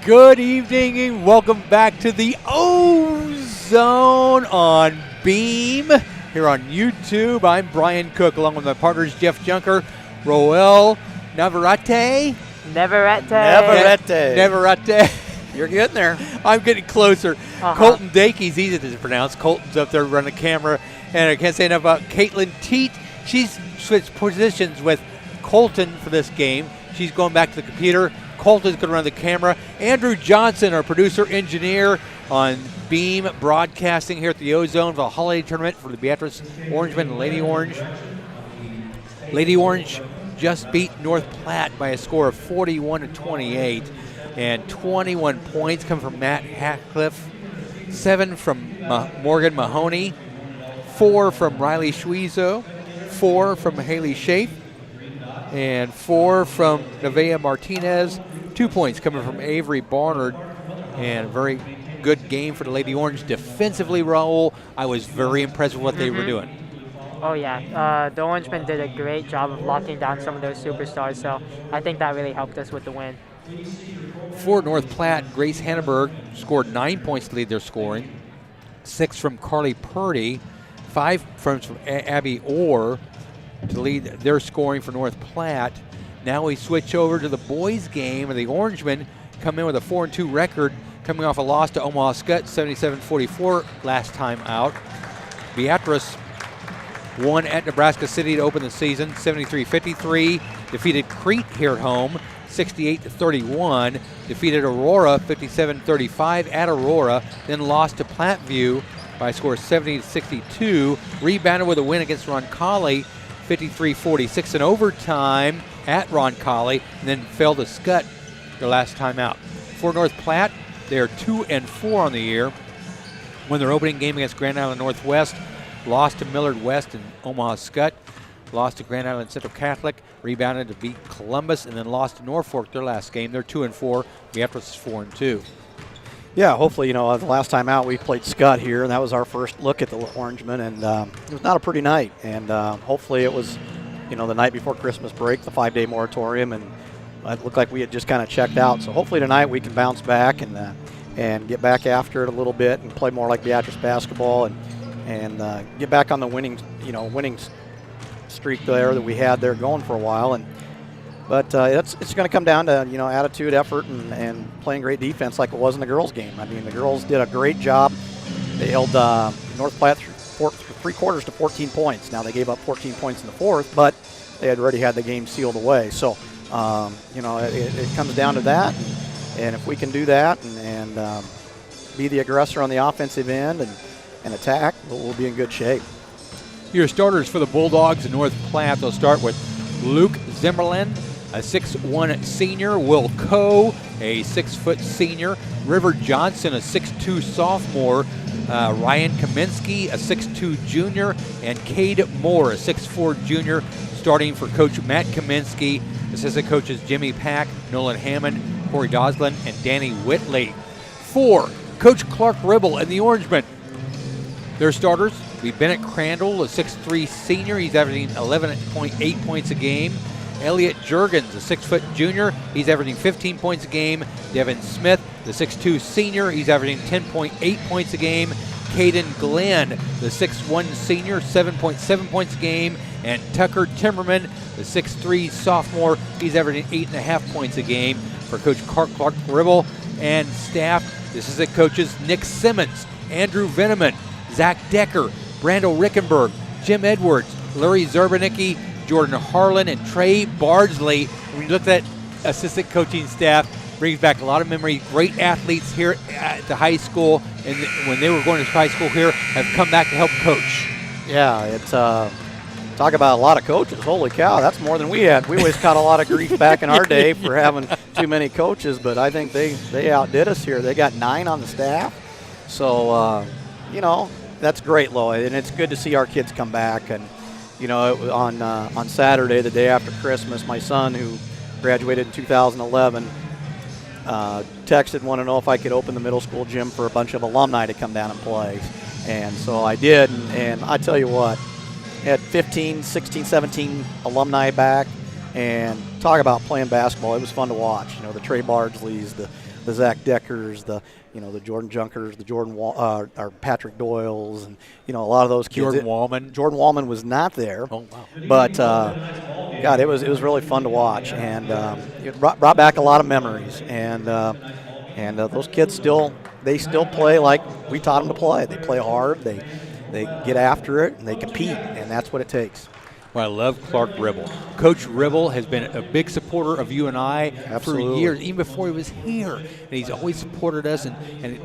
Speaker 1: Good evening and welcome back to the Ozone on Beam here on YouTube. I'm Brian Cook along with my partners Jeff Junker, Roel Navarrete. Navarrete.
Speaker 2: You're getting there.
Speaker 1: I'm getting closer. Colton Dakey's easy to pronounce. Colton's up there running the camera. And I can't say enough about Caitlin Teat. She's switched positions with Colton for this game. She's going back to the computer. Colton's going to run the camera. Andrew Johnson, our producer engineer on Beam Broadcasting here at the Ozone for the holiday tournament for the Beatrice Orangemen and Lady Orange. Lady Orange just beat North Platte by a score of 41-28. And 21 points come from Matt Hatcliffe, 7 from Morgan Mahoney, 4 from Riley Schwiezo, 4 from Haley Schaaf, and 4 from Nevaeh Martinez. 2 points coming from Avery Barnard, and a very good game for the Lady Orange. Defensively, Raul, I was very impressed with what they were doing.
Speaker 3: Oh, yeah. The Orangemen did a great job of locking down some of those superstars, so I think that really helped us with the win.
Speaker 1: For North Platte, Grace Hanneberg scored 9 points to lead their scoring, 6 from Carly Purdy, 5 from Abby Orr to lead their scoring for North Platte. Now we switch over to the boys' game, and the Orangemen come in with a 4-2 record, coming off a loss to Omaha Skutt, 77-44 last time out. Beatrice won at Nebraska City to open the season, 73-53. Defeated Crete here at home, 68-31. Defeated Aurora, 57-35 at Aurora. Then lost to Platteview by a score of 70-62. Rebounded with a win against Roncalli, 53-46 in overtime at Roncalli, and then fell to Skutt their last time out. For North Platte, they are 2-4 on the year. Won their opening game against Grand Island Northwest, lost to Millard West and Omaha Skutt, lost to Grand Island Central Catholic, rebounded to beat Columbus, and then lost to Norfolk their last game. They're 2-4. Beatrice is 4-2.
Speaker 2: Yeah, hopefully, the last time out we played Skutt here, and that was our first look at the Orangemen, and it was not a pretty night. And hopefully it was, the night before Christmas break, the 5-day moratorium, and it looked like we had just kind of checked out. So hopefully tonight we can bounce back and get back after it a little bit and play more like Beatrice basketball and get back on the winning streak there that we had there going for a while. But it's going to come down to attitude, effort, and playing great defense like it was in the girls' game. I mean, the girls did a great job. They held North Platte 3 quarters to 14 points. Now they gave up 14 points in the fourth, but they had already had the game sealed away. So it comes down to that, and if we can do that and be the aggressor on the offensive end and attack, we'll be in good shape.
Speaker 1: Your starters for the Bulldogs in North Platte, they'll start with Luke Zimmerlin, a 6'1 senior, Will Coe, a 6-foot senior, River Johnson, a 6'2 sophomore, Ryan Kaminsky, a 6'2 junior, and Cade Moore, a 6'4 junior, starting for Coach Matt Kaminsky. Assistant coaches Jimmy Pack, Nolan Hammond, Corey Doslin, and Danny Whitley. For Coach Clark Ribble and the Orangemen, their starters, Bennett Crandall, a 6'3 senior. He's averaging 11.8 points a game. Elliot Juergens, a 6-foot junior. He's averaging 15 points a game. Devin Smith, the 6'2 senior. He's averaging 10.8 points a game. Caden Glenn, the 6'1 senior, 7.7 points a game. And Tucker Timmerman, the 6'3 sophomore. He's averaging 8.5 points a game. For Coach Clark Ribble and staff, this is the coaches Nick Simmons, Andrew Veneman, Zach Decker, Brando Rickenberg, Jim Edwards, Larry Zerbanicki, Jordan Harlan, and Trey Bardsley. When you look at that assistant coaching staff, brings back a lot of memory. Great athletes here at the high school, and when they were going to high school here, have come back to help coach.
Speaker 2: Yeah, it's talk about a lot of coaches. Holy cow, that's more than we had. We always caught a lot of grief back in our day for having too many coaches, but I think they outdid us here. They got 9 on the staff. So, that's great, Lloyd, and it's good to see our kids come back. And on Saturday, the day after Christmas, my son, who graduated in 2011, texted, wanted to know if I could open the middle school gym for a bunch of alumni to come down and play. And so I did, and I tell you what, had 15, 16, 17 alumni back, and talk about playing basketball. It was fun to watch. The Trey Bardsleys, the Zach Deckers, the Jordan Junkers, the or Patrick Doyles, and a lot of those kids.
Speaker 1: Jordan Wallman.
Speaker 2: Jordan Wallman was not there.
Speaker 1: Oh wow!
Speaker 2: But God, it was really fun to watch, and it brought back a lot of memories. And those kids still play like we taught them to play. They play hard. They get after it and they compete, and that's what it takes.
Speaker 1: Well, I love Clark Ribble. Coach Ribble has been a big supporter of you and I for years, even before he was here. And he's always supported us, and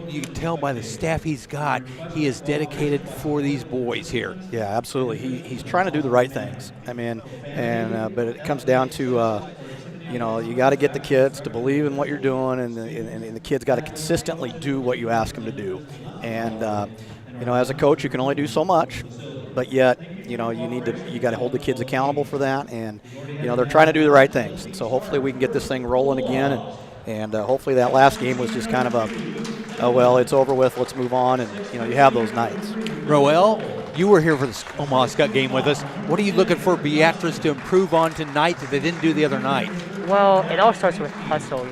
Speaker 1: you can tell by the staff he's got, he is dedicated for these boys here.
Speaker 2: Yeah, absolutely. He's trying to do the right things. I mean, but it comes down to you got to get the kids to believe in what you're doing, and the kids got to consistently do what you ask them to do. And as a coach, you can only do so much, but yet you got to hold the kids accountable for that, and they're trying to do the right things. And so hopefully we can get this thing rolling again, and hopefully that last game was just kind of well, it's over with, let's move on, and you have those nights.
Speaker 1: Roel, you were here for the Omaha Scott game with us. What are you looking for Beatrice to improve on tonight that they didn't do the other night?
Speaker 3: Well, it all starts with hustle,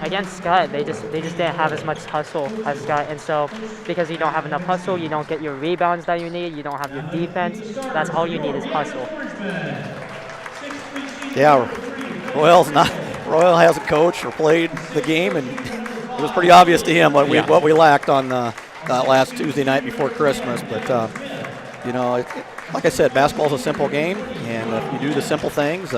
Speaker 3: Against Scott, they just didn't have as much hustle as Scott, and so because you don't have enough hustle, you don't get your rebounds that you need, you don't have your defense. That's all you need is hustle.
Speaker 2: Yeah, Royal hasn't coached or played the game, and it was pretty obvious to him what we lacked on last Tuesday night before Christmas. But like I said, basketball's a simple game, and if you do the simple things,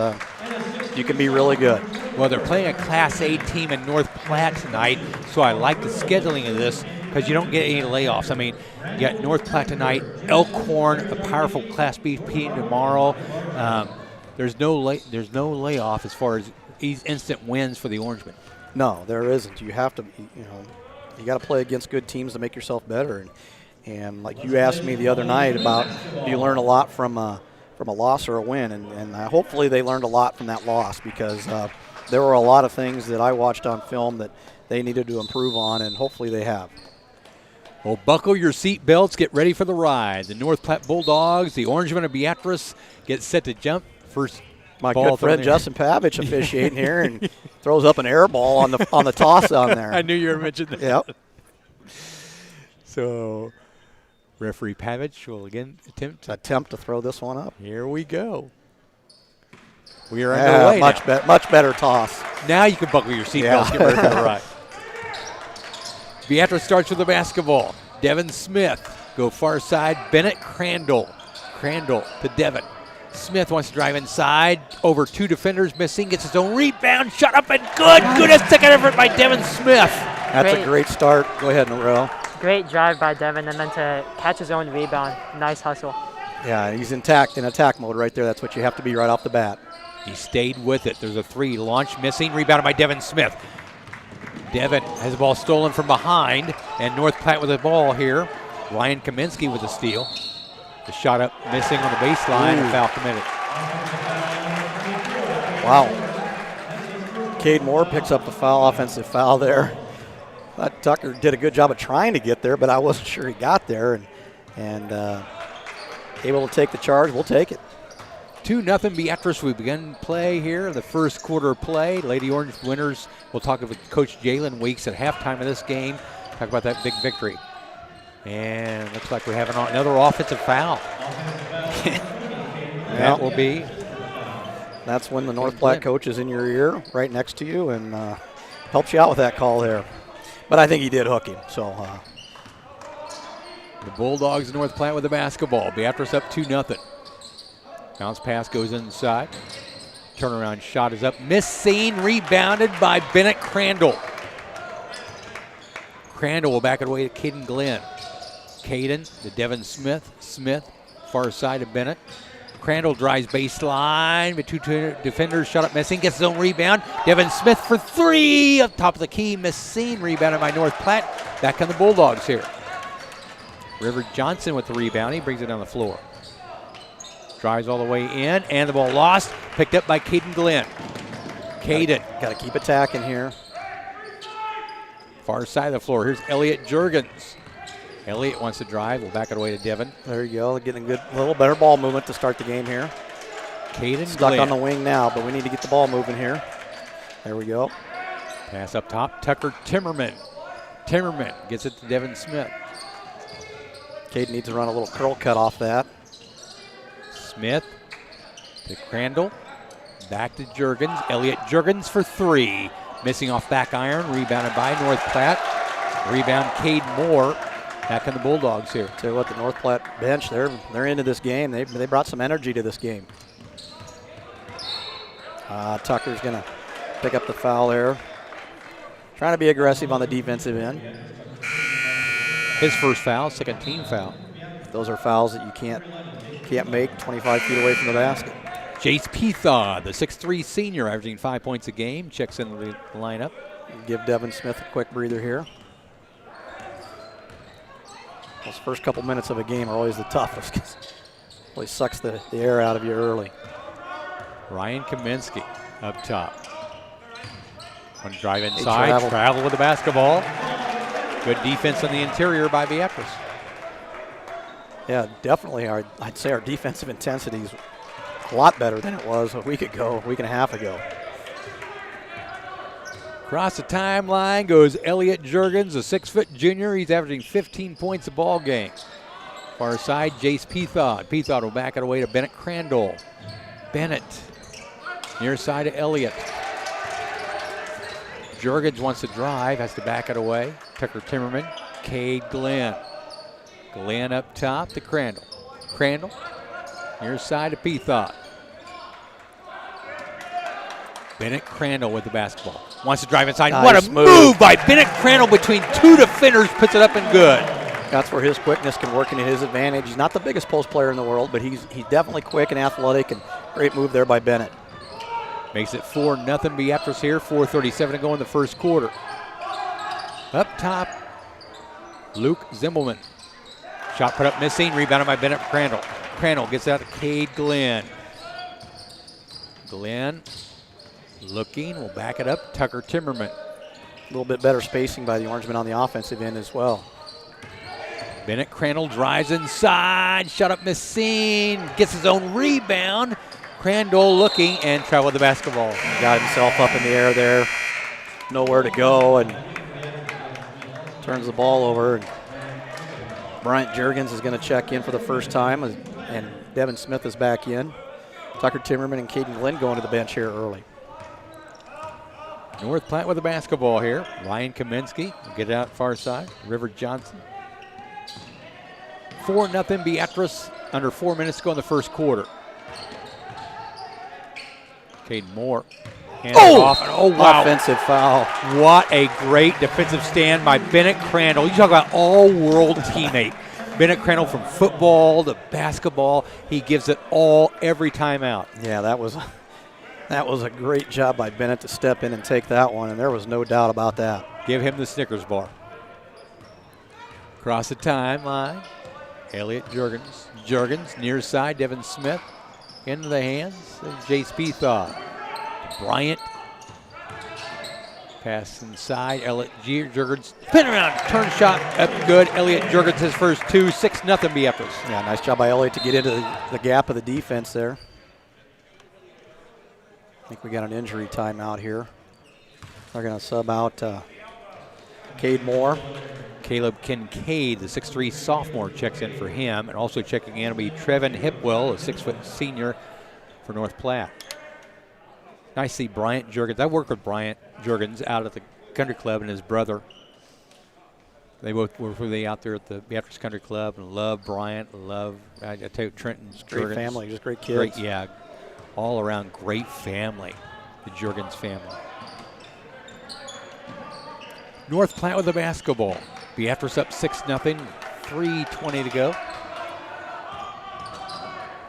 Speaker 2: you can be really good.
Speaker 1: Well, they're playing a Class A team in North Platte tonight, so I like the scheduling of this because you don't get any layoffs. I mean, you got North Platte tonight, Elkhorn, a powerful Class B team tomorrow. There's no layoff as far as instant wins for the Orangemen.
Speaker 2: No, there isn't. You have to, you got to play against good teams to make yourself better. And like you asked me the other night about, do you learn a lot from a loss or a win? And hopefully they learned a lot from that loss, because there were a lot of things that I watched on film that they needed to improve on, and hopefully they have.
Speaker 1: Well, buckle your seat belts, get ready for the ride. The North Platte Bulldogs, the Orangemen of Beatrice, get set to jump. First
Speaker 2: My
Speaker 1: ball
Speaker 2: good friend Justin Pavich officiating here and throws up an air ball on the toss on there.
Speaker 1: I knew you were mentioning that.
Speaker 2: Yep.
Speaker 1: So referee Pavich will again attempt
Speaker 2: to throw this one up.
Speaker 1: Here we go. We are underway.
Speaker 2: Much better toss.
Speaker 1: Now you can buckle your seatbelts. Get ready for the ride. Beatrice starts with the basketball. Devin Smith go far side. Bennett Crandall to Devin. Smith wants to drive inside. Over two defenders missing. Gets his own rebound. Shot up and good. Good second effort by Devin Smith.
Speaker 2: That's a great start. Go ahead, Norrell.
Speaker 3: Great drive by Devin, and then to catch his own rebound. Nice hustle.
Speaker 2: Yeah, he's in attack mode right there. That's what you have to be right off the bat.
Speaker 1: He stayed with it. There's a three. Launch missing. Rebounded by Devin Smith. Devin has the ball stolen from behind, and North Platte with the ball here. Ryan Kaminsky with the steal. The shot up missing on the baseline. And foul committed.
Speaker 2: Wow. Cade Moore picks up the offensive foul there. Thought Tucker did a good job of trying to get there, but I wasn't sure he got there. And able to take the charge. We'll take it.
Speaker 1: 2-0 Beatrice. We begin play here, the first quarter of play. Lady Orange winners. We'll talk with Coach Jalen Weeks at halftime of this game. Talk about that big victory. And looks like we have another offensive foul. That will be.
Speaker 2: That's when the North Platte coach is in your ear, right next to you, and helps you out with that call there. But I think he did hook him. So
Speaker 1: the Bulldogs of North Platte with the basketball. Beatrice up 2-0. Bounce pass goes inside. Turnaround shot is up. Missing, rebounded by Bennett Crandall. Crandall will back it away to Caden Glenn. Caden to Devin Smith. Smith, far side of Bennett. Crandall drives baseline, but two defenders shot up missing. Gets his own rebound. Devin Smith for three up top of the key. Missing, rebounded by North Platte. Back on the Bulldogs here. River Johnson with the rebound. He brings it down the floor. Drives all the way in, and the ball lost. Picked up by Caden Glenn. Caden.
Speaker 2: Got to keep attacking here.
Speaker 1: Far side of the floor. Here's Elliot Jurgens. Elliot wants to drive. We'll back it away to Devin.
Speaker 2: There you go. Getting a little better ball movement to start the game here.
Speaker 1: Caden
Speaker 2: Stuck
Speaker 1: Glenn.
Speaker 2: on the wing now, but we need to get the ball moving here. There we go.
Speaker 1: Pass up top, Tucker Timmerman. Timmerman gets it to Devin Smith.
Speaker 2: Cade needs to run a little curl cut off that.
Speaker 1: Smith to Crandall. Back to Juergens. Elliot Juergens for 3. Missing off back iron. Rebounded by North Platte. Rebound Cade Moore. Back in the Bulldogs here.
Speaker 2: Tell you what, the North Platte bench, they're into this game. They brought some energy to this game. Tucker's going to pick up the foul there. Trying to be aggressive on the defensive end.
Speaker 1: His first foul, second team foul.
Speaker 2: Those are fouls that you can't make 25 feet away from the basket.
Speaker 1: Jace Pethaw, the 6'3 senior, averaging 5 points a game, checks in the lineup.
Speaker 2: Give Devin Smith a quick breather here. Those first couple minutes of a game are always the toughest because it always sucks the air out of you early.
Speaker 1: Ryan Kaminsky up top. One drive inside, travel with the basketball. Good defense on the interior by Beatrice.
Speaker 2: Yeah, definitely. I'd say our defensive intensity is a lot better than it was a week and a half ago.
Speaker 1: Across the timeline goes Elliot Juergens, a 6-foot junior. He's averaging 15 points a ball game. Far side, Jace Pethaw. Pethaw will back it away to Bennett Crandall. Bennett, near side to Elliott. Juergens wants to drive, has to back it away. Tucker Timmerman, Cade Glenn. Glenn up top to Crandall. Crandall, near side to Pethaw. Bennett Crandall with the basketball. Wants to drive inside.
Speaker 2: Nice
Speaker 1: what a move by Bennett Crandall between 2 defenders, puts it up and good.
Speaker 2: That's where his quickness can work into his advantage. He's not the biggest post player in the world, but he's definitely quick and athletic, and great move there by Bennett.
Speaker 1: Makes it 4-0 Beatrice here. 4:37 to go in the first quarter. Up top, Luke Zimbelman. Shot put up missing, rebounded by Bennett Crandall. Crandall gets out to Cade Glenn. Glenn looking, will back it up. Tucker Timmerman.
Speaker 2: A little bit better spacing by the Orangemen on the offensive end as well.
Speaker 1: Bennett Crandall drives inside, shot up missing, gets his own rebound. Crandall looking and traveled the basketball.
Speaker 2: Got himself up in the air there, nowhere to go, and turns the ball over. Bryant Juergens is going to check in for the first time, and Devin Smith is back in. Tucker Timmerman and Caden Glenn going to the bench here early.
Speaker 1: North Platte with the basketball here. Ryan Kaminsky will get it out far side. River Johnson. 4-0 Beatrice, under 4 minutes to go in the first quarter. Caden Moore. Off. Oh, wow.
Speaker 2: Offensive foul.
Speaker 1: What a great defensive stand by Bennett Crandall. You talk about all-world teammate. Bennett Crandall from football to basketball. He gives it all every time out.
Speaker 2: Yeah, that was a great job by Bennett to step in and take that one, and there was no doubt about that.
Speaker 1: Give him the Snickers bar. Across the timeline, Elliot Juergens. Juergens, near side, Devin Smith. Into the hands of Jace Pethaw. Bryant. Pass inside, Elliot Juergens. Spin around, turn shot up good. Elliot Juergens his first 2, 6-0 Beatrice.
Speaker 2: Yeah, nice job by Elliot to get into the gap of the defense there. I think we got an injury timeout here. They're going to sub out Cade Moore.
Speaker 1: Caleb Kincaid, the 6'3 sophomore, checks in for him. And also checking in will be Trevin Hipwell, a 6-foot senior for North Platte. Nice to see Bryant Juergens. I worked with Bryant Juergens out at the country club and his brother. They both were really out there at the Beatrice Country Club and love Bryant, I tell you, Trenton's
Speaker 2: great
Speaker 1: Juergens.
Speaker 2: Family, just great kids.
Speaker 1: Yeah, all around great family, the Juergens family. North Platte with the basketball. Beatrice up 6-0, 3:20 to go.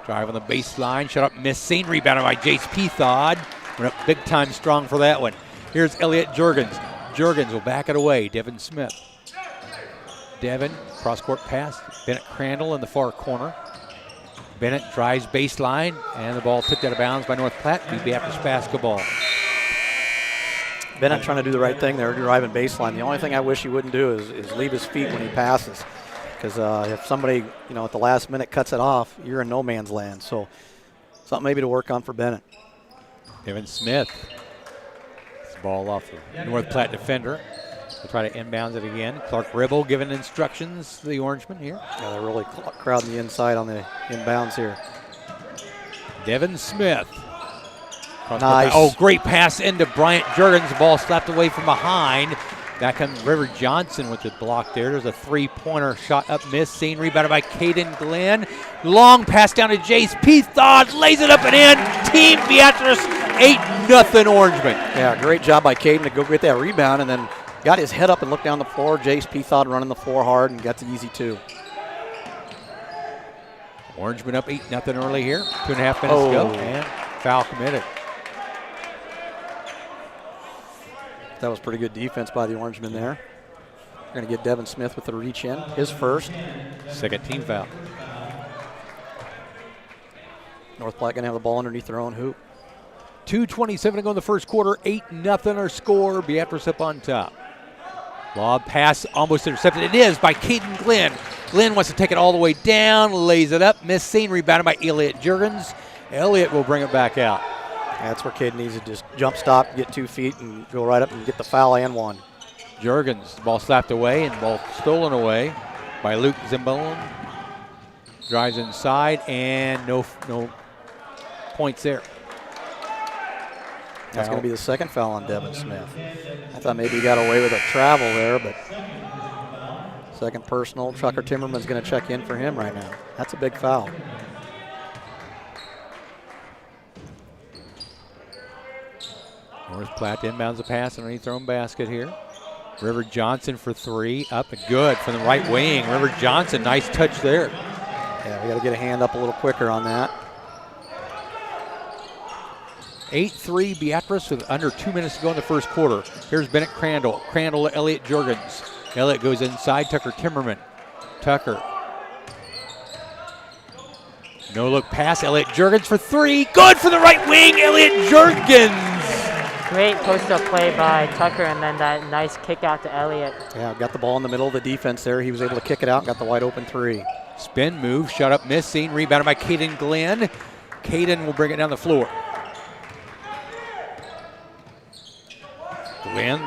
Speaker 1: Drive on the baseline, shot up missing, rebounded by Jace Pethaw. Went up big time strong for that one. Here's Elliot Juergens. Juergens will back it away, Devin Smith. Devin, cross-court pass, Bennett Crandall in the far corner. Bennett drives baseline, and the ball tipped out of bounds by North Platte. Beatrice basketball.
Speaker 2: Bennett trying to do the right thing there, driving baseline. The only thing I wish he wouldn't do is leave his feet when he passes, because if somebody, at the last minute cuts it off, you're in no man's land. So something maybe to work on for Bennett.
Speaker 1: Devin Smith the ball off the North Platte defender. We'll try to inbounds it again. Clark Ribble giving instructions to the Orangemen here.
Speaker 2: Yeah, they're really crowding the inside on the inbounds here.
Speaker 1: Devin Smith.
Speaker 2: Nice.
Speaker 1: Oh, great pass into Bryant Jurgens. The ball slapped away from behind. Back comes River Johnson with the block there. There's a three-pointer shot up, miss. Seen, rebounded by Caden Glenn. Long pass down to Jace Pethod. Lays it up and in. Team Beatrice 8-0 Orangemen.
Speaker 2: Yeah, great job by Caden to go get that rebound and then got his head up and looked down the floor. Jace Pethod running the floor hard and got the easy two.
Speaker 1: Orangemen up 8-0 early here. 2.5 minutes to go. And foul committed.
Speaker 2: That was pretty good defense by the Orangemen there. We're going to get Devin Smith with the reach in, his first.
Speaker 1: Second team foul.
Speaker 2: North Platte going to have the ball underneath their own hoop.
Speaker 1: 2:27 to go in the first quarter. 8-0 our score. Beatrice up on top. Lob pass almost intercepted. It is by Caden Glenn. Glenn wants to take it all the way down, lays it up. Miss seen, rebounded by Elliott Jurgens. Elliott will bring it back out.
Speaker 2: That's where Caden needs to just jump stop, get 2 feet, and go right up and get the foul and one.
Speaker 1: Jurgens, ball slapped away and ball stolen away by Luke Zimbalon. Drives inside and no points there.
Speaker 2: That's going to be the second foul on Devin Smith. I thought maybe he got away with a travel there, but second personal. Trucker Timmerman's going to check in for him right now. That's a big foul.
Speaker 1: North Platte inbounds a pass underneath their own basket here. River Johnson for three, up and good from the right wing. River Johnson, nice touch there.
Speaker 2: Yeah, we got to get a hand up a little quicker on that.
Speaker 1: 8-3 Beatrice with under 2 minutes to go in the first quarter. Here's Bennett Crandall. Crandall to Elliott Jurgens. Elliott goes inside, Tucker Timmerman. Tucker. No look pass, Elliott Jurgens for three. Good for the right wing, Elliott Jurgens.
Speaker 3: Great post-up play by Tucker, and then that nice kick out to Elliott.
Speaker 2: Yeah, got the ball in the middle of the defense there. He was able to kick it out and got the wide open three.
Speaker 1: Spin move, shot up, miss, seen, rebounded by Caden Glenn. Caden will bring it down the floor. Glenn,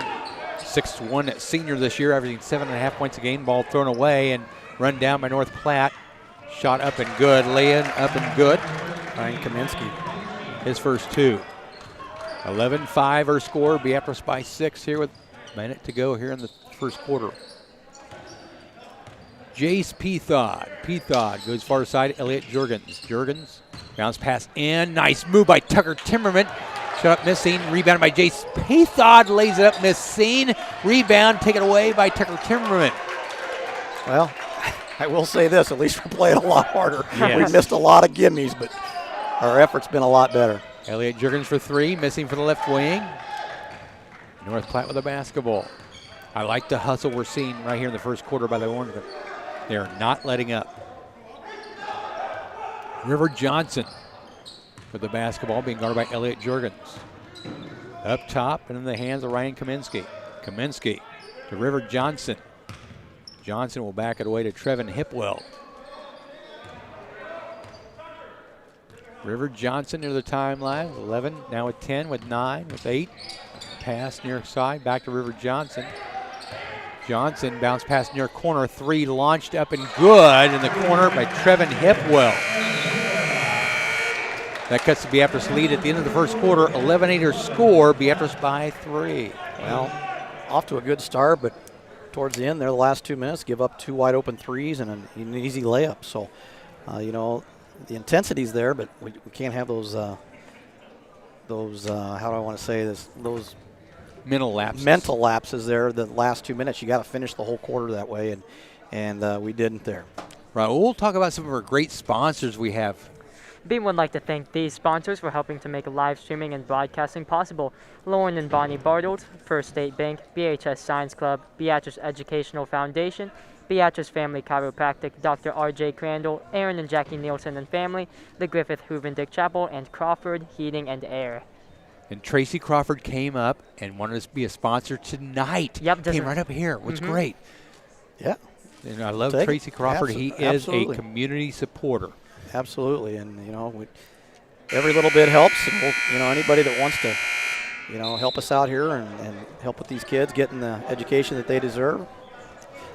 Speaker 1: 6'1" senior this year, averaging 7.5 points a game. Ball thrown away and run down by North Platte. Shot up and good, laying up and good.
Speaker 2: Ryan Kaminsky.
Speaker 1: His first two. 11-5 our score. Beatrice by 6 here with a minute to go here in the first quarter. Jace Pethod. Pethod goes far side, Elliott Jurgens. Jurgens, bounce pass in. Nice move by Tucker Timmerman. Shut up, miss seen. Rebounded by Jace Pethod. Lays it up, miss seen. Rebound taken away by Tucker Timmerman.
Speaker 2: Well, I will say this, at least we're playing a lot harder.
Speaker 1: Yes.
Speaker 2: We missed a lot of gimmies, but our effort's been a lot better.
Speaker 1: Elliott Jurgens for three, missing for the left wing. North Platte with the basketball. I like the hustle we're seeing right here in the first quarter by the Orangemen. They are not letting up. River Johnson with the basketball, being guarded by Elliott Jurgens. Up top and in the hands of Ryan Kaminsky. Kaminsky to River Johnson. Johnson will back it away to Trevin Hipwell. River Johnson near the timeline, 11, now with 10, with 9, with 8. Pass near side, back to River Johnson. Johnson bounce pass near corner, 3 launched up and good in the corner by Trevin Hipwell. That cuts the Beatrice lead at the end of the first quarter, 11-8 her score, Beatrice by 3.
Speaker 2: Well, off to a good start, but towards the end there, the last 2 minutes, give up 2 wide open threes and an easy layup. So, you know, the intensity's there, but we can't have those how do I want to say this, those
Speaker 1: mental lapses
Speaker 2: there the last 2 minutes. You got to finish the whole quarter that way, and we didn't there.
Speaker 1: Right, well, we'll talk about some of our great sponsors we have.
Speaker 3: Beam would like to thank these sponsors for helping to make live streaming and broadcasting possible. Lauren and Bonnie Bartles, First State Bank, BHS Science Club, Beatrice Educational Foundation, Beatrice Family Chiropractic, Dr. R.J. Crandall, Aaron and Jackie Nielsen and family, the Griffith Hoovendick Chapel, and Crawford Heating and Air.
Speaker 1: And Tracy Crawford came up and wanted us to be a sponsor tonight.
Speaker 3: Yep,
Speaker 1: came right up here, which is great.
Speaker 2: Yeah.
Speaker 1: And I love Tracy Crawford. He is a community supporter.
Speaker 2: Absolutely, and you know, every little bit helps. And we'll, you know, anybody that wants to help us out here and help with these kids getting the education that they deserve.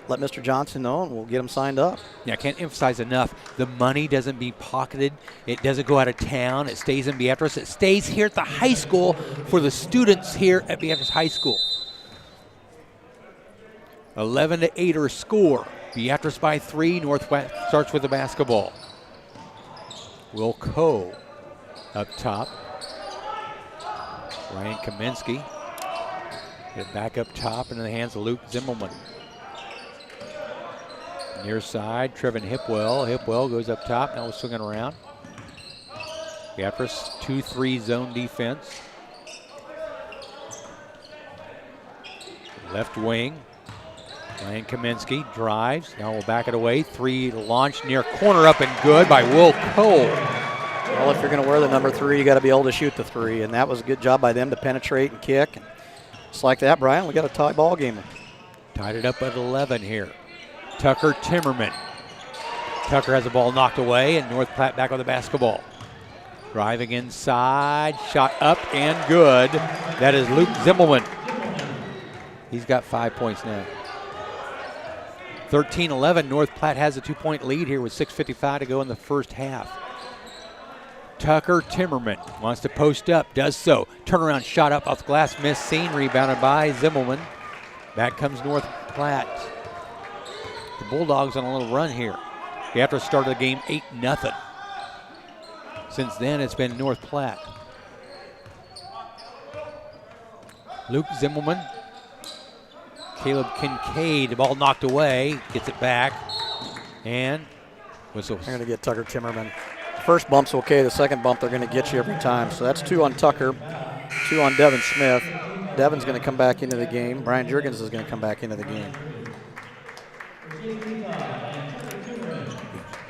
Speaker 2: Let Mr. Johnson know, and we'll get them signed up.
Speaker 1: Yeah, I can't emphasize enough. The money doesn't be pocketed. It doesn't go out of town. It stays in Beatrice. It stays here at the high school for the students here at Beatrice High School. 11-8 our score. Beatrice by 3. Northwest starts with the basketball. Will Coe up top. Ryan Kaminsky. Get it back up top into the hands of Luke Zimmelman. Near side, Trevin Hipwell. Hipwell goes up top, now swinging around. Beatrice 2-3 zone defense. Left wing. Ryan Kaminsky drives. Now we'll back it away. 3 to launch near corner up and good by Will Cole.
Speaker 2: Well, if you're going to wear the number 3, you got to be able to shoot the 3, and that was a good job by them to penetrate and kick. And just like that, Brian, we got a tie ball game.
Speaker 1: Tied it up at 11 here. Tucker Timmerman. Tucker has the ball knocked away, and North Platte back with the basketball. Driving inside, shot up and good. That is Luke Zimmelman. He's got 5 points now. 13-11, North Platte has a 2-point lead here with 6:55 to go in the first half. Tucker Timmerman wants to post up, does so. Turnaround shot up off the glass, missed, seen, rebounded by Zimmelman. Back comes North Platte. The Bulldogs on a little run here. Beatrice started the game 8-0. Since then, it's been North Platte. Luke Zimmelman. Caleb Kincaid, the ball knocked away, gets it back, and whistles.
Speaker 2: They're going to get Tucker Timmerman. First bump's okay, the second bump they're going to get you every time. So that's 2 on Tucker, 2 on Devin Smith. Devin's going to come back into the game. Brian Jurgens is going to come back into the game.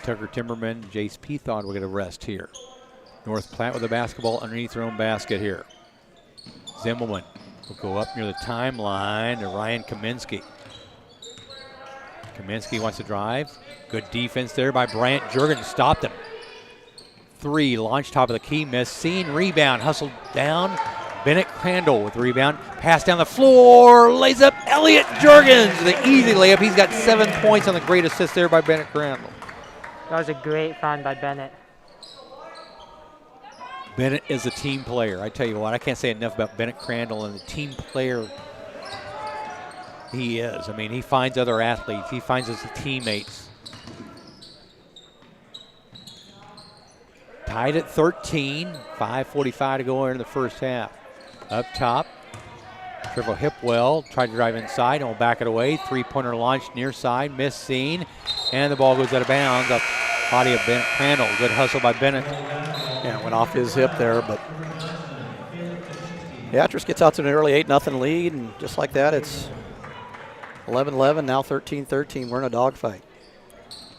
Speaker 1: Tucker Timmerman, Jace Pethon will get a rest here. North Platte with the basketball underneath their own basket here. Zimmelman will go up near the timeline to Ryan Kaminsky. Kaminsky wants to drive. Good defense there by Bryant Jurgens. Stopped him. 3, launch top of the key, miss, seen, rebound, hustled down. Bennett Crandall with the rebound. Pass down the floor, lays up Elliot Jurgens. The easy layup. He's got 7 points on the great assist there by Bennett Crandall.
Speaker 3: That was a great find by Bennett.
Speaker 1: Bennett is a team player. I tell you what, I can't say enough about Bennett Crandall and the team player he is. I mean, he finds other athletes. He finds his teammates. Tied at 13. 5:45 to go in the first half. Up top, Trevor Hipwell tried to drive inside and will back it away. 3-pointer launch near side, missed, seen, and the ball goes out of bounds off the body of Bennett Crandall. Good hustle by Bennett.
Speaker 2: Yeah, went off his hip there, but Beatrice gets out to an early 8-0 lead, and just like that, it's 11-11, now 13-13. We're in a dogfight.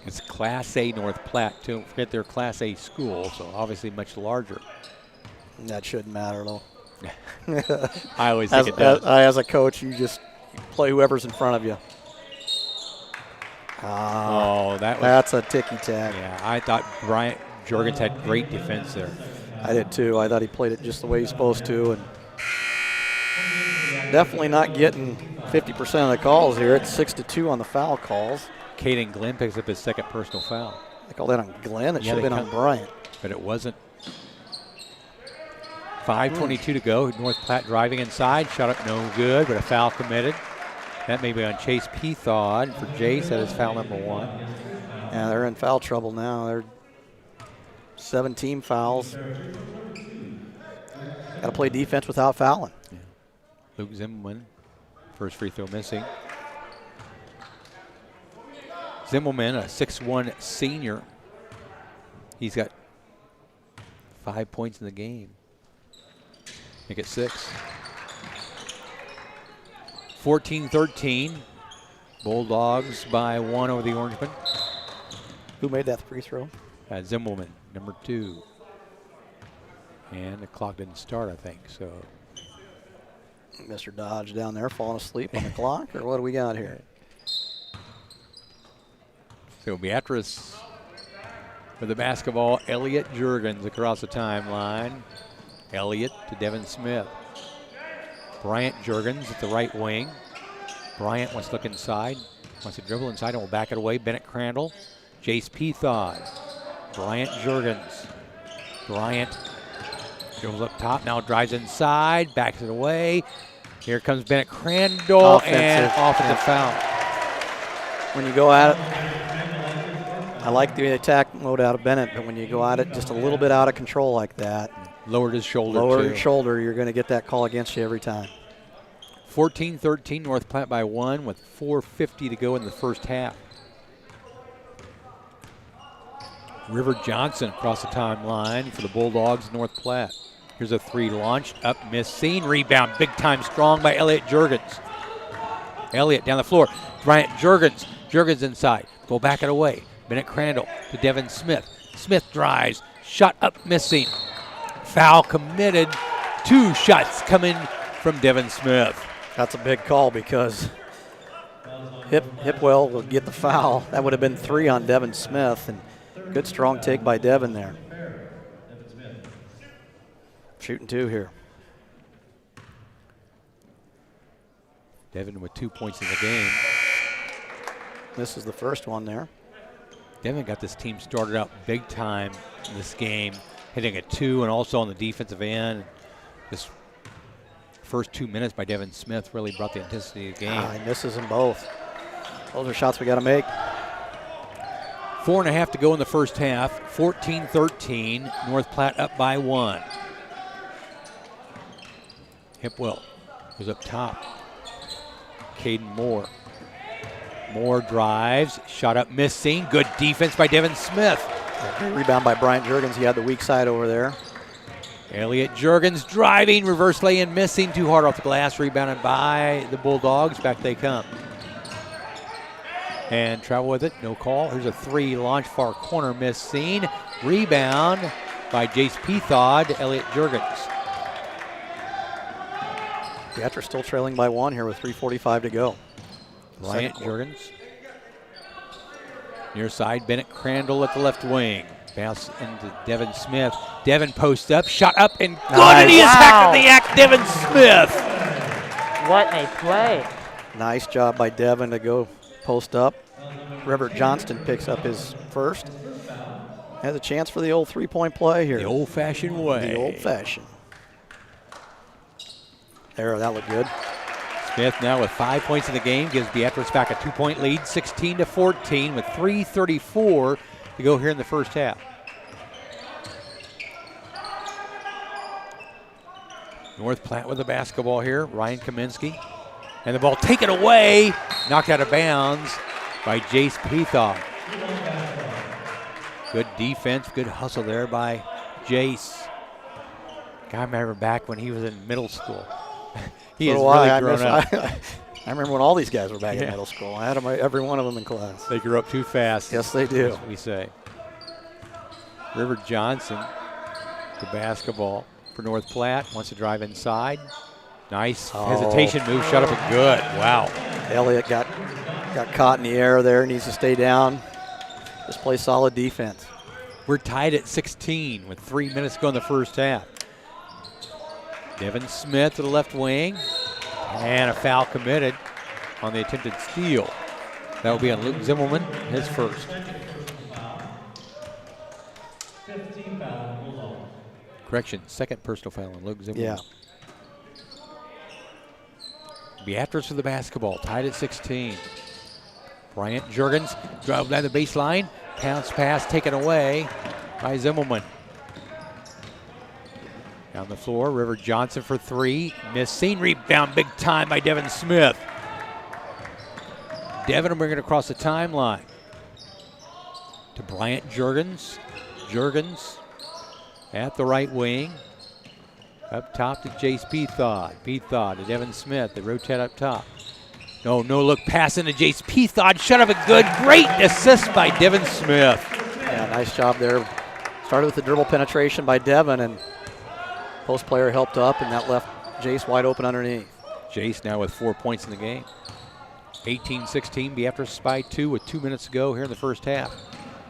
Speaker 1: It's Class A North Platte. Don't forget they're Class A school, so obviously much larger.
Speaker 2: That shouldn't matter, though.
Speaker 1: I always think it does.
Speaker 2: As a coach, you just play whoever's in front of you. That's a ticky-tack.
Speaker 1: Yeah, I thought Bryant Jurgens had great defense there.
Speaker 2: I did too. I thought he played it just the way he's supposed to, and definitely not getting 50% of the calls here. It's 6-2 on the foul calls.
Speaker 1: Caden Glenn picks up his second personal foul.
Speaker 2: They call that on Glenn. It should have been on Bryant.
Speaker 1: But it wasn't. 5:22 to go. North Platte driving inside. Shot up no good, but a foul committed. That may be on Chase Pethod for Jace. That is foul number 1.
Speaker 2: Yeah, they're in foul trouble now. They're 17 fouls. Got to play defense without fouling.
Speaker 1: Yeah. Luke Zimmelman, first free throw missing. Zimmelman, a 6'1 senior. He's got 5 points in the game. Make it 6. 14-13. Bulldogs by 1 over the Orangemen.
Speaker 2: Who made that free throw?
Speaker 1: Zimmelman, number 2. And the clock didn't start, I think, so.
Speaker 2: Mr. Dodge down there falling asleep on the clock, or what do we got here?
Speaker 1: So Beatrice with the basketball. Elliot Jurgens across the timeline. Elliot to Devin Smith. Bryant Juergens at the right wing. Bryant wants to look inside, wants to dribble inside, and will back it away. Bennett Crandall, Jace Pethod, Bryant Juergens. Bryant dribbles up top, now drives inside, backs it away. Here comes Bennett Crandall, and offensive foul.
Speaker 2: When you go at it, I like the attack mode out of Bennett, but when you go at it just a little bit out of control like that,
Speaker 1: lowered his shoulder.
Speaker 2: Lower his shoulder, you're going to get that call against you every time.
Speaker 1: 14-13, North Platte by 1 with 4:50 to go in the first half. River Johnson across the timeline for the Bulldogs, North Platte. Here's a 3 launched, up, missed, seen, rebound, big time strong by Elliot Juergens. Elliot down the floor, Bryant Juergens. Juergens inside, go back it away. Bennett Crandall to Devin Smith. Smith drives, shot up, missing. Foul committed. 2 shots coming from Devin Smith.
Speaker 2: That's a big call because Hipwell will get the foul. That would have been 3 on Devin Smith, and good strong take by Devin there. Shooting 2 here.
Speaker 1: Devin with 2 points in the game.
Speaker 2: This is the first one there.
Speaker 1: Devin got this team started out big time in this game, hitting a 2 and also on the defensive end. This first 2 minutes by Devin Smith really brought the intensity of the game.
Speaker 2: He misses them both. Those are shots we got to make.
Speaker 1: 4.5 to go in the first half. 14-13. North Platte up by 1. Hipwell was up top. Caden Moore. Moore drives. Shot up, missing. Good defense by Devin Smith.
Speaker 2: Rebound by Bryant Juergens. He had the weak side over there.
Speaker 1: Elliot Juergens driving, reverse lay-in, missing, too hard off the glass, rebounded by the Bulldogs. Back they come. And travel with it, no call. Here's a 3 launch, far corner, missing. Rebound by Jace Pethod, Elliot Juergens.
Speaker 2: Beatrice still trailing by 1 here with 3:45 to go.
Speaker 1: Bryant Juergens. Near side, Bennett Crandall at the left wing. Bounce into Devin Smith. Devin posts up, shot up, and good, and he is hacked in the act, Devin Smith.
Speaker 3: What a play.
Speaker 2: Nice job by Devin to go post up. River Johnston picks up his first. Has a chance for the old 3-point play here.
Speaker 1: The old-fashioned way.
Speaker 2: The old-fashioned. There, that looked good.
Speaker 1: Smith now with 5 points in the game, gives Beatrice back a 2-point lead, 16-14 with 3:34 to go here in the first half. North Platte with the basketball here, Ryan Kaminsky. And the ball taken away, knocked out of bounds by Jace Pethod. Good defense, good hustle there by Jace. I remember back when he was in middle school. He has really grown up.
Speaker 2: I remember when all these guys were back in middle school. I had them, every one of them in class.
Speaker 1: They grew up too fast.
Speaker 2: Yes, they do.
Speaker 1: That's what we say. River Johnson to basketball for North Platte. Wants to drive inside. Nice hesitation move. Shut up and good. Wow.
Speaker 2: Elliott got caught in the air there. Needs to stay down. Just play solid defense.
Speaker 1: We're tied at 16 with 3 minutes to go in the first half. Devin Smith to the left wing. And a foul committed on the attempted steal. That will be on Luke Zimmelman, his first. Correction, second personal foul on Luke Zimmerman.
Speaker 2: Yeah.
Speaker 1: Beatrice with the basketball, tied at 16. Bryant Juergens drove down the baseline. Bounce pass taken away by Zimmelman. Down the floor, River Johnson for 3. Missing, rebound big time by Devin Smith. Devin will bring it across the timeline to Bryant Juergens. Juergens at the right wing. Up top to Jace Pethod. Pethod to Devin Smith. They rotate up top. No look pass into Jace Pethod. Shut up a good. Great assist by Devin Smith.
Speaker 2: Yeah, nice job there. Started with the dribble penetration by Devin, and post player helped up, and that left Jace wide open underneath.
Speaker 1: Jace now with 4 points in the game. 18-16, Beatrice by 2 with 2 minutes to go here in the first half.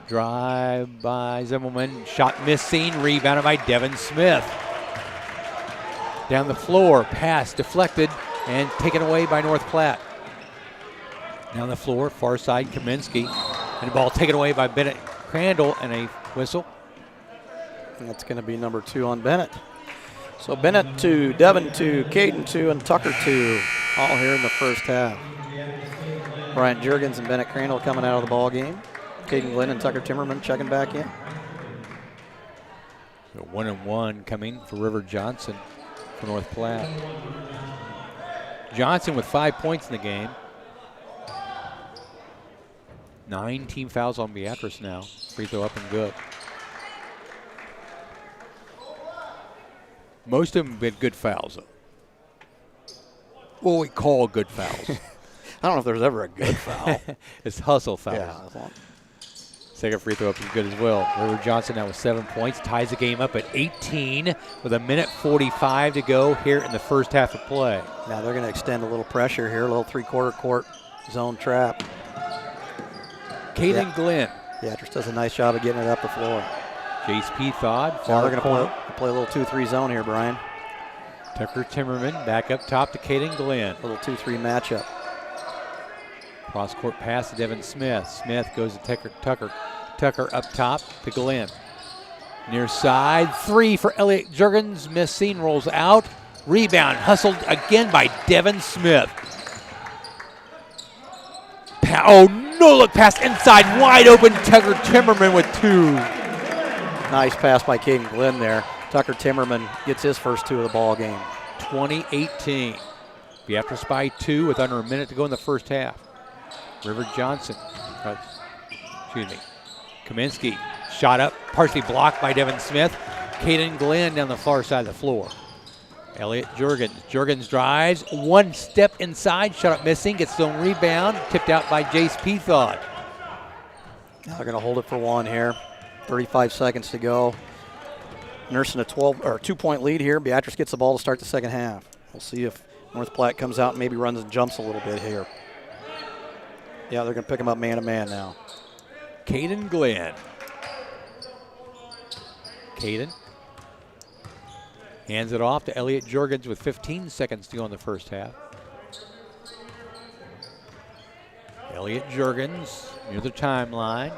Speaker 1: Drive by Zimmelman, shot missing, rebounded by Devin Smith. Down the floor, pass deflected and taken away by North Platte. Down the floor, far side, Kaminsky. And the ball taken away by Bennett Crandall, and a whistle.
Speaker 2: And that's going to be number 2 on Bennett. So Bennett 2, Devon 2, Caden 2, and Tucker 2, all here in the first half. Brian Juergens and Bennett Crandall coming out of the ball game. Caden Glenn and Tucker Timmerman checking back in.
Speaker 1: So 1-1 coming for River Johnson for North Platte. Johnson with 5 points in the game. 9 team fouls on Beatrice now. Free throw up and good. Most of them have been good fouls, though. What we call good fouls.
Speaker 2: I don't know if there's ever a good foul.
Speaker 1: It's hustle fouls.
Speaker 2: Yeah.
Speaker 1: Second free throw up is good as well. River Johnson now with 7 points, ties the game up at 18 with 1:45 to go here in the first half of play.
Speaker 2: Now they're going to extend a little pressure here, a little 3/4 court zone trap.
Speaker 1: Caden Glenn.
Speaker 2: Beatrice does a nice job of getting it up the floor.
Speaker 1: Jace Peathod.
Speaker 2: Now they're going to play a little 2-3 zone here, Brian.
Speaker 1: Tucker Timmerman back up top to Caden Glenn.
Speaker 2: A little 2-3 matchup.
Speaker 1: Cross-court pass to Devin Smith. Smith goes to Tucker. Tucker up top to Glenn. Near side, 3 for Elliot Juergens. Missing, rolls out. Rebound, hustled again by Devin Smith. Oh, no-look pass inside, wide open. Tucker Timmerman with 2.
Speaker 2: Nice pass by Caden Glenn there. Tucker Timmerman gets his first 2 of the ball game.
Speaker 1: 20-18. Beatrice by 2 with under a minute to go in the first half. River Johnson, Kaminsky, shot up, partially blocked by Devin Smith. Caden Glenn down the far side of the floor. Elliot Juergens. Juergens drives, 1 step inside, shot up missing, gets his own rebound, tipped out by Jace Peathod.
Speaker 2: Now they're going to hold it for 1 here. 35 seconds to go. Nursing a 2-point lead here. Beatrice gets the ball to start the second half. We'll see if North Platte comes out and maybe runs and jumps a little bit here. Yeah, they're going to pick him up man-to-man now.
Speaker 1: Caden Glenn. Caden hands it off to Elliot Juergens with 15 seconds to go in the first half. Elliot Juergens near the timeline.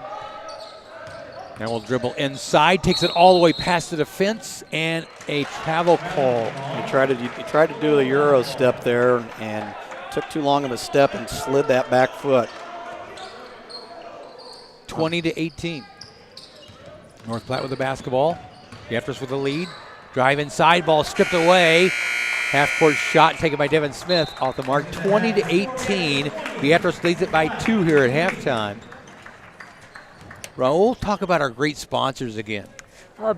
Speaker 1: Now we'll dribble inside, takes it all the way past the defense, and a travel call.
Speaker 2: He tried to do a Euro step there and took too long of a step and slid that back foot.
Speaker 1: 20-18. North Platte with the basketball. Beatrice with the lead. Drive inside, ball stripped away. Half-court shot taken by Devin Smith off the mark. 20-18. Beatrice leads it by 2 here at halftime. Raul, talk about our great sponsors again.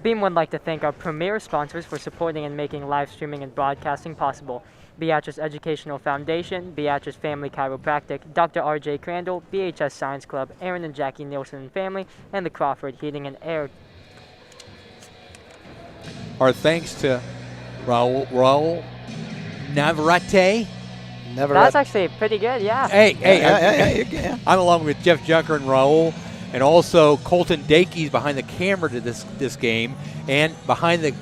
Speaker 3: Beam would like to thank our premier sponsors for supporting and making live streaming and broadcasting possible. Beatrice Educational Foundation, Beatrice Family Chiropractic, Dr. R.J. Crandall, BHS Science Club, Aaron and Jackie Nielsen and Family, and the Crawford Heating and Air.
Speaker 1: Our thanks to Raul Navarrete.
Speaker 3: That's actually pretty good, yeah.
Speaker 1: Hey, I'm along with Jeff Junker and Raul, and also Colton Dakey's behind the camera to this game, and behind the,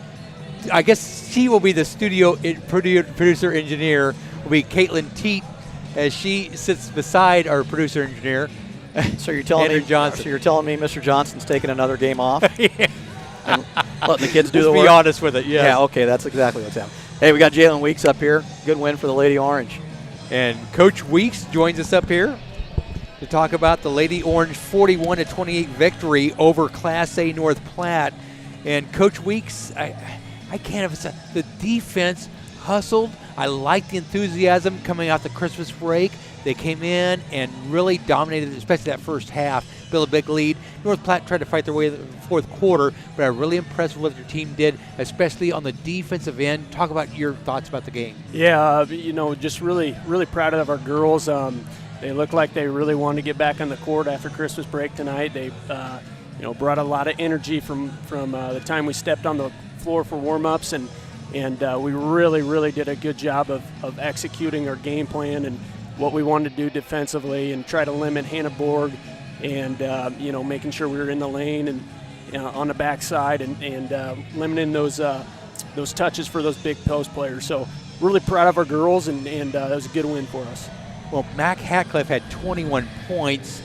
Speaker 1: I guess she will be the studio producer engineer, will be Caitlin Teat, as she sits beside our producer engineer.
Speaker 2: So you're telling
Speaker 1: Andrew
Speaker 2: me,
Speaker 1: Johnson.
Speaker 2: So you're telling me Mr. Johnson's taking another game off?
Speaker 1: Yeah.
Speaker 2: And letting the kids do the
Speaker 1: Let's
Speaker 2: work?
Speaker 1: be honest with it, yes.
Speaker 2: Yeah, okay, that's exactly what's happening. Hey, we got Jalen Weeks up here. Good win for the Lady Orange.
Speaker 1: And Coach Weeks joins us up here to talk about the Lady Orange 41-28 victory over Class A North Platte. And Coach Weeks, I can't emphasize, the defense hustled. I like the enthusiasm coming out the Christmas break. They came in and really dominated, especially that first half, built a big lead. North Platte tried to fight their way to the fourth quarter, but I'm really impressed with what your team did, especially on the defensive end. Talk about your thoughts about the game.
Speaker 5: Yeah, just really proud of our girls. They look like they really wanted to get back on the court after Christmas break tonight. They, brought a lot of energy from the time we stepped on the floor for warm-ups, and we really did a good job of executing our game plan and what we wanted to do defensively, and try to limit Hannah Borg, and making sure we were in the lane and on the backside, and limiting those those touches for those big post players. So really proud of our girls, and that was a good win for us.
Speaker 1: Well, Mac Hatcliffe had 21 points.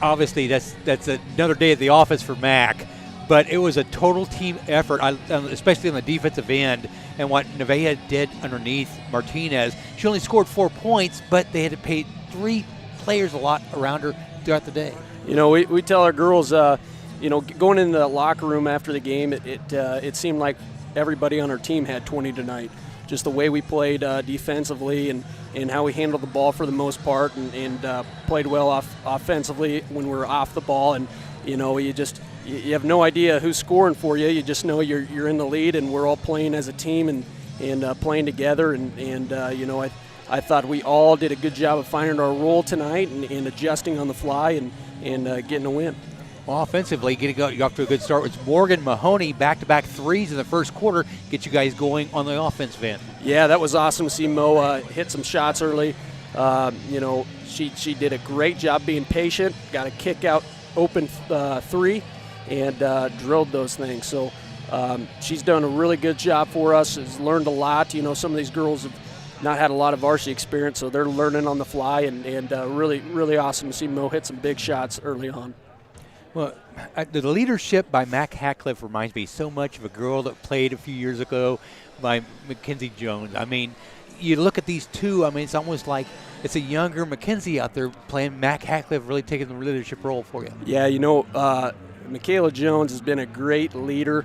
Speaker 1: Obviously, that's another day at the office for Mac, but it was a total team effort, especially on the defensive end. And what Nevaeh did underneath Martinez, she only scored 4 points, but they had to pay 3 players a lot around her throughout the day.
Speaker 5: We tell our girls, going into the locker room after the game, it seemed like everybody on our team had 20 tonight. Just the way we played defensively and how we handled the ball for the most part, and played well offensively when we were off the ball. And you have no idea who's scoring for you. You just know you're in the lead, and we're all playing as a team and playing together. I thought we all did a good job of finding our role tonight and adjusting on the fly and getting a win.
Speaker 1: Well, offensively, you off to a good start with Morgan Mahoney, back-to-back threes in the first quarter, get you guys going on the offensive end.
Speaker 5: Yeah, that was awesome to see Mo hit some shots early. She did a great job being patient, got a kick-out open 3, and drilled those things. So she's done a really good job for us, has learned a lot. Some of these girls have not had a lot of varsity experience, so they're learning on the fly, and really, really awesome to see Mo hit some big shots early on.
Speaker 1: Well, the leadership by Mac Hatcliffe reminds me so much of a girl that played a few years ago by Mackenzie Jones. I mean, you look at these two, it's almost like it's a younger Mackenzie out there playing. Mac Hatcliffe really taking the leadership role for you.
Speaker 5: Yeah, Michaela Jones has been a great leader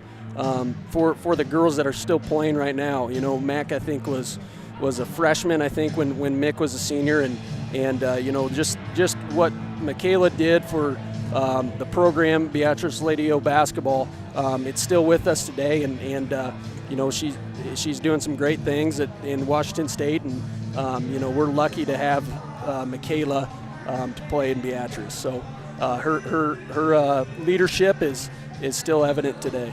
Speaker 5: for the girls that are still playing right now. Mac, I think, was a freshman, I think, when Mick was a senior, and just what Michaela did for the program, Beatrice Lady O basketball, it's still with us today, and she's doing some great things in Washington State, and we're lucky to have Michaela to play in Beatrice. So her leadership is still evident today.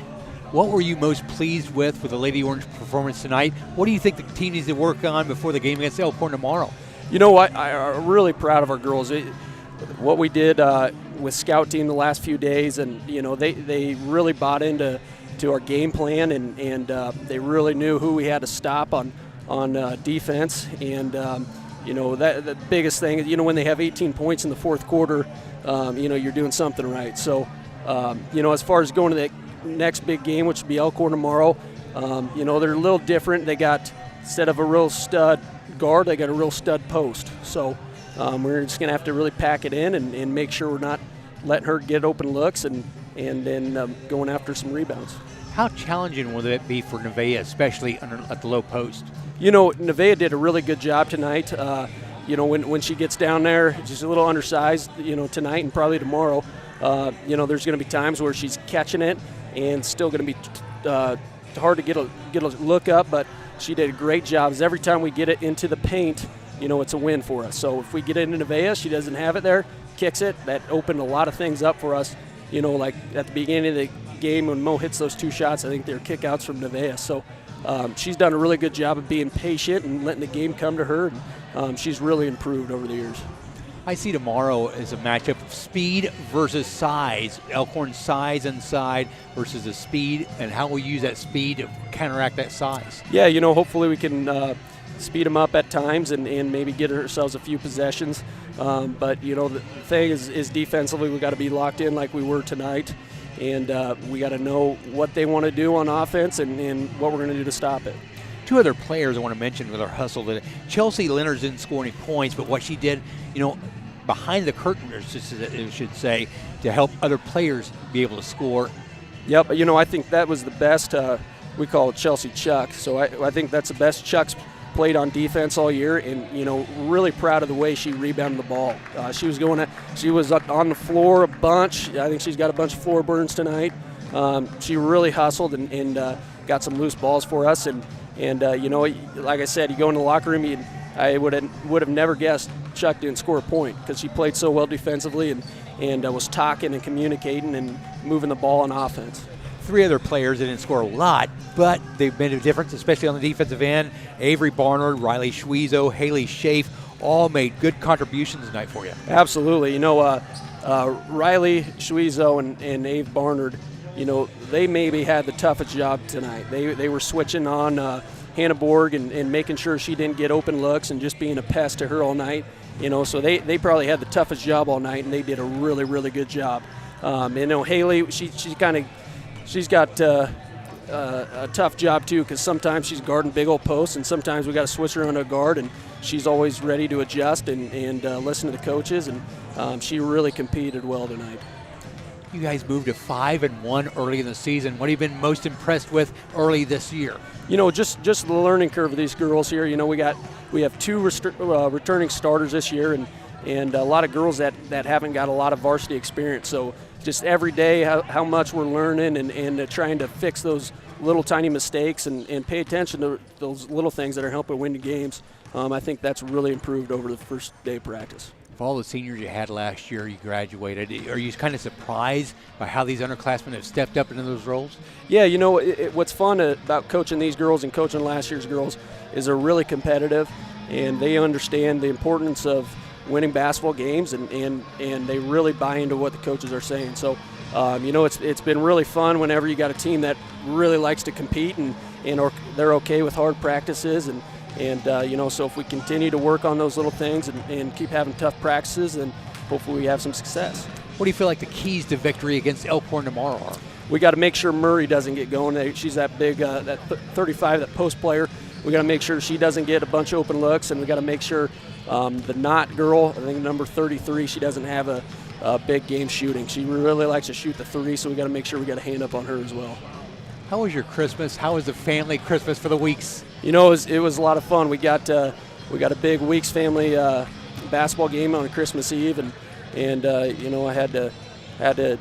Speaker 1: What were you most pleased with the Lady Orange performance tonight? What do you think the team needs to work on before the game against Elkhorn tomorrow?
Speaker 5: I'm really proud of our girls. What we did with scout team the last few days, and they really bought into our game plan, and they really knew who we had to stop on defense. And that the biggest thing is when they have 18 points in the fourth quarter, you're doing something right. So as far as going to the next big game, which will be Elkhorn tomorrow, they're a little different. They got, instead of a real stud guard, they got a real stud post. So we're just going to have to really pack it in and make sure we're not letting her get open looks and then going after some rebounds.
Speaker 1: How challenging will it be for Nevaeh, especially at the low post?
Speaker 5: Nevaeh did a really good job tonight. When she gets down there, she's a little undersized, tonight and probably tomorrow. There's going to be times where she's catching it and still going to be hard to get a look up, but she did a great job. Every time we get it into the paint, it's a win for us. So if we get it into Nevaeh, she doesn't have it there, kicks it, that opened a lot of things up for us. Like at the beginning of the game when Mo hits those 2 shots, I think they're kickouts from Nevaeh. So she's done a really good job of being patient and letting the game come to her. And, she's really improved over the years.
Speaker 1: I see tomorrow as a matchup of speed versus size. Elkhorn's size inside versus the speed, and how we use that speed to counteract that size.
Speaker 5: Yeah, hopefully we can speed them up at times and maybe get ourselves a few possessions. But the thing is defensively we got to be locked in like we were tonight, and we got to know what they want to do on offense and what we're going to do to stop it.
Speaker 1: 2 other players I want to mention with our hustle today. Chelsea Leonard didn't score any points, but what she did, behind the curtain, I should say, to help other players be able to score.
Speaker 5: Yep, I think that was the best. We call it Chelsea Chuck. So I think that's the best Chuck's played on defense all year, and really proud of the way she rebounded the ball. She was on the floor a bunch. I think she's got a bunch of floor burns tonight. She really hustled and got some loose balls for us. And like I said, you go in the locker room, I would have never guessed Chuck didn't score a point because she played so well defensively and was talking and communicating and moving the ball on offense.
Speaker 1: 3 other players that didn't score a lot, but they've made a difference, especially on the defensive end. Avery Barnard, Riley Schwiezo, Haley Schaaf, all made good contributions tonight for you.
Speaker 5: Absolutely. Riley Schwiezo and Ave Barnard, they maybe had the toughest job tonight. They were switching on Hannah Borg and making sure she didn't get open looks and just being a pest to her all night. So they probably had the toughest job all night, and they did a really, really good job. Haley, she's got a tough job too, because sometimes she's guarding big old posts, and sometimes we got to switch her on a guard, and she's always ready to adjust and listen to the coaches, and she really competed well tonight.
Speaker 1: You guys moved to 5-1 early in the season. What have you been most impressed with early this year?
Speaker 5: Just the learning curve of these girls here. We have 2 returning starters this year, and a lot of girls that haven't got a lot of varsity experience. So just every day how much we're learning and trying to fix those little tiny mistakes and pay attention to those little things that are helping win the games. I think that's really improved over the first day of practice.
Speaker 1: Of all the seniors you had last year, you graduated. Are you kind of surprised by how these underclassmen have stepped up into those roles?
Speaker 5: Yeah, what's fun about coaching these girls and coaching last year's girls is they're really competitive, and they understand the importance of winning basketball games, and they really buy into what the coaches are saying. So, it's been really fun whenever you got a team that really likes to compete and they're okay with hard practices and so if we continue to work on those little things and keep having tough practices, then hopefully we have some success.
Speaker 1: What do you feel like the keys to victory against Elkhorn tomorrow are?
Speaker 5: We got to make sure Murray doesn't get going. She's that big, that 35, that post player. We got to make sure she doesn't get a bunch of open looks, and we got to make sure the Knott girl, I think number 33, she doesn't have a big game shooting. She really likes to shoot the 3, so we got to make sure we got a hand up on her as well.
Speaker 1: How was your Christmas? How was the family Christmas for the Weeks?
Speaker 5: It was a lot of fun. We got a big Weeks family basketball game on Christmas Eve, and I had to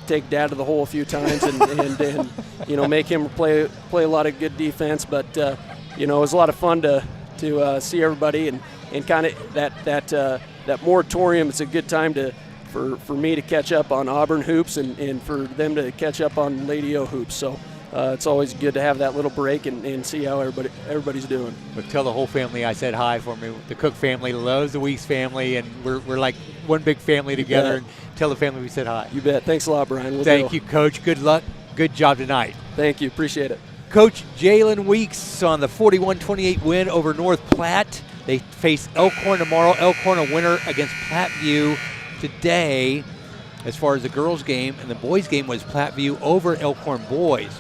Speaker 5: take Dad to the hole a few times and make him play a lot of good defense. But it was a lot of fun to see everybody and kind of that moratorium. It's a good time for me to catch up on Auburn hoops and for them to catch up on Lady O hoops. So. It's always good to have that little break and see how everybody's doing.
Speaker 1: But tell the whole family I said hi for me. The Cook family loves the Weeks family, and we're like one big family together. And tell the family we said hi.
Speaker 5: You bet. Thanks a lot, Brian.
Speaker 1: Thank you, Coach. Good luck. Good job tonight.
Speaker 5: Thank you. Appreciate it.
Speaker 1: Coach Jalen Weeks on the 41-28 win over North Platte. They face Elkhorn tomorrow. Elkhorn a winner against Platteview today as far as the girls' game, and the boys' game was Platteview over Elkhorn boys.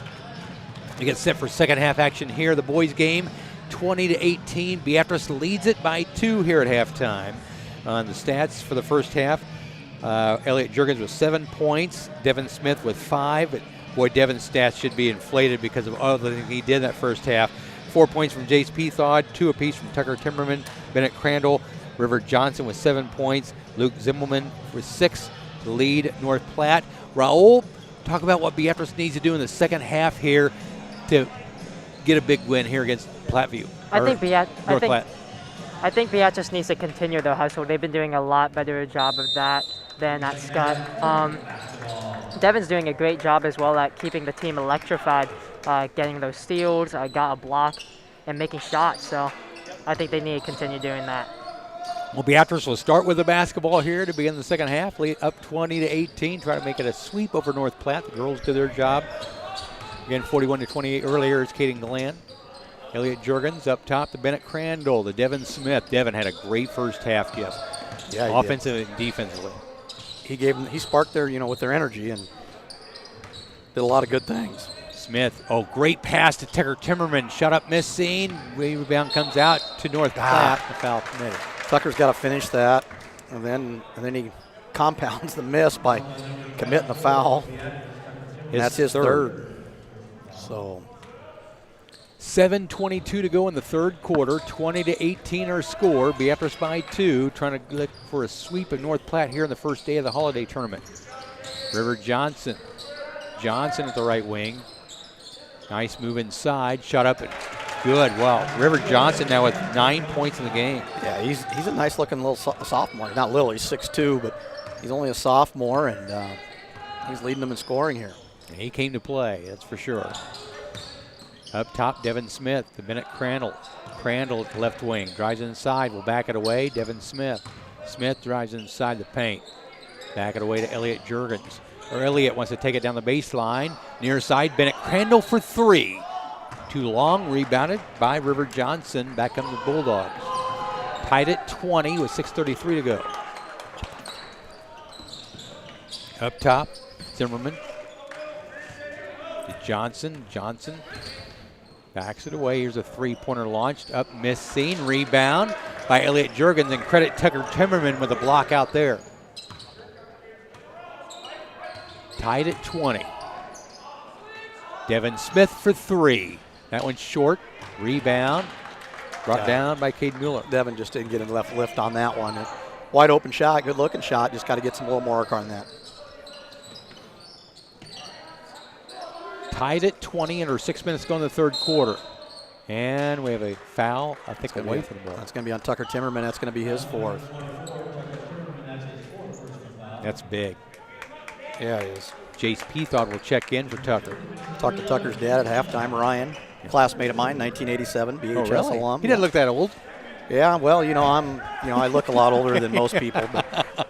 Speaker 1: We get set for second half action here. The boys' game, 20-18. Beatrice leads it by 2 here at halftime. On the stats for the first half, Elliot Juergens with 7 points, Devin Smith with 5. But boy, Devin's stats should be inflated because of all the things he did in that first half. 4 points from Jace Pethod, 2 apiece from Tucker Timmerman, Bennett Crandall, River Johnson with 7 points, Luke Zimmelman with 6 to lead North Platte. Raul, talk about what Beatrice needs to do in the second half here to get a big win here against Platteview.
Speaker 3: I think Beatrice needs to continue the hustle. They've been doing a lot better job of that than at Scott. Devin's doing a great job as well at keeping the team electrified, getting those steals, got a block, and making shots. So I think they need to continue doing that.
Speaker 1: Well, Beatrice will start with the basketball here to begin the second half, lead up 20-18, try to make it a sweep over North Platte. The girls did their job. Again, 41-28 earlier is Katie Glenn. Elliot Juergens up top to Bennett Crandall, to Devin Smith. Devin had a great first half, Jeff. Yeah, offensive and defensively.
Speaker 2: He sparked their, with their energy and did a lot of good things.
Speaker 1: Smith, great pass to Tucker Timmerman. Shut up, miss seen. Rebound comes out to North Platte. The foul committed.
Speaker 2: Tucker's got to finish that, and then he compounds the miss by committing the foul. That's his third. So
Speaker 1: 7:22 to go in the third quarter. 20-18 our score. Beatrice by 2, trying to look for a sweep of North Platte here in the first day of the holiday tournament. River Johnson. Johnson at the right wing. Nice move inside. Shot up and good. Wow. River Johnson now with 9 points in the game.
Speaker 2: Yeah, he's a nice looking little sophomore. Not little, he's 6'2", but he's only a sophomore, and he's leading them in scoring here.
Speaker 1: And he came to play, that's for sure. Up top, Devin Smith to Bennett Crandall. Crandall at the left wing, drives inside, will back it away. Devin Smith. Smith drives inside the paint. Back it away to Elliot Juergens. Elliott wants to take it down the baseline. Near side, Bennett Crandall for 3. Too long, rebounded by River Johnson. Back on the Bulldogs. Tied at 20 with 6:33 to go. Up top, Zimmerman. To Johnson. Johnson backs it away. Here's a three-pointer launched. Up, missed, seen. Rebound by Elliott Juergens, and credit Tucker Timmerman with a block out there. Tied at 20. Devin Smith for 3. That one's short. Rebound. Brought down by Cade Mueller.
Speaker 2: Devin just didn't get enough lift on that one. Wide open shot, good looking shot. Just got to get some little mark on that.
Speaker 1: Tied at 20 under 6 minutes to go in the third quarter. And we have a foul, I think, away from the ball.
Speaker 2: That's going to be on Tucker Timmerman. That's going to be his 4th.
Speaker 1: That's big.
Speaker 2: Yeah, it is.
Speaker 1: Jace Peathard will check in for Tucker.
Speaker 2: Talked to Tucker's dad at halftime, Ryan, classmate of mine, 1987, BHS alum.
Speaker 1: He doesn't look that old.
Speaker 2: Yeah, well, I look a lot older than most people. But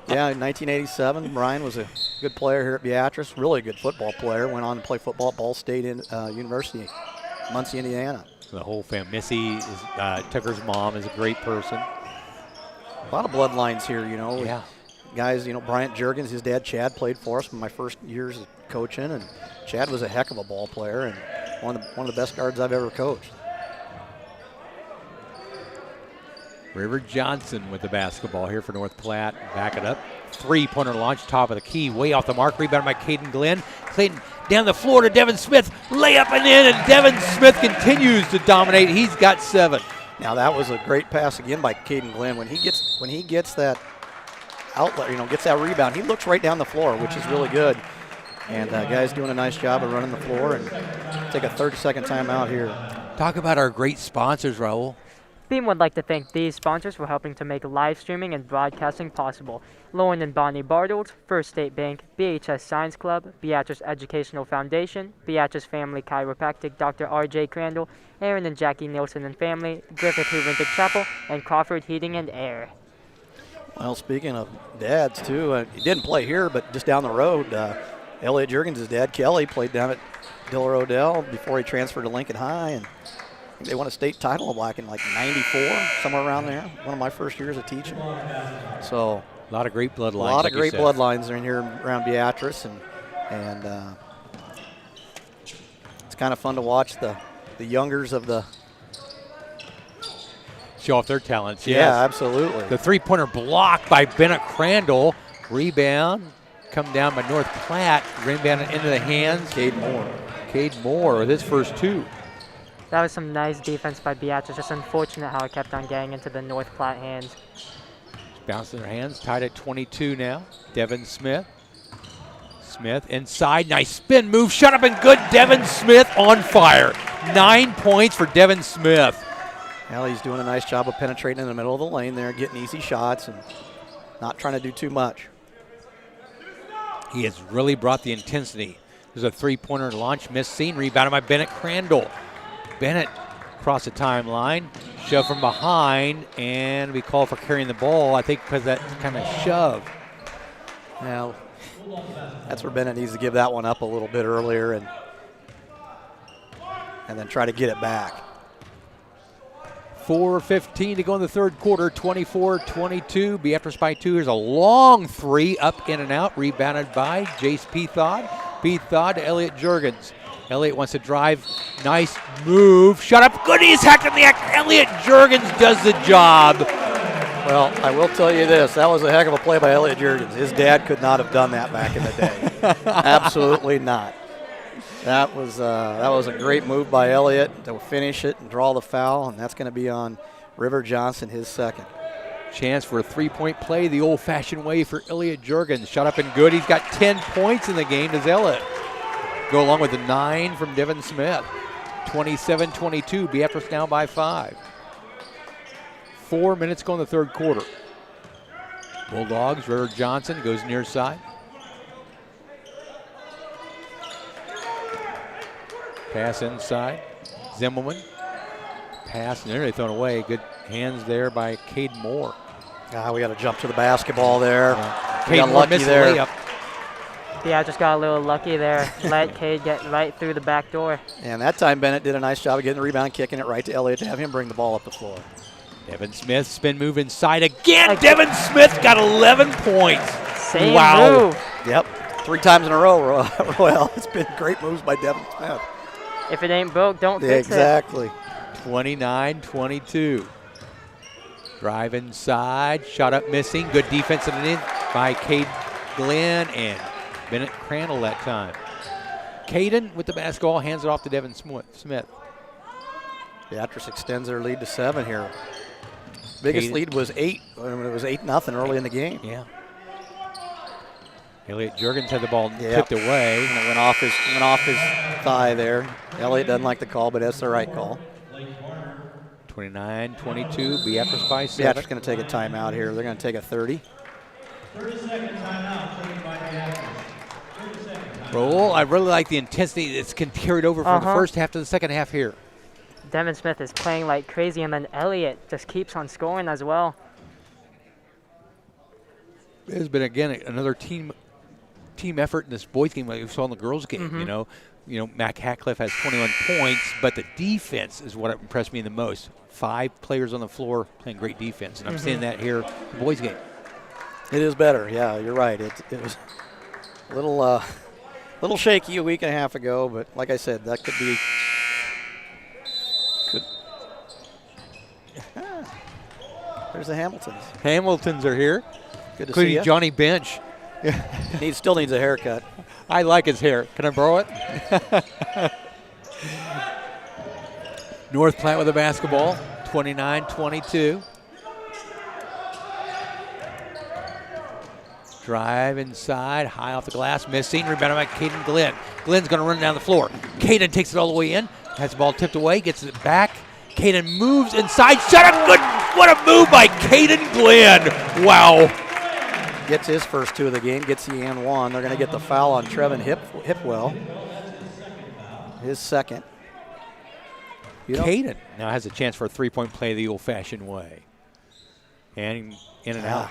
Speaker 2: yeah, in 1987, Ryan was a good player here at Beatrice, really good football player. Went on to play football at Ball State University, Muncie, Indiana.
Speaker 1: The whole family. Missy, Tucker's mom, is a great person.
Speaker 2: A lot of bloodlines here,
Speaker 1: Yeah.
Speaker 2: Guys, Bryant Juergens, his dad Chad played for us in my first years of coaching, and Chad was a heck of a ball player and one of the best guards I've ever coached.
Speaker 1: River Johnson with the basketball here for North Platte. Back it up. Three-pointer launch, top of the key, way off the mark. Rebound by Caden Glenn. Clayton down the floor to Devin Smith. Layup and in, and Devin Smith continues to dominate. He's got 7.
Speaker 2: Now that was a great pass again by Caden Glenn. When he gets that outlet, gets that rebound, he looks right down the floor, which is really good. And guys doing a nice job of running the floor. And take a 30-second timeout here.
Speaker 1: Talk about our great sponsors, Raul.
Speaker 3: Beam would like to thank these sponsors for helping to make live streaming and broadcasting possible. Lauren and Bonnie Bartles, First State Bank, BHS Science Club, Beatrice Educational Foundation, Beatrice Family Chiropractic, Dr. R.J. Crandall, Aaron and Jackie Nielsen and Family, Griffith Hooventic Chapel, and Crawford Heating and Air.
Speaker 2: Well, speaking of dads, too, he didn't play here, but just down the road, Elliott Juergens' dad, Kelly, played down at Diller Odell before he transferred to Lincoln High, and they won a state title back in like 94, somewhere around there. One of my first years of teaching. So
Speaker 1: a lot of great bloodlines.
Speaker 2: A lot of great bloodlines are in here around Beatrice, and it's kind of fun to watch the youngers of the
Speaker 1: show off their talents.
Speaker 2: Yeah,
Speaker 1: yes.
Speaker 2: Absolutely.
Speaker 1: The three-pointer blocked by Bennett Crandall. Rebound come down by North Platte. Rebound into the hands.
Speaker 2: Cade Moore.
Speaker 1: Cade Moore with his first 2.
Speaker 3: That was some nice defense by Beatrice. Just unfortunate how it kept on getting into the North Platte hands.
Speaker 1: Bouncing their hands, tied at 22 now. Devin Smith. Smith inside, nice spin move, shut up and good. Devin Smith on fire. 9 points for Devin Smith.
Speaker 2: Well, he's doing a nice job of penetrating in the middle of the lane there, getting easy shots and not trying to do too much.
Speaker 1: He has really brought the intensity. There's a three-pointer launch, missed, seen, rebounded by Bennett Crandall. Bennett across the timeline, shove from behind, and we call for carrying the ball, I think, because that kind of shove.
Speaker 2: Well, that's where Bennett needs to give that one up a little bit earlier and then try to get it back.
Speaker 1: 4:15 to go in the third quarter, 24-22. Beatrice by 2. Here's a long 3, up, in, and out, rebounded by Jace Peathard. Peathard to Elliott Juergens. Elliott wants to drive. Nice move. Shut up. Good. He's hacked in the act. Elliott Juergens does the job.
Speaker 2: Well, I will tell you this. That was a heck of a play by Elliott Juergens. His dad could not have done that back in the day. Absolutely not. That was a great move by Elliott to finish it and draw the foul, and that's going to be on River Johnson, his second.
Speaker 1: Chance for a three-point play the old-fashioned way for Elliott Juergens. Shut up and good. He's got 10 points in the game. Does Elliott go along with the 9 from Devin Smith. 27-22. Beatrice now by 5. 4 minutes go in the third quarter. Bulldogs, River Johnson goes near side. Pass inside. Zimmelman. Pass nearly thrown away. Good hands there by Cade Moore.
Speaker 2: We got to jump to the basketball there.
Speaker 1: Cade Moore missed the layup.
Speaker 3: Yeah, just got a little lucky there. Let Cade get right through the back door.
Speaker 2: And that time Bennett did a nice job of getting the rebound, kicking it right to Elliott to have him bring the ball up the floor.
Speaker 1: Devin Smith, spin move inside again. Devin Smith got 11 points.
Speaker 3: Same
Speaker 1: Wow.
Speaker 3: move.
Speaker 2: Yep, 3 times in a row, Royale. It's been great moves by Devin Smith.
Speaker 3: If it ain't broke, don't
Speaker 2: Yeah,
Speaker 3: fix
Speaker 2: exactly.
Speaker 1: 29-22. Drive inside, shot up missing. Good defense in by Cade Glenn and Bennett Crandall that time. Caden with the basketball, hands it off to Devin Smith.
Speaker 2: Beatrice extends their lead to 7 here. Biggest
Speaker 1: Caden.
Speaker 2: lead was 8. It was 8-0 early in the game.
Speaker 1: Yeah. Elliott Jurgens had the ball tipped away.
Speaker 2: And it went off his thigh there. Elliott doesn't like the call, but that's the right call.
Speaker 1: 29-22, Beatrice by 7.
Speaker 2: Beatrice going to take a timeout here. They're going to take a 30.
Speaker 6: 30-second timeout taken by Beatrice.
Speaker 1: Roll. I really like the intensity that's carried over from the first half to the second half here.
Speaker 3: Devin Smith is playing like crazy, and then Elliott just keeps on scoring as well.
Speaker 1: There's been, again, another team effort in this boys game like we saw in the girls game. You know, Mac Hatcliffe has 21 points, but the defense is what impressed me the most. 5 players on the floor playing great defense, and I'm seeing that here in the boys game.
Speaker 2: It is better. Yeah, you're right. It was a little shaky a week and a half ago, but like I said, that could be. There's the Hamiltons.
Speaker 1: Hamiltons are here,
Speaker 2: Good to see
Speaker 1: including
Speaker 2: you.
Speaker 1: Johnny Bench.
Speaker 2: Still needs a haircut.
Speaker 1: I like his hair. Can I borrow it? North Platte with the basketball, 29-22. Drive inside, high off the glass, missing. Rebound by Caden Glenn. Glenn's going to run down the floor. Caden takes it all the way in, has the ball tipped away, gets it back. Caden moves inside, shut up, good. What a move by Caden Glenn. Wow.
Speaker 2: Gets his first 2 of the game, gets the and 1. They're going to get the foul on Trevin Hipwell. His second.
Speaker 1: Caden now has a chance for a three-point play the old-fashioned way. And in and out.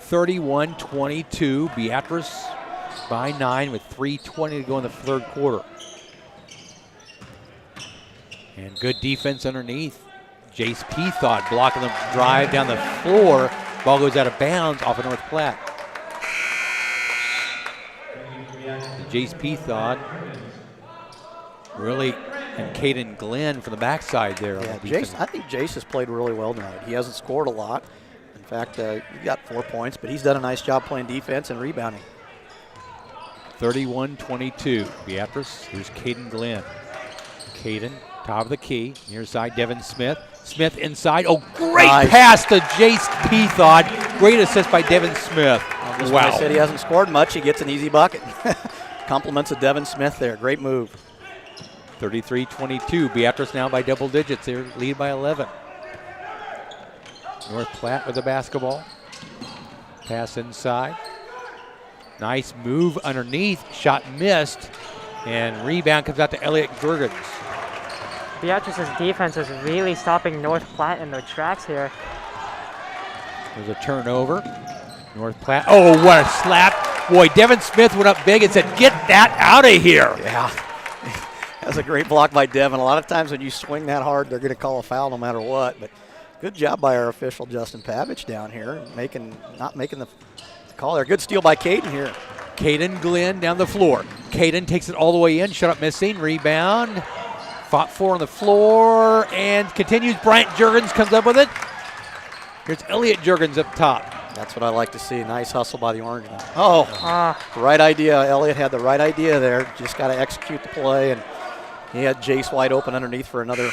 Speaker 1: 31-22, Beatrice by 9 with 3:20 to go in the third quarter. And good defense underneath. Jace Peathod blocking the drive down the floor. Ball goes out of bounds off of North Platte. Jace Peathod really, and Caden Glenn from the backside there.
Speaker 2: Yeah, Jace, I think Jace has played really well tonight. He hasn't scored a lot. In fact, he got 4 points, but he's done a nice job playing defense and rebounding.
Speaker 1: 31-22, Beatrice. Here's Caden Glenn. Caden, top of the key, near side, Devin Smith. Smith inside. Oh, great pass to Jace Peathod. Great assist by Devin Smith.
Speaker 2: Wow. I said he hasn't scored much. He gets an easy bucket. Compliments of Devin Smith there. Great move.
Speaker 1: 33-22. Beatrice now by double digits. They lead by 11. North Platte with the basketball. Pass inside. Nice move underneath. Shot missed. And rebound comes out to Elliott Jurgens.
Speaker 3: Beatrice's defense is really stopping North Platte in their tracks here.
Speaker 1: There's a turnover. North Platte. Oh, what a slap. Boy, Devin Smith went up big and said, get that out of here.
Speaker 2: Yeah. That's a great block by Devin. A lot of times when you swing that hard, they're going to call a foul no matter what. But good job by our official, Justin Pavich, down here, not making the call there. Good steal by Caden here.
Speaker 1: Caden Glenn down the floor. Caden takes it all the way in. Shut up missing. Rebound. Fought 4 on the floor and continues. Bryant Jurgens comes up with it. Here's Elliott Jurgens up top.
Speaker 2: That's what I like to see. Nice hustle by the Orangeman. Right idea. Elliott had the right idea there. Just got to execute the play, and he had Jace wide open underneath for another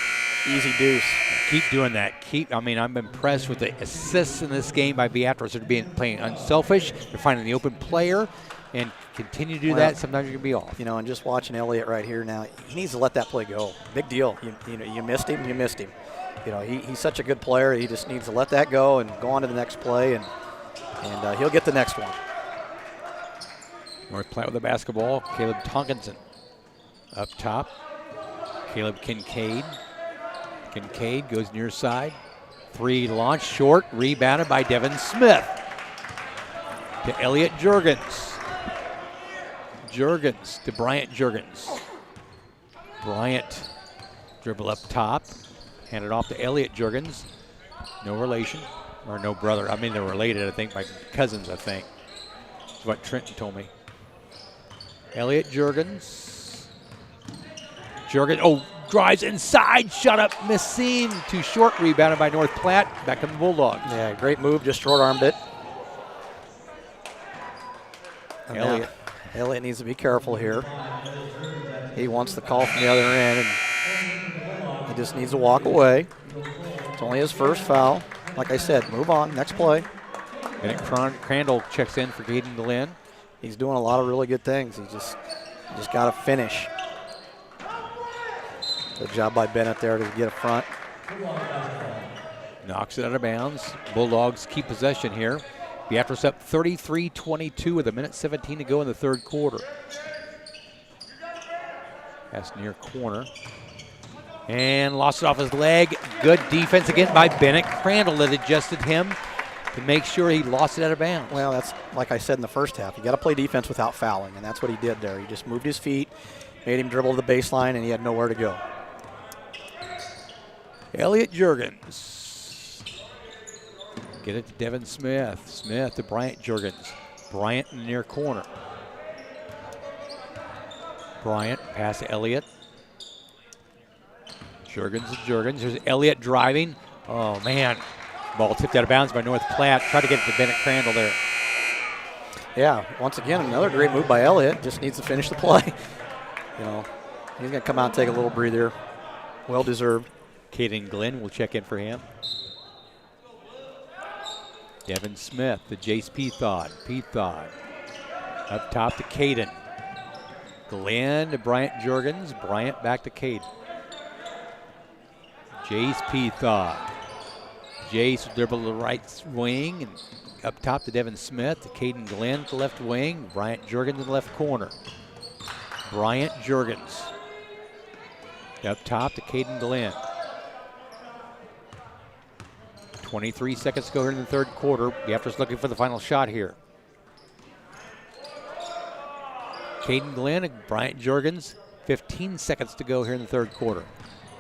Speaker 2: easy deuce.
Speaker 1: Keep doing that. I'm impressed with the assists in this game by Beatrice. They're playing unselfish. They're finding the open player and continue to do that. Sometimes you're going to be off.
Speaker 2: And just watching Elliott right here now, he needs to let that play go. Big deal. You missed him, you missed him. He's such a good player. He just needs to let that go and go on to the next play, and he'll get the next one.
Speaker 1: North Platte with the basketball. Caleb Tonkinson up top. Caleb Kincaid. Kincaid goes near side. 3 launch short. Rebounded by Devin Smith. to Elliot Juergens. Juergens to Bryant Juergens. Bryant dribble up top, hand it off to Elliot Juergens. No relation, or no brother. I mean, they're related, I think, by cousins, I think. That's what Trenton told me. Elliot Juergens. Juergens, oh, drives inside, shot up, missed seam. Too short, rebounded by North Platte. Back to the Bulldogs.
Speaker 2: Yeah, great move, just short-armed it. And
Speaker 1: Elliot.
Speaker 2: Elliot needs to be careful here. He wants the call from the other end, and he just needs to walk away. It's only his first foul. Like I said, move on, next play.
Speaker 1: Bennett Crandall checks in for Caden Glenn.
Speaker 2: He's doing a lot of really good things. He just got to finish. Good job by Bennett there to get a front.
Speaker 1: Knocks it out of bounds. Bulldogs keep possession here. Beatrice up 33-22 with 1:17 to go in the third quarter. Pass near corner. And lost it off his leg. Good defense again by Bennett Crandall that adjusted him to make sure he lost it out of bounds.
Speaker 2: Well, that's like I said in the first half. You got to play defense without fouling, and that's what he did there. He just moved his feet, made him dribble to the baseline, and he had nowhere to go.
Speaker 1: Elliot Juergens. Get it to Devin Smith. Smith to Bryant Juergens. Bryant in the near corner. Bryant pass to Elliot. Juergens to Juergens. There's Elliot driving. Oh, man. Ball tipped out of bounds by North Platte. Try to get it to Bennett Crandall there.
Speaker 2: Yeah, once again, another great move by Elliot. Just needs to finish the play. You know, he's going to come out and take a little breather. Well deserved.
Speaker 1: Caden Glenn will check in for him. Devin Smith to Jace Peathod. Peathod up top to Caden. Glenn to Bryant Juergens. Bryant back to Caden. Jace Peathod. Jace will dribble to the right wing and up top to Devin Smith. To Caden Glenn to the left wing. Bryant Juergens in the left corner. Bryant Juergens. Up top to Caden Glenn. 23 seconds to go here in the third quarter. Beatrice looking for the final shot here. Caden Glenn and Bryant Juergens. 15 seconds to go here in the third quarter.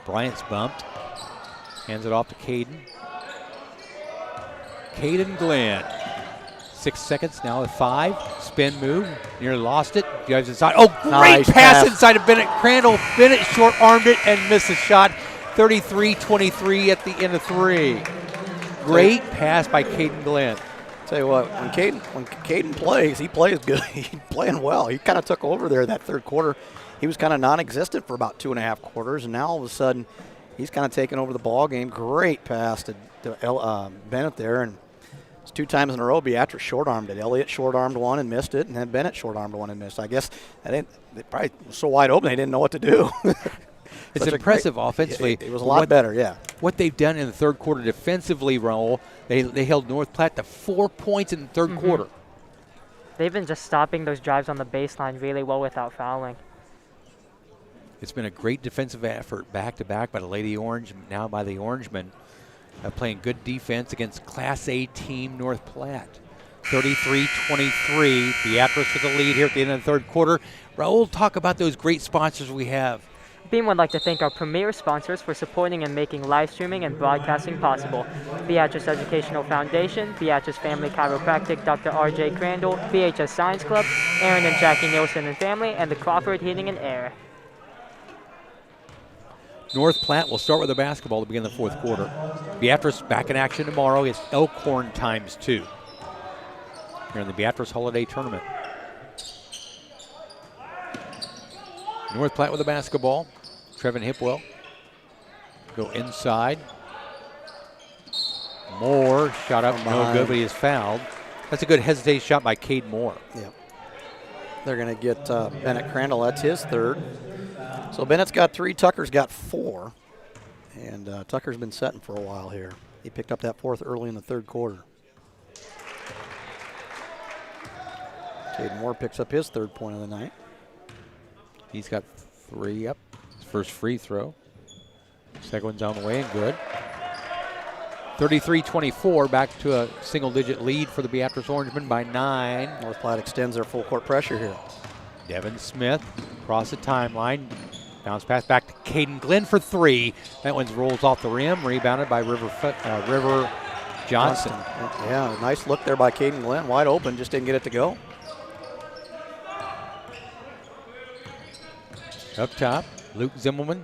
Speaker 1: Bryant's bumped. Hands it off to Caden. Caden Glenn. 6 seconds now with 5. Spin move. Nearly lost it. Drives inside. Oh, great
Speaker 2: Nice
Speaker 1: pass inside of Bennett Crandall. Bennett short-armed it and missed the shot. 33-23 at the end of 3. Great pass by Caden Glenn.
Speaker 2: Tell you what, when Caden plays, he plays good. He's playing well. He kind of took over there that third quarter. He was kind of non-existent for about 2.5 quarters, and now all of a sudden he's kind of taking over the ball game. Great pass to Bennett there, and it's 2 times in a row Beatrice short-armed it. Elliott short-armed one and missed it, and then Bennett short-armed one and missed. I guess they probably were so wide open they didn't know what to do.
Speaker 1: It's impressive offensively.
Speaker 2: It was a lot better, yeah.
Speaker 1: What they've done in the third quarter defensively, Raul, they held North Platte to 4 points in the third quarter.
Speaker 3: They've been just stopping those drives on the baseline really well without fouling.
Speaker 1: It's been a great defensive effort back-to-back by the Lady Orange, now by the Orangemen, playing good defense against Class A team North Platte. 33-23, Beatrice with the lead here at the end of the third quarter. Raul, talk about those great sponsors we have.
Speaker 3: Beam would like to thank our premier sponsors for supporting and making live streaming and broadcasting possible. Beatrice Educational Foundation, Beatrice Family Chiropractic, Dr. R.J. Crandall, BHS Science Club, Aaron and Jackie Nielsen and family, and the Crawford Heating and Air.
Speaker 1: North Platte will start with the basketball to begin the fourth quarter. Beatrice back in action tomorrow is Elkhorn ×2 here in the Beatrice Holiday Tournament. North Platte with the basketball. Trevin Hipwell go inside. Moore shot up, no good, but he is fouled. That's a good hesitation shot by Cade Moore.
Speaker 2: Yep. They're going to get Bennett Crandall. That's his third. So Bennett's got 3, Tucker's got 4. And Tucker's been setting for a while here. He picked up that 4th early in the third quarter. Cade Moore picks up his 3rd point of the night.
Speaker 1: He's got 3 up. His first free throw. Second one's on the way and good. 33-24, back to a single-digit lead for the Beatrice Orangemen by 9.
Speaker 2: North Platte extends their full court pressure here.
Speaker 1: Devin Smith across the timeline. Bounce pass back to Caden Glenn for 3. That one rolls off the rim, rebounded by River Johnson.
Speaker 2: Yeah, nice look there by Caden Glenn. Wide open, just didn't get it to go.
Speaker 1: Up top, Luke Zimmelman.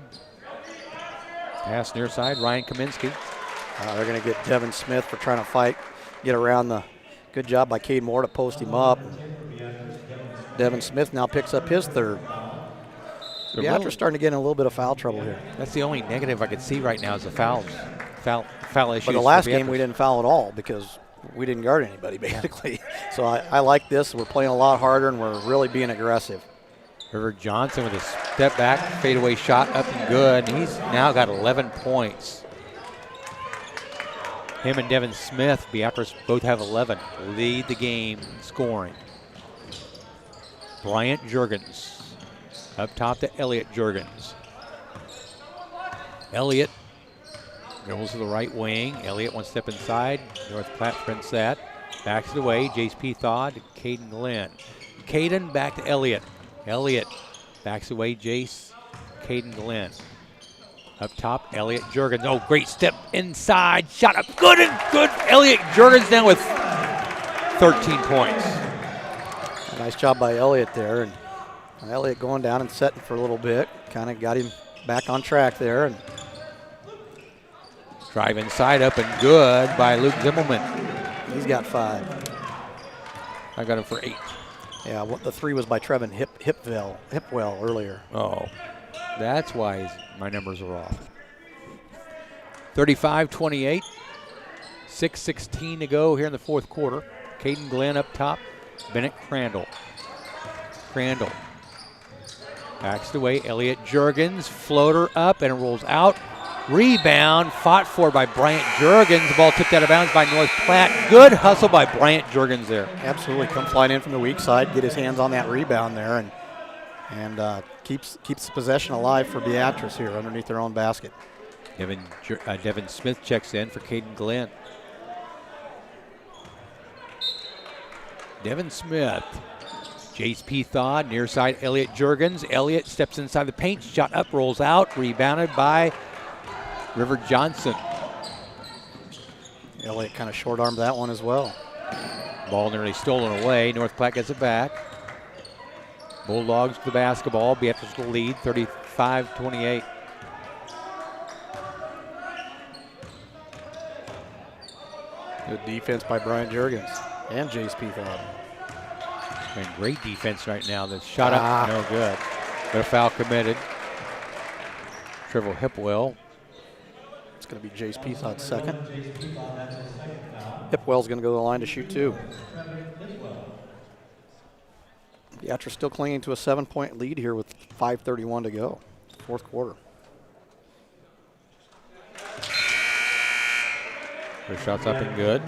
Speaker 1: Pass near side, Ryan Kaminsky.
Speaker 2: They're going to get Devin Smith for trying to fight, get around the good job by Cade Moore to post him up. Devin Smith now picks up his third. Beatrice starting to get in a little bit of foul trouble here.
Speaker 1: That's the only negative I could see right now is the foul issues.
Speaker 2: But the last game we didn't foul at all because we didn't guard anybody basically. So I like this. We're playing a lot harder and we're really being aggressive.
Speaker 1: River Johnson with a step back, fadeaway shot up and good. And he's now got 11 points. Him and Devin Smith, Beatrice both have 11. Lead the game scoring. Bryant Jurgens up top to Elliot Jurgens. Elliot goes to the right wing. Elliot one step inside. North Platte prints that. Backs it away. Jace Pethaw to Caden Glenn. Caden back to Elliot. Elliot backs away. Jace. Caden Glenn. Up top, Elliot Jurgens. Oh, great step inside. Shot up. Good and good. Elliot Jurgens down with 13 points.
Speaker 2: A nice job by Elliot there. And Elliot going down and setting for a little bit. Kind of got him back on track there. And
Speaker 1: drive inside up and good by Luke Zimmelman.
Speaker 2: He's got 5.
Speaker 1: I got him for 8.
Speaker 2: Yeah, the 3 was by Trevin Hipwell earlier.
Speaker 1: Oh, that's why my numbers are off. 35-28, 6:16 to go here in the fourth quarter. Caden Glenn up top, Bennett Crandall. Crandall backs away. Elliot Jurgens, floater up and it rolls out. Rebound, fought for by Bryant Jurgens. The ball tipped out of bounds by North Platte. Good hustle by Bryant Jurgens there.
Speaker 2: Absolutely, come flying in from the weak side, get his hands on that rebound there, and keeps the possession alive for Beatrice here underneath their own basket.
Speaker 1: Devin Smith checks in for Caden Glenn. Devin Smith. Jace Pethaw, near side Elliot Jurgens. Elliot steps inside the paint, shot up, rolls out, rebounded by River Johnson.
Speaker 2: Elliot kind of short-armed that one as well.
Speaker 1: Ball nearly stolen away. North Platte gets it back. Bulldogs with the basketball. Beatrice will lead 35-28.
Speaker 2: Good defense by Brian Jurgens and Jace Pethaw.
Speaker 1: And great defense right now. The shot up, no good. But a foul committed. Trevor Hipwell.
Speaker 2: It's going to be Jace Pethaw's second. Hipwell's going to go to the line to shoot 2. Beatrice still clinging to a 7-point lead here with 5:31 to go, fourth quarter.
Speaker 1: Their shot's up and good.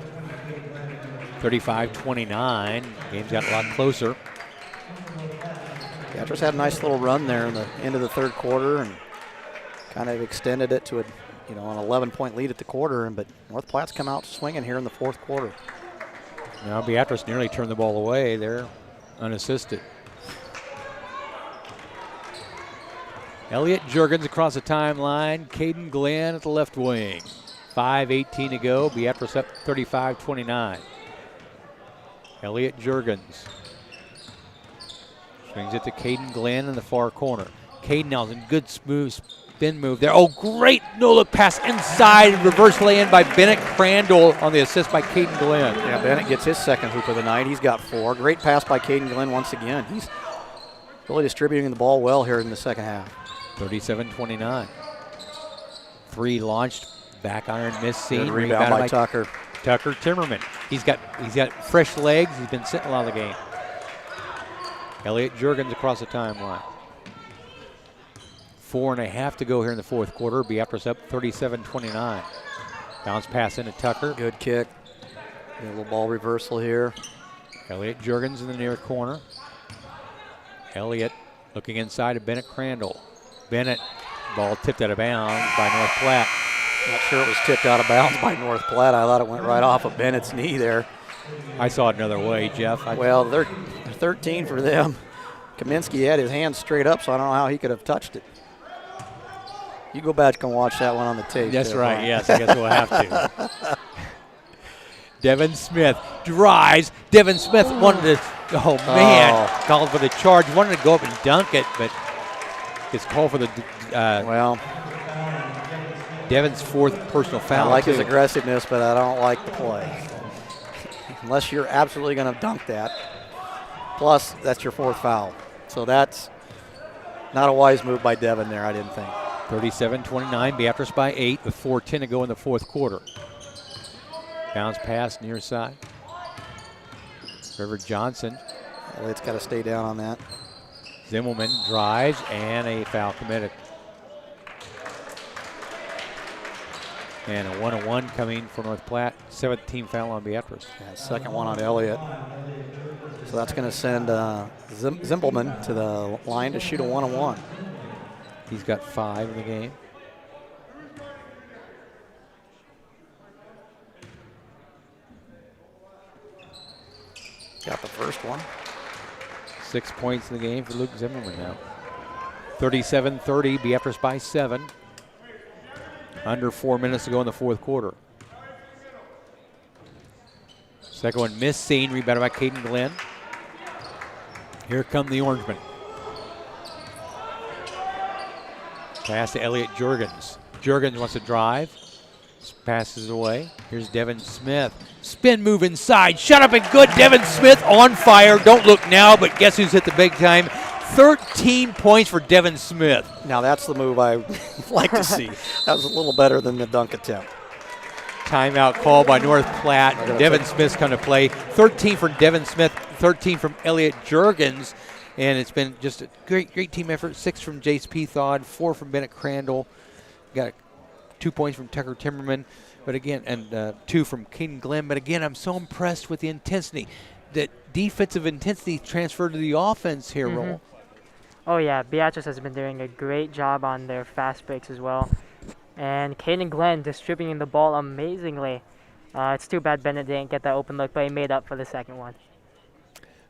Speaker 1: 35-29. Game's got a lot closer.
Speaker 2: Beatrice had a nice little run there in the end of the third quarter and kind of extended it to an 11-point lead at the quarter. But North Platte's come out swinging here in the fourth quarter.
Speaker 1: Now Beatrice nearly turned the ball away. They're unassisted. Elliot Jurgens across the timeline. Caden Glenn at the left wing. 5:18 to go. Beatrice up 35-29. Elliot Jurgens swings it to Caden Glenn in the far corner. Caden now in good smooth spin move there. Oh, great no-look pass inside. Reverse lay-in by Bennett Crandall on the assist by Caden Glenn.
Speaker 2: Yeah, Bennett gets his second hoop of the night. He's got 4. Great pass by Caden Glenn once again. He's really distributing the ball well here in the second half.
Speaker 1: 37-29. 3 launched. Back iron miss seen.
Speaker 2: Rebound by Tucker.
Speaker 1: Tucker Timmerman. He's got fresh legs. He's been sitting a lot of the game. Elliot Jurgens across the timeline. 4.5 to go here in the fourth quarter. Beatrice up 37-29. Bounce pass into Tucker.
Speaker 2: Good kick. A little ball reversal here.
Speaker 1: Elliot Jurgens in the near corner. Elliot looking inside of Bennett Crandall. Bennett, ball tipped out of bounds by North Platte.
Speaker 2: Not sure it was tipped out of bounds by North Platte. I thought it went right off of Bennett's knee there.
Speaker 1: I saw it another way, Jeff.
Speaker 2: Well, they're 13 for them. Kaminsky had his hands straight up, so I don't know how he could have touched it. You go back and watch that one on the tape.
Speaker 1: That's
Speaker 2: there,
Speaker 1: right,
Speaker 2: Brian.
Speaker 1: yes, I guess we'll have to. Devin Smith drives. Devin Smith wanted to, called for the charge. Wanted to go up and dunk it, but gets called for the, Devin's fourth personal foul.
Speaker 2: I like his aggressiveness, but I don't like the play. Unless you're absolutely going to dunk that. Plus, that's your fourth foul. So that's not a wise move by Devin there, I didn't think.
Speaker 1: 37-29, Beatrice by 8 with 4:10 to go in the fourth quarter. Bounce pass near side. River Johnson.
Speaker 2: Elliott's got to stay down on that.
Speaker 1: Zimmelman drives and a foul committed. And a 1-on-1 coming for North Platte. 17 foul on Beatrice.
Speaker 2: Yeah, second one on Elliott. So that's going to send Zimmelman to the line to shoot a 1-on-1.
Speaker 1: He's got 5 in the game.
Speaker 2: Got the first one.
Speaker 1: 6 points in the game for Luke Zimmerman now. 37-30, Beatrice by 7. Under 4 minutes to go in the fourth quarter. Second one missing, rebounded by Caden Glenn. Here come the Orangemen. Pass to Elliott Jurgens. Jurgens wants to drive. Passes away. Here's Devin Smith. Spin move inside. Shut up and good. Devin Smith on fire. Don't look now, but guess who's hit the big time? 13 points for Devin Smith.
Speaker 2: Now that's the move I like to see. That was a little better than the dunk attempt.
Speaker 1: Timeout call by North Platte. Devin Smith's come to play. 13 for Devin Smith, 13 from Elliott Jurgens. And it's been just a great team effort. 6 from Jace Pethod, 4 from Bennett Crandall. Got 2 points from Tucker Timmerman, but again, and 2 from Caden Glenn. But again, I'm so impressed with the intensity. That defensive intensity transferred to the offense here, Roll.
Speaker 3: Oh yeah, Beatrice has been doing a great job on their fast breaks as well. And Caden Glenn distributing the ball amazingly. It's too bad Bennett didn't get that open look, but he made up for the second one.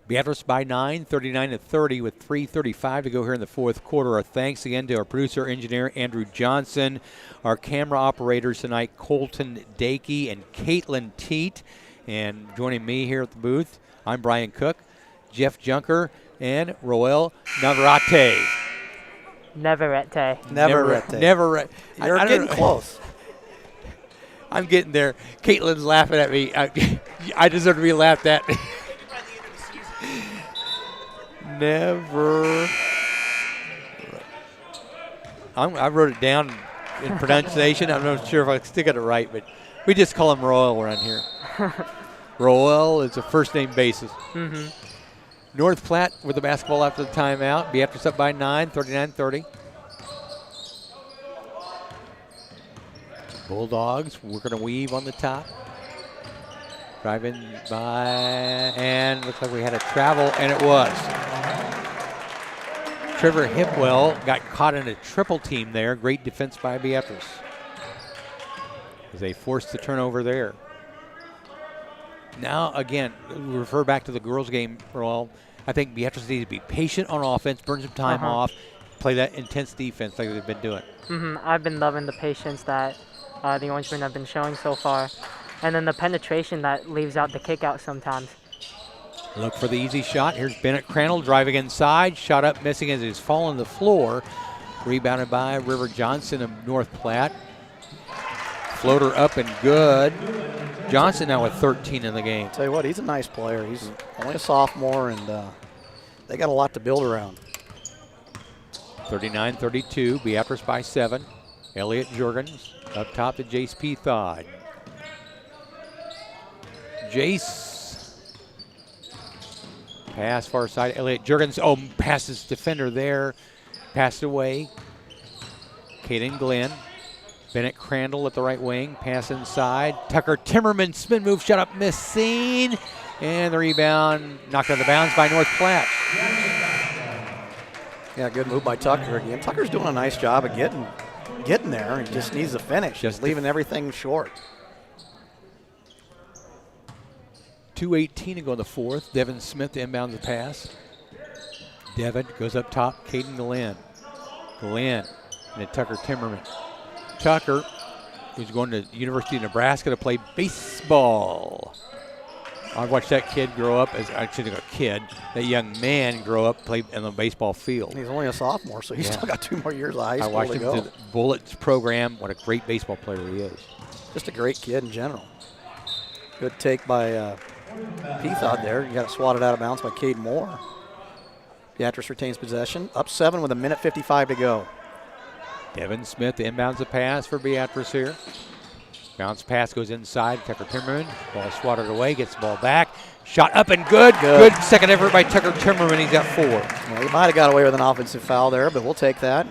Speaker 1: Beatrice by 9, 39-30 with 3:35 to go here in the fourth quarter. Our thanks again to our producer, engineer, Andrew Johnson. Our camera operators tonight, Colton Dakey and Caitlin Teat. And joining me here at the booth, I'm Brian Cook, Jeff Junker, and Roel Navarrete.
Speaker 3: Neverette.
Speaker 1: Never.
Speaker 2: You're getting close.
Speaker 1: I'm getting there. Caitlin's laughing at me. I deserve to be laughed at. Never. I wrote it down in pronunciation. I'm not sure if I still got it right, but we just call him Roel around here. Roel is a first-name basis. North Platte with the basketball after the timeout. Beatrice up by 9, 39-30. Bulldogs, we're going to weave on the top. Driving by, and looks like we had a travel, and it was. Trevor Hipwell got caught in a triple team there. Great defense by Beatrice as they forced the turnover there. Now, again, we refer back to the girls' game, Roel. I think Beatrice needs to be patient on offense, burn some time off, play that intense defense like they've been doing.
Speaker 3: I've been loving the patience that the Orangemen have been showing so far. And then the penetration that leaves out the kick out sometimes.
Speaker 1: Look for the easy shot. Here's Bennett Crandall driving inside. Shot up, missing as he's fallen to the floor. Rebounded by River Johnson of North Platte. Floater up and good. Johnson now with 13 in the game.
Speaker 2: Tell you what, he's a nice player. He's only a sophomore, and they got a lot to build around.
Speaker 1: 39-32, Beatrice by 7. Elliott Jurgens up top to Jace Pethod. Jace. Pass far side, Elliott Jurgens. Oh, passes defender there. Passed away. Caden Glenn. Bennett Crandall at the right wing. Pass inside. Tucker Timmerman, spin move, shut up, missing. And the rebound knocked out of the bounds by North Platte.
Speaker 2: Yeah, good move by Tucker again. Tucker's doing a nice job of getting getting there. He just needs to finish. Just leaving everything short.
Speaker 1: 2:18 to go in the fourth. Devin Smith inbounds the pass. Devin goes up top. Caden Glenn. Glenn and then Tucker Timmerman. Tucker, who's going to University of Nebraska to play baseball. I've watched that kid grow up as actually a kid. That young man grow up, play in the baseball field.
Speaker 2: He's only a sophomore, so he's still got 2 more years of high school
Speaker 1: I watched
Speaker 2: to
Speaker 1: him
Speaker 2: go.
Speaker 1: through the Bullets program. What a great baseball player he is.
Speaker 2: Just a great kid in general. Good take by Heath out there. You got it swatted out of bounds by Cade Moore. Beatrice retains possession. Up 7 with 1:55 to go.
Speaker 1: Devin Smith inbounds the pass for Beatrice here. Bounce pass goes inside. Tucker Timmerman. Ball swatted away. Gets the ball back. Shot up and good. Good second effort by Tucker Timmerman. He's got 4.
Speaker 2: Well, he might have got away with an offensive foul there, but we'll take that.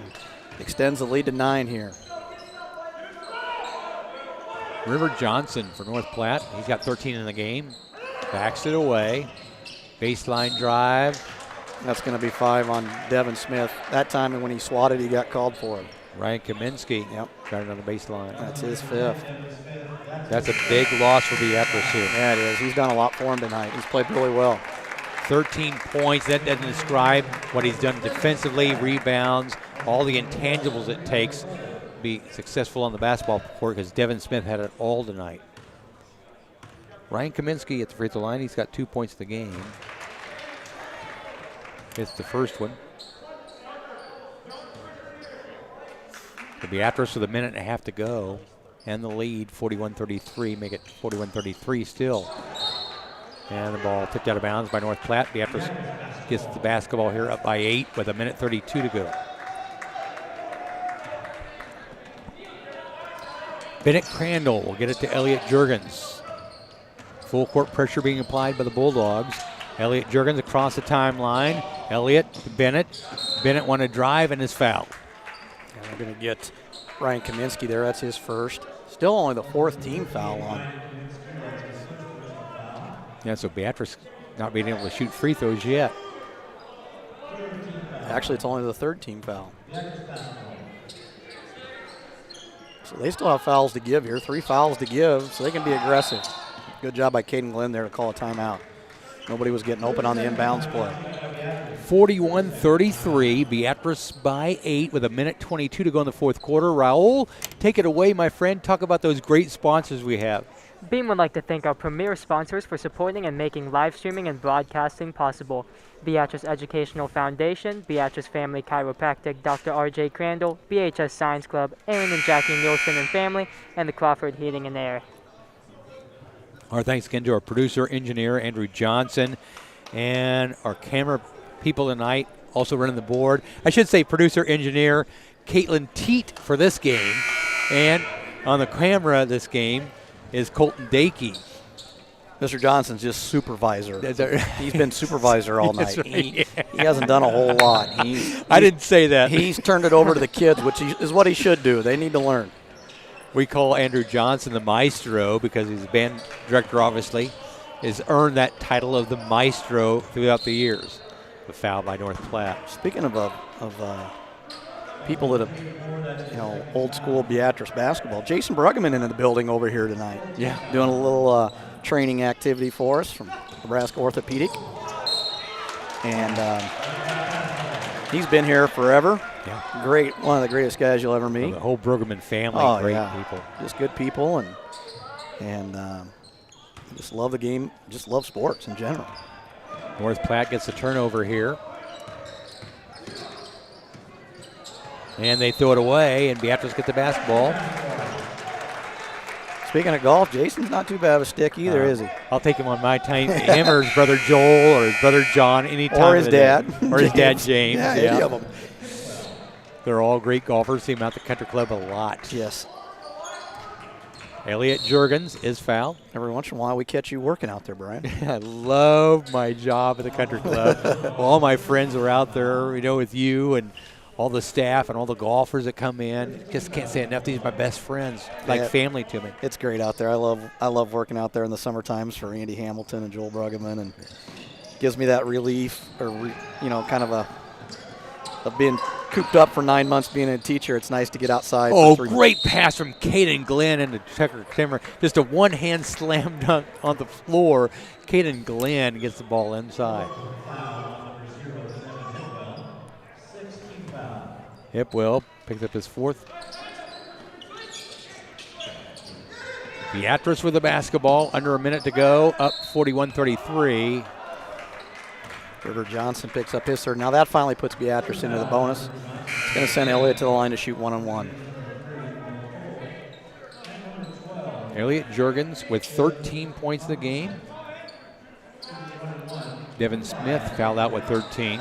Speaker 2: Extends the lead to 9 here.
Speaker 1: River Johnson for North Platte. He's got 13 in the game. Backs it away. Baseline drive.
Speaker 2: That's going to be 5 on Devin Smith. That time when he swatted, he got called for it.
Speaker 1: Ryan Kaminsky.
Speaker 2: Yep.
Speaker 1: Got it on the baseline.
Speaker 2: That's his 5th.
Speaker 1: That's a big loss for Beatrice here.
Speaker 2: Yeah, it is. He's done a lot for him tonight. He's played really well.
Speaker 1: 13 points. That doesn't describe what he's done defensively, rebounds, all the intangibles it takes to be successful on the basketball court, because Devin Smith had it all tonight. Ryan Kaminsky at the free throw line. He's got 2 points in the game. It's the first one. The Beatrice with 1.5 minutes to go. And the lead, 41-33, make it 41-33 still. And the ball tipped out of bounds by North Platte. Beatrice gets the basketball here up by 8 with 1:32 to go. Bennett Crandall will get it to Elliot Juergens. Full court pressure being applied by the Bulldogs. Elliot Juergens across the timeline. Elliot to Bennett. Bennett won a drive and is fouled.
Speaker 2: And we're going to get Ryan Kaminsky there. That's his first. Still only the 4th team foul on him.
Speaker 1: Yeah, so Beatrice not being able to shoot free throws yet.
Speaker 2: Actually, it's only the 3rd team foul. So they still have fouls to give here. 3 fouls to give, so they can be aggressive. Good job by Caden Glenn there to call a timeout. Nobody was getting open on the inbounds play.
Speaker 1: 41-33, Beatrice by 8 with 1:22 to go in the fourth quarter. Raul, take it away, my friend. Talk about those great sponsors we have.
Speaker 3: Beam would like to thank our premier sponsors for supporting and making live streaming and broadcasting possible. Beatrice Educational Foundation, Beatrice Family Chiropractic, Dr. R.J. Crandall, BHS Science Club, Aaron and Jackie Nielsen and family, and the Crawford Heating and Air.
Speaker 1: Our thanks again to our producer, engineer, Andrew Johnson, and our camera people tonight, also running the board. I should say producer, engineer, Caitlin Teat for this game. And on the camera this game is Colton Dakey.
Speaker 2: Mr. Johnson's just supervisor. He's been supervisor all night.
Speaker 1: Right,
Speaker 2: he hasn't done a whole lot.
Speaker 1: I didn't say that.
Speaker 2: He's turned it over to the kids, which is what he should do. They need to learn.
Speaker 1: We call Andrew Johnson the maestro because he's a band director, obviously, has earned that title of the maestro throughout the years. The foul by North Platte.
Speaker 2: Speaking of people that have, old school Beatrice basketball, Jason Bruggeman in the building over here tonight.
Speaker 1: Yeah.
Speaker 2: Doing a little training activity for us from Nebraska Orthopedic. And he's been here forever.
Speaker 1: Yeah.
Speaker 2: Great, one of the greatest guys you'll ever meet.
Speaker 1: The whole Bruggeman family, great people.
Speaker 2: Just good people and just love the game, just love sports in general.
Speaker 1: North Platte gets the turnover here. And they throw it away, and Beatrice gets the basketball.
Speaker 2: Speaking of golf, Jason's not too bad of a stick either, is he?
Speaker 1: I'll take him on my time. Him or his brother Joel or his brother John, anytime.
Speaker 2: Or his dad.
Speaker 1: Or his dad James.
Speaker 2: Yeah, any of them.
Speaker 1: They're all great golfers. See them out at the country club a lot.
Speaker 2: Yes.
Speaker 1: Elliot Juergens is fouled.
Speaker 2: Every once in a while we catch you working out there, Brian.
Speaker 1: I love my job at the country club. All my friends are out there, with you and all the staff and all the golfers that come in. Just can't say enough. These are my best friends, like family to me.
Speaker 2: It's great out there. I love working out there in the summer times for Andy Hamilton and Joel Bruggeman, and gives me that relief, or kind of being cooped up for 9 months being a teacher, it's nice to get outside.
Speaker 1: Oh,
Speaker 2: for 3
Speaker 1: great pass from Caden Glenn into Tucker Timmer. Just a one-hand slam dunk on the floor. Caden Glenn gets the ball inside. Hipwell picks up his 4th. Beatrice with the basketball, under a minute to go, up 41-33.
Speaker 2: River Johnson picks up his 3rd. Now that finally puts Beatrice into the bonus. It's going to send Elliott to the line to shoot 1-on-1.
Speaker 1: Elliott Jurgens with 13 points in the game. Devin Smith fouled out with 13.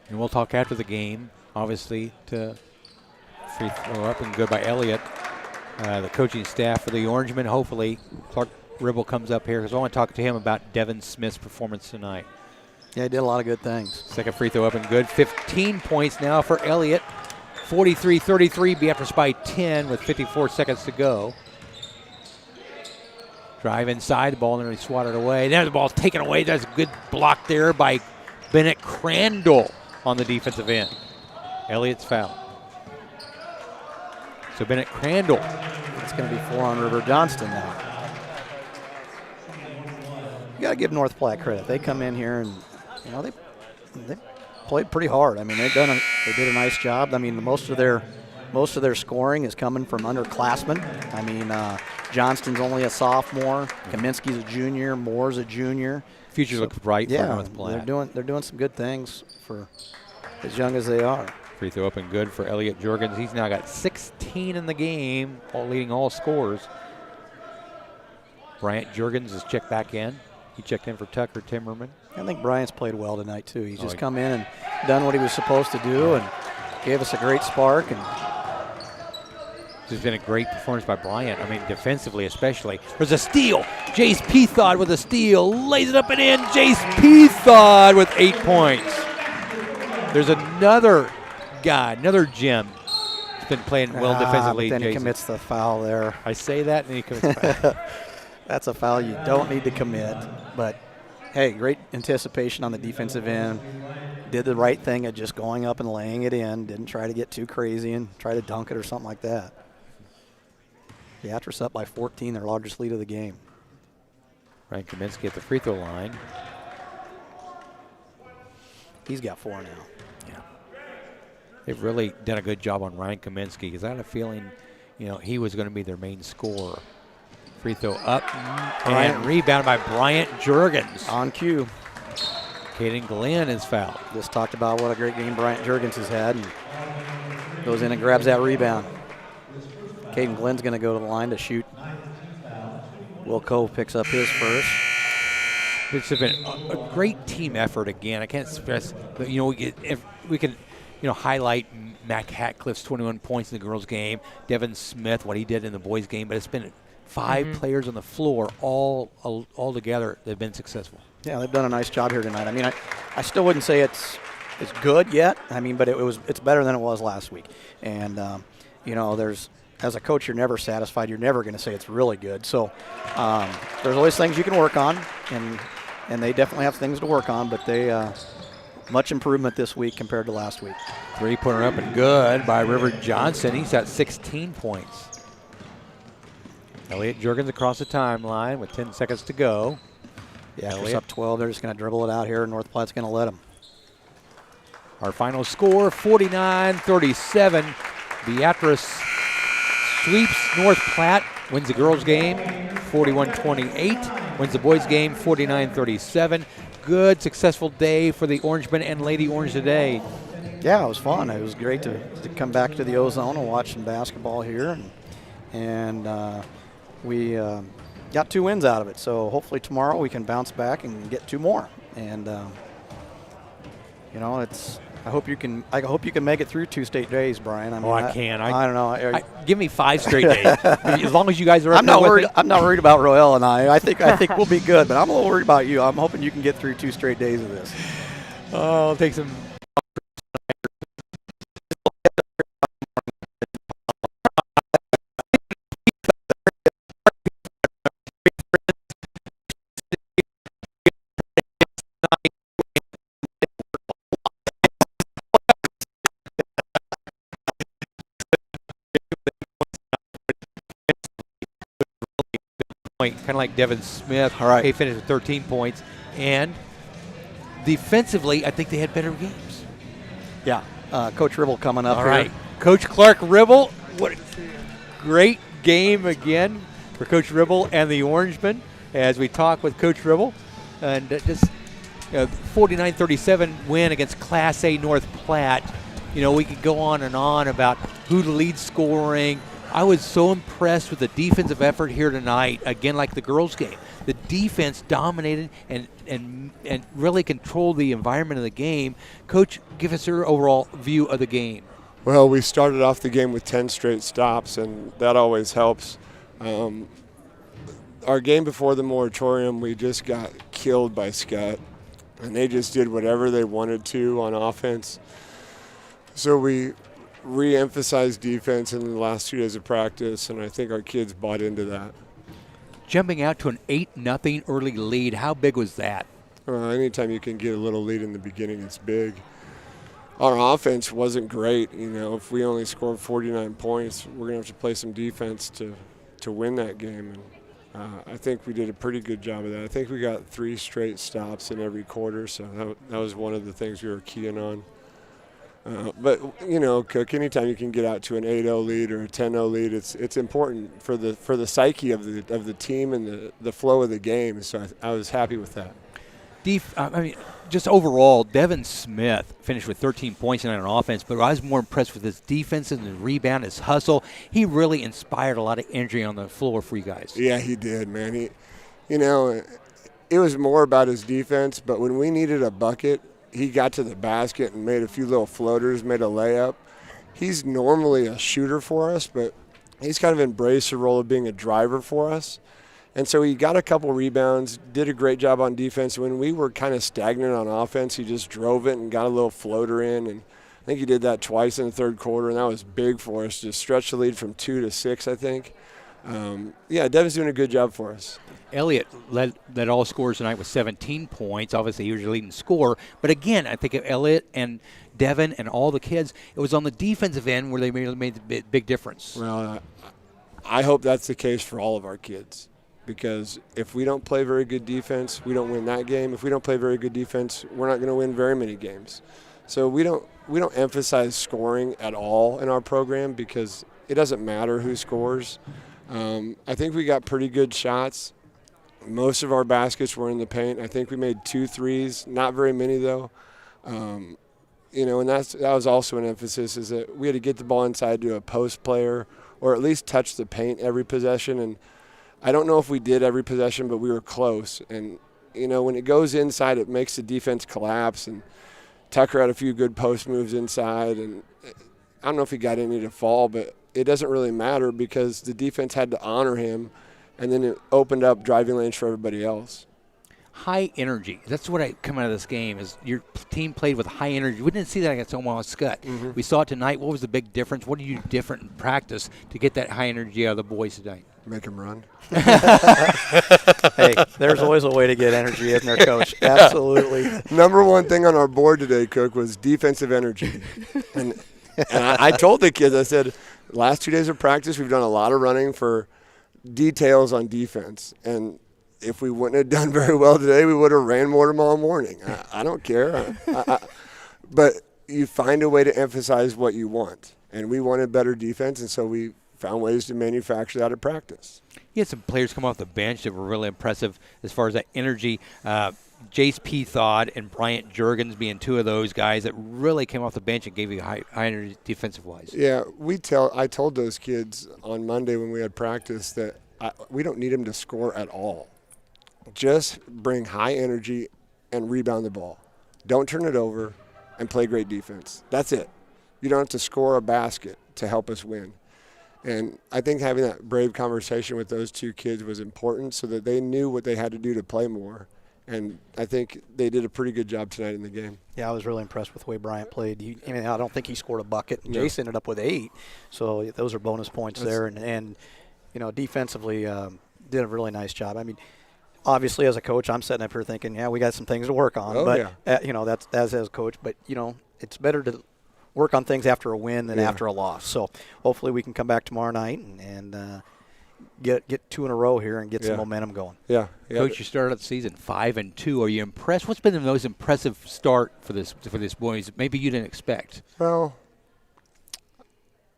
Speaker 1: And we'll talk after the game, obviously, to free throw up and good by Elliott. The coaching staff for the Orangemen, hopefully, Clark Ribble comes up here because I want to talk to him about Devin Smith's performance tonight.
Speaker 2: Yeah, he did a lot of good things.
Speaker 1: Second free throw up and good. 15 points now for Elliott. 43-33, Beatrice by 10 with 54 seconds to go. Drive inside, the ball nearly swatted away. There's the ball taken away. There's a good block there by Bennett Crandall on the defensive end. Elliott's foul. So Bennett Crandall.
Speaker 2: It's going to be 4 on River Johnston now. You got to give North Platte credit. They come in here and, you know, they played pretty hard. I mean, they did a nice job. I mean, most of their scoring is coming from underclassmen. I mean, Johnston's only a sophomore. Kaminsky's a junior. Moore's a junior.
Speaker 1: Future looks bright for North Platte.
Speaker 2: They're doing some good things for as young as they are.
Speaker 1: Free throw up and good for Elliott Jurgens. He's now got 16 in the game, leading all scores. Bryant Jurgens is checked back in. He checked in for Tucker Timmerman.
Speaker 2: I think Bryant's played well tonight, too. He's just come in and done what he was supposed to do and gave us a great spark. And
Speaker 1: this has been a great performance by Bryant. I mean, defensively especially. There's a steal. Jace Peathod with a steal. Lays it up and in. Jace Peathod with 8 points. There's another guy, another gem. He's been playing well defensively.
Speaker 2: But then
Speaker 1: Jason.
Speaker 2: he commits the foul there.
Speaker 1: I say that, and he commits the foul.
Speaker 2: That's a foul you don't need to commit. But, hey, great anticipation on the defensive end. Did the right thing of just going up and laying it in. Didn't try to get too crazy and try to dunk it or something like that. Beatrice up by 14, their largest lead of the game.
Speaker 1: Ryan Kaminsky at the free throw line.
Speaker 2: He's got 4 now.
Speaker 1: Yeah. They've really done a good job on Ryan Kaminsky because I had a feeling, you know, he was going to be their main scorer. Free throw up and rebound by Bryant Jurgens.
Speaker 2: On cue.
Speaker 1: Caden Glenn is fouled.
Speaker 2: Just talked about what a great game Bryant Jurgens has had. And goes in and grabs that rebound. Caden Glenn's going to go to the line to shoot. Will Cove picks up his first.
Speaker 1: It's been a great team effort again. I can't stress, but, you know, we can, you know, highlight Mac Hatcliffe's 21 points in the girls' game, Devin Smith, what he did in the boys' game, but it's been 5 players on the floor all together that have been successful.
Speaker 2: Yeah, they've done a nice job here tonight. I mean, I still wouldn't say it's good yet. I mean, but it's better than it was last week. And you know, as a coach, you're never satisfied. You're never going to say it's really good. So there's always things you can work on, and they definitely have things to work on. But they much improvement this week compared to last week.
Speaker 1: 3-pointer up and good by River Johnson. He's got 16 points. Elliott Jurgens across the timeline with 10 seconds to go.
Speaker 2: Yeah, Elliott up 12. They're just going to dribble it out here, and North Platte's going to let them.
Speaker 1: Our final score, 49-37. Beatrice sweeps North Platte, wins the girls' game 41-28, wins the boys' game 49-37. Good, successful day for the Orangemen and Lady Orange today.
Speaker 2: Yeah, it was fun. It was great to come back to the Ozone and watch some basketball here, and we got 2 wins out of it. So hopefully tomorrow we can bounce back and get 2 more. And you know, I hope you can make it through 2 state days, Brian. I mean,
Speaker 1: I can.
Speaker 2: I don't know.
Speaker 1: Give me 5 straight days. As long as you guys are.
Speaker 2: I'm not worried. I'm not worried about Royale and I. I think we'll be good, but I'm a little worried about you. I'm hoping you can get through 2 straight days of this.
Speaker 1: Oh, I'll take some. point, kind of like Devin Smith.
Speaker 4: All right.
Speaker 1: He finished with 13 points. And defensively, I think they had better games.
Speaker 2: Yeah. Coach Ribble coming up
Speaker 1: All
Speaker 2: here.
Speaker 1: right. Coach Clark Ribble, what a great game again for Coach Ribble and the Orangemen as we talk with Coach Ribble. And just 49-37 win against Class A North Platte. You know, we could go on and on about who the lead scoring. I was so impressed with the defensive effort here tonight, again, like the girls' game. The defense dominated and really controlled the environment of the game. Coach, give us your overall view of the game.
Speaker 7: Well, we started off the game with 10 straight stops, and that always helps. Our game before the moratorium, we just got killed by Scott, and they just did whatever they wanted to on offense. So we re-emphasized defense in the last 2 days of practice, and I think our kids bought into that.
Speaker 1: Jumping out to an 8-0 early lead, how big was that?
Speaker 7: Anytime you can get a little lead in the beginning, it's big. Our offense wasn't great. You know, if we only scored 49 points, we're going to have to play some defense to win that game. And I think we did a pretty good job of that. I think we got 3 straight stops in every quarter, so that was one of the things we were keying on. But, you know, Cook, anytime you can get out to an 8-0 lead or a 10-0 lead, it's important for the psyche of the team and the flow of the game. So I was happy with that.
Speaker 1: Just overall, Devin Smith finished with 13 points tonight on offense, but I was more impressed with his defense and his rebound, his hustle. He really inspired a lot of energy on the floor for you guys.
Speaker 7: Yeah, he did, man. It was more about his defense, but when we needed a bucket, he got to the basket and made a few little floaters, made a layup. He's normally a shooter for us, but he's kind of embraced the role of being a driver for us. And so he got a couple rebounds, did a great job on defense. When we were kind of stagnant on offense, he just drove it and got a little floater in. And I think he did that twice in the third quarter, and that was big for us, just stretch the lead from 2 to 6, I think. Devin's doing a good job for us.
Speaker 1: Elliott led all scorers tonight with 17 points. Obviously, he was your leading scorer. But again, I think Elliott and Devin and all the kids, it was on the defensive end where they made the big difference.
Speaker 7: Well, I hope that's the case for all of our kids, because if we don't play very good defense, we don't win that game. If we don't play very good defense, we're not going to win very many games. So we don't emphasize scoring at all in our program because it doesn't matter who scores. I think we got pretty good shots. Most of our baskets were in the paint. I think we made 2 threes, not very many though. And that was also an emphasis, is that we had to get the ball inside to a post player or at least touch the paint every possession. And I don't know if we did every possession, but we were close. And, when it goes inside, it makes the defense collapse. And Tucker had a few good post moves inside. And I don't know if he got any to fall, but it doesn't really matter because the defense had to honor him. And then it opened up driving lanes for everybody else.
Speaker 1: High energy. That's what I come out of this game is your team played with high energy. We didn't see that against Omaha Skutt. Mm-hmm. We saw it tonight. What was the big difference? What did you do different in practice to get that high energy out of the boys tonight?
Speaker 7: Make them run.
Speaker 2: Hey, there's always a way to get energy, isn't there, Coach? Absolutely.
Speaker 7: Number one thing on our board today, Cook, was defensive energy. and I told the kids, I said, last 2 days of practice, we've done a lot of running for details on defense. And if we wouldn't have done very well today, we would have ran more tomorrow morning. I don't care. But you find a way to emphasize what you want. And we wanted better defense, and so we found ways to manufacture that at practice.
Speaker 1: You had some players come off the bench that were really impressive as far as that energy. Jace Peathod and Bryant Juergens being 2 of those guys that really came off the bench and gave you high energy defensive-wise.
Speaker 7: Yeah, I told those kids on Monday when we had practice that we don't need them to score at all. Just bring high energy and rebound the ball. Don't turn it over and play great defense. That's it. You don't have to score a basket to help us win. And I think having that brave conversation with those 2 kids was important so that they knew what they had to do to play more. And I think they did a pretty good job tonight in the game.
Speaker 2: Yeah, I was really impressed with the way Bryant played. I don't think he scored a bucket.
Speaker 7: No.
Speaker 2: Jace ended up with 8, so those are bonus points there. And defensively did a really nice job. I mean, obviously as a coach, I'm sitting up here thinking, yeah, we got some things to work on.
Speaker 7: Oh,
Speaker 2: but
Speaker 7: yeah.
Speaker 2: That's as a coach. But it's better to work on things after a win than after a loss. So hopefully we can come back tomorrow night and get 2 in a row here and get some
Speaker 7: Yeah.
Speaker 2: momentum going.
Speaker 7: Yeah.
Speaker 1: Coach, you started out the season 5-2. Are you impressed? What's been the most impressive start for this boys? Maybe you didn't expect.
Speaker 7: Well,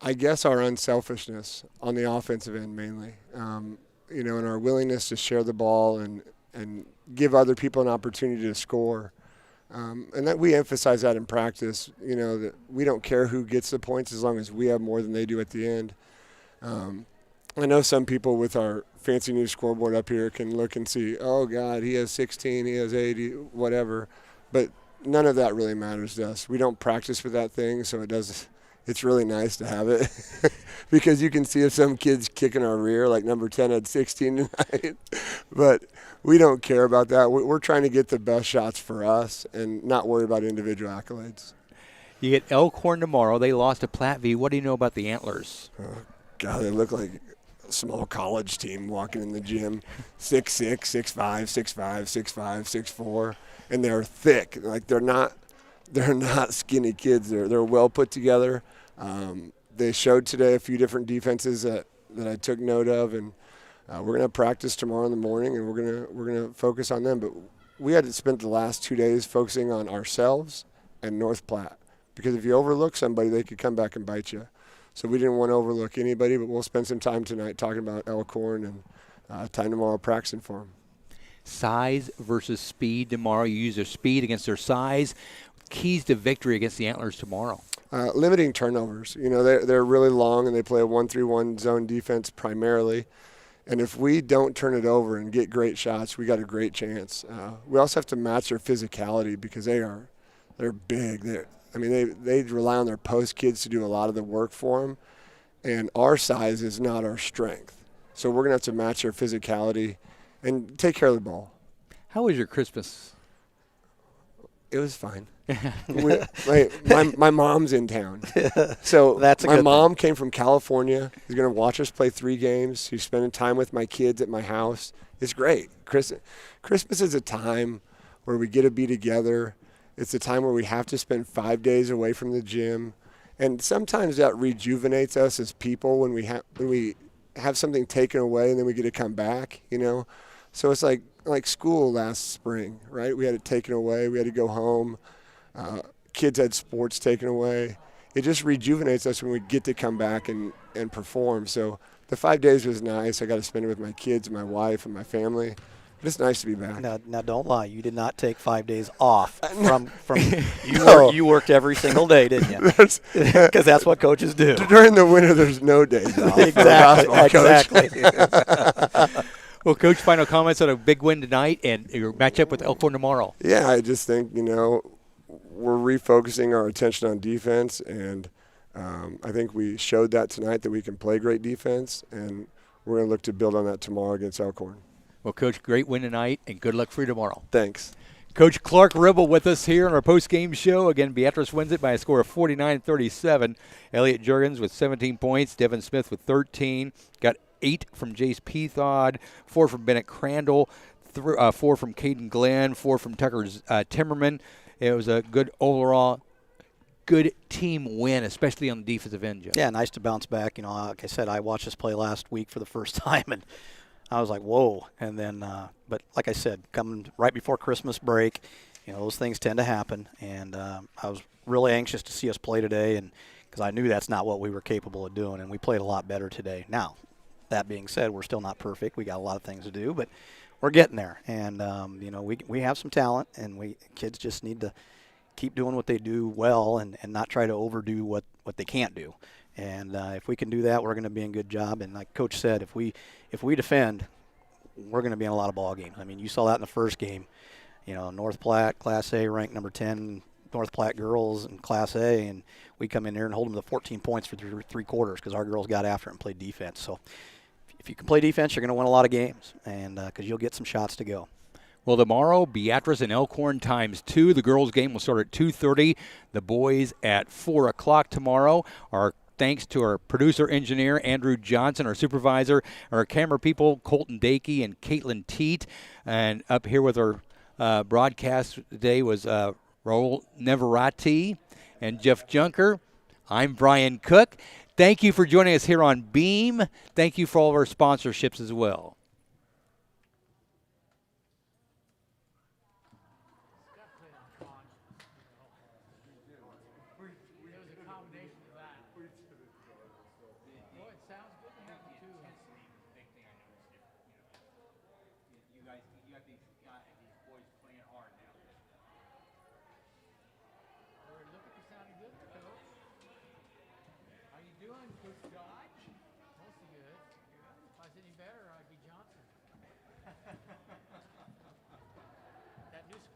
Speaker 7: I guess our unselfishness on the offensive end mainly, and our willingness to share the ball and give other people an opportunity to score. And that we emphasize that in practice, that we don't care who gets the points as long as we have more than they do at the end. I know some people with our fancy new scoreboard up here can look and see, oh, God, he has 16, he has 80, whatever. But none of that really matters to us. We don't practice with that thing, so it's really nice to have it because you can see if some kid's kicking our rear, like number 10 had 16 tonight. But we don't care about that. We're trying to get the best shots for us and not worry about individual accolades.
Speaker 1: You get Elkhorn tomorrow. They lost to Platte. What do you know about the Antlers?
Speaker 7: God, they look like a small college team walking in the gym, 6'6", 6'5", 6'5", 6'5", 6'4", and they're thick. Like they're not skinny kids. They're well put together. They showed today a few different defenses that I took note of, and we're gonna practice tomorrow in the morning, and we're gonna focus on them. But we had to spend the last 2 days focusing on ourselves and North Platte, because if you overlook somebody, they could come back and bite you. So we didn't want to overlook anybody, but we'll spend some time tonight talking about Elkhorn and time tomorrow practicing for them.
Speaker 1: Size versus speed tomorrow. You use their speed against their size. Keys to victory against the Antlers tomorrow.
Speaker 7: Limiting turnovers. They're really long, and they play a 1-3-1 zone defense primarily. And if we don't turn it over and get great shots, we got a great chance. We also have to match their physicality because they're big. They rely on their post kids to do a lot of the work for them, and our size is not our strength. So we're going to have to match their physicality and take care of the ball.
Speaker 1: How was your Christmas?
Speaker 7: It was fine. My mom's in town. So my mom came from California. She's going to watch us play 3 games. She's spending time with my kids at my house. It's great. Christmas is a time where we get to be together. It's a time where we have to spend 5 days away from the gym. And sometimes that rejuvenates us as people when we have something taken away and then we get to come back, So it's like school last spring, right? We had it taken away. We had to go home. Kids had sports taken away. It just rejuvenates us when we get to come back and perform. So the 5 days was nice. I got to spend it with my kids and my wife and my family. But it's nice to be back.
Speaker 2: Now don't lie. You did not take 5 days off from
Speaker 7: No.
Speaker 2: You worked every single day, didn't you? Because that's what coaches do.
Speaker 7: During the winter, there's no days off.
Speaker 2: Exactly.
Speaker 1: Well, Coach, final comments on a big win tonight and your matchup with Elkhorn tomorrow.
Speaker 7: Yeah, I just think, we're refocusing our attention on defense, and I think we showed that tonight that we can play great defense, and we're going to look to build on that tomorrow against Elkhorn.
Speaker 1: Well, Coach, great win tonight, and good luck for you tomorrow.
Speaker 7: Thanks.
Speaker 1: Coach Clark Ribble with us here on our post-game show. Again, Beatrice wins it by a score of 49-37. Elliot Jurgens with 17 points. Devin Smith with 13. Got 8 from Jace Peathod, 4 from Bennett Crandall, 4 from Caden Glenn, 4 from Tucker Timmerman. It was a good overall, good team win, especially on the defensive end, Joe.
Speaker 2: Yeah, nice to bounce back. Like I said, I watched this play last week for the first time, and I was like, whoa. And then, but like I said, coming right before Christmas break, those things tend to happen. And I was really anxious to see us play today, and because I knew that's not what we were capable of doing, and we played a lot better today. Now, that being said, we're still not perfect. We got a lot of things to do, but we're getting there. And, we have some talent, and kids just need to keep doing what they do well and not try to overdo what they can't do. And if we can do that, we're going to be in good job. And like Coach said, if we defend, we're going to be in a lot of ball games. I mean, you saw that in the first game. North Platte, Class A, ranked number 10, North Platte girls in Class A, and we come in there and hold them to 14 points for 3 quarters because our girls got after it and played defense. So if you can play defense, you're going to win a lot of games, and because you'll get some shots to go.
Speaker 1: Well, tomorrow, Beatrice and Elkhorn ×2. The girls' game will start at 2:30. The boys at 4 o'clock tomorrow. Our thanks to our producer engineer, Andrew Johnson, our supervisor, our camera people, Colton Dakey and Caitlin Teat. And up here with our broadcast today was Raul Neverati and Jeff Junker. I'm Brian Cook. Thank you for joining us here on Beam. Thank you for all of our sponsorships as well.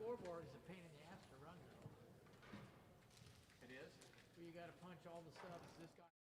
Speaker 8: Scoreboard is a pain in the ass to run, though. It is? Well, you got to punch all the subs. This guy.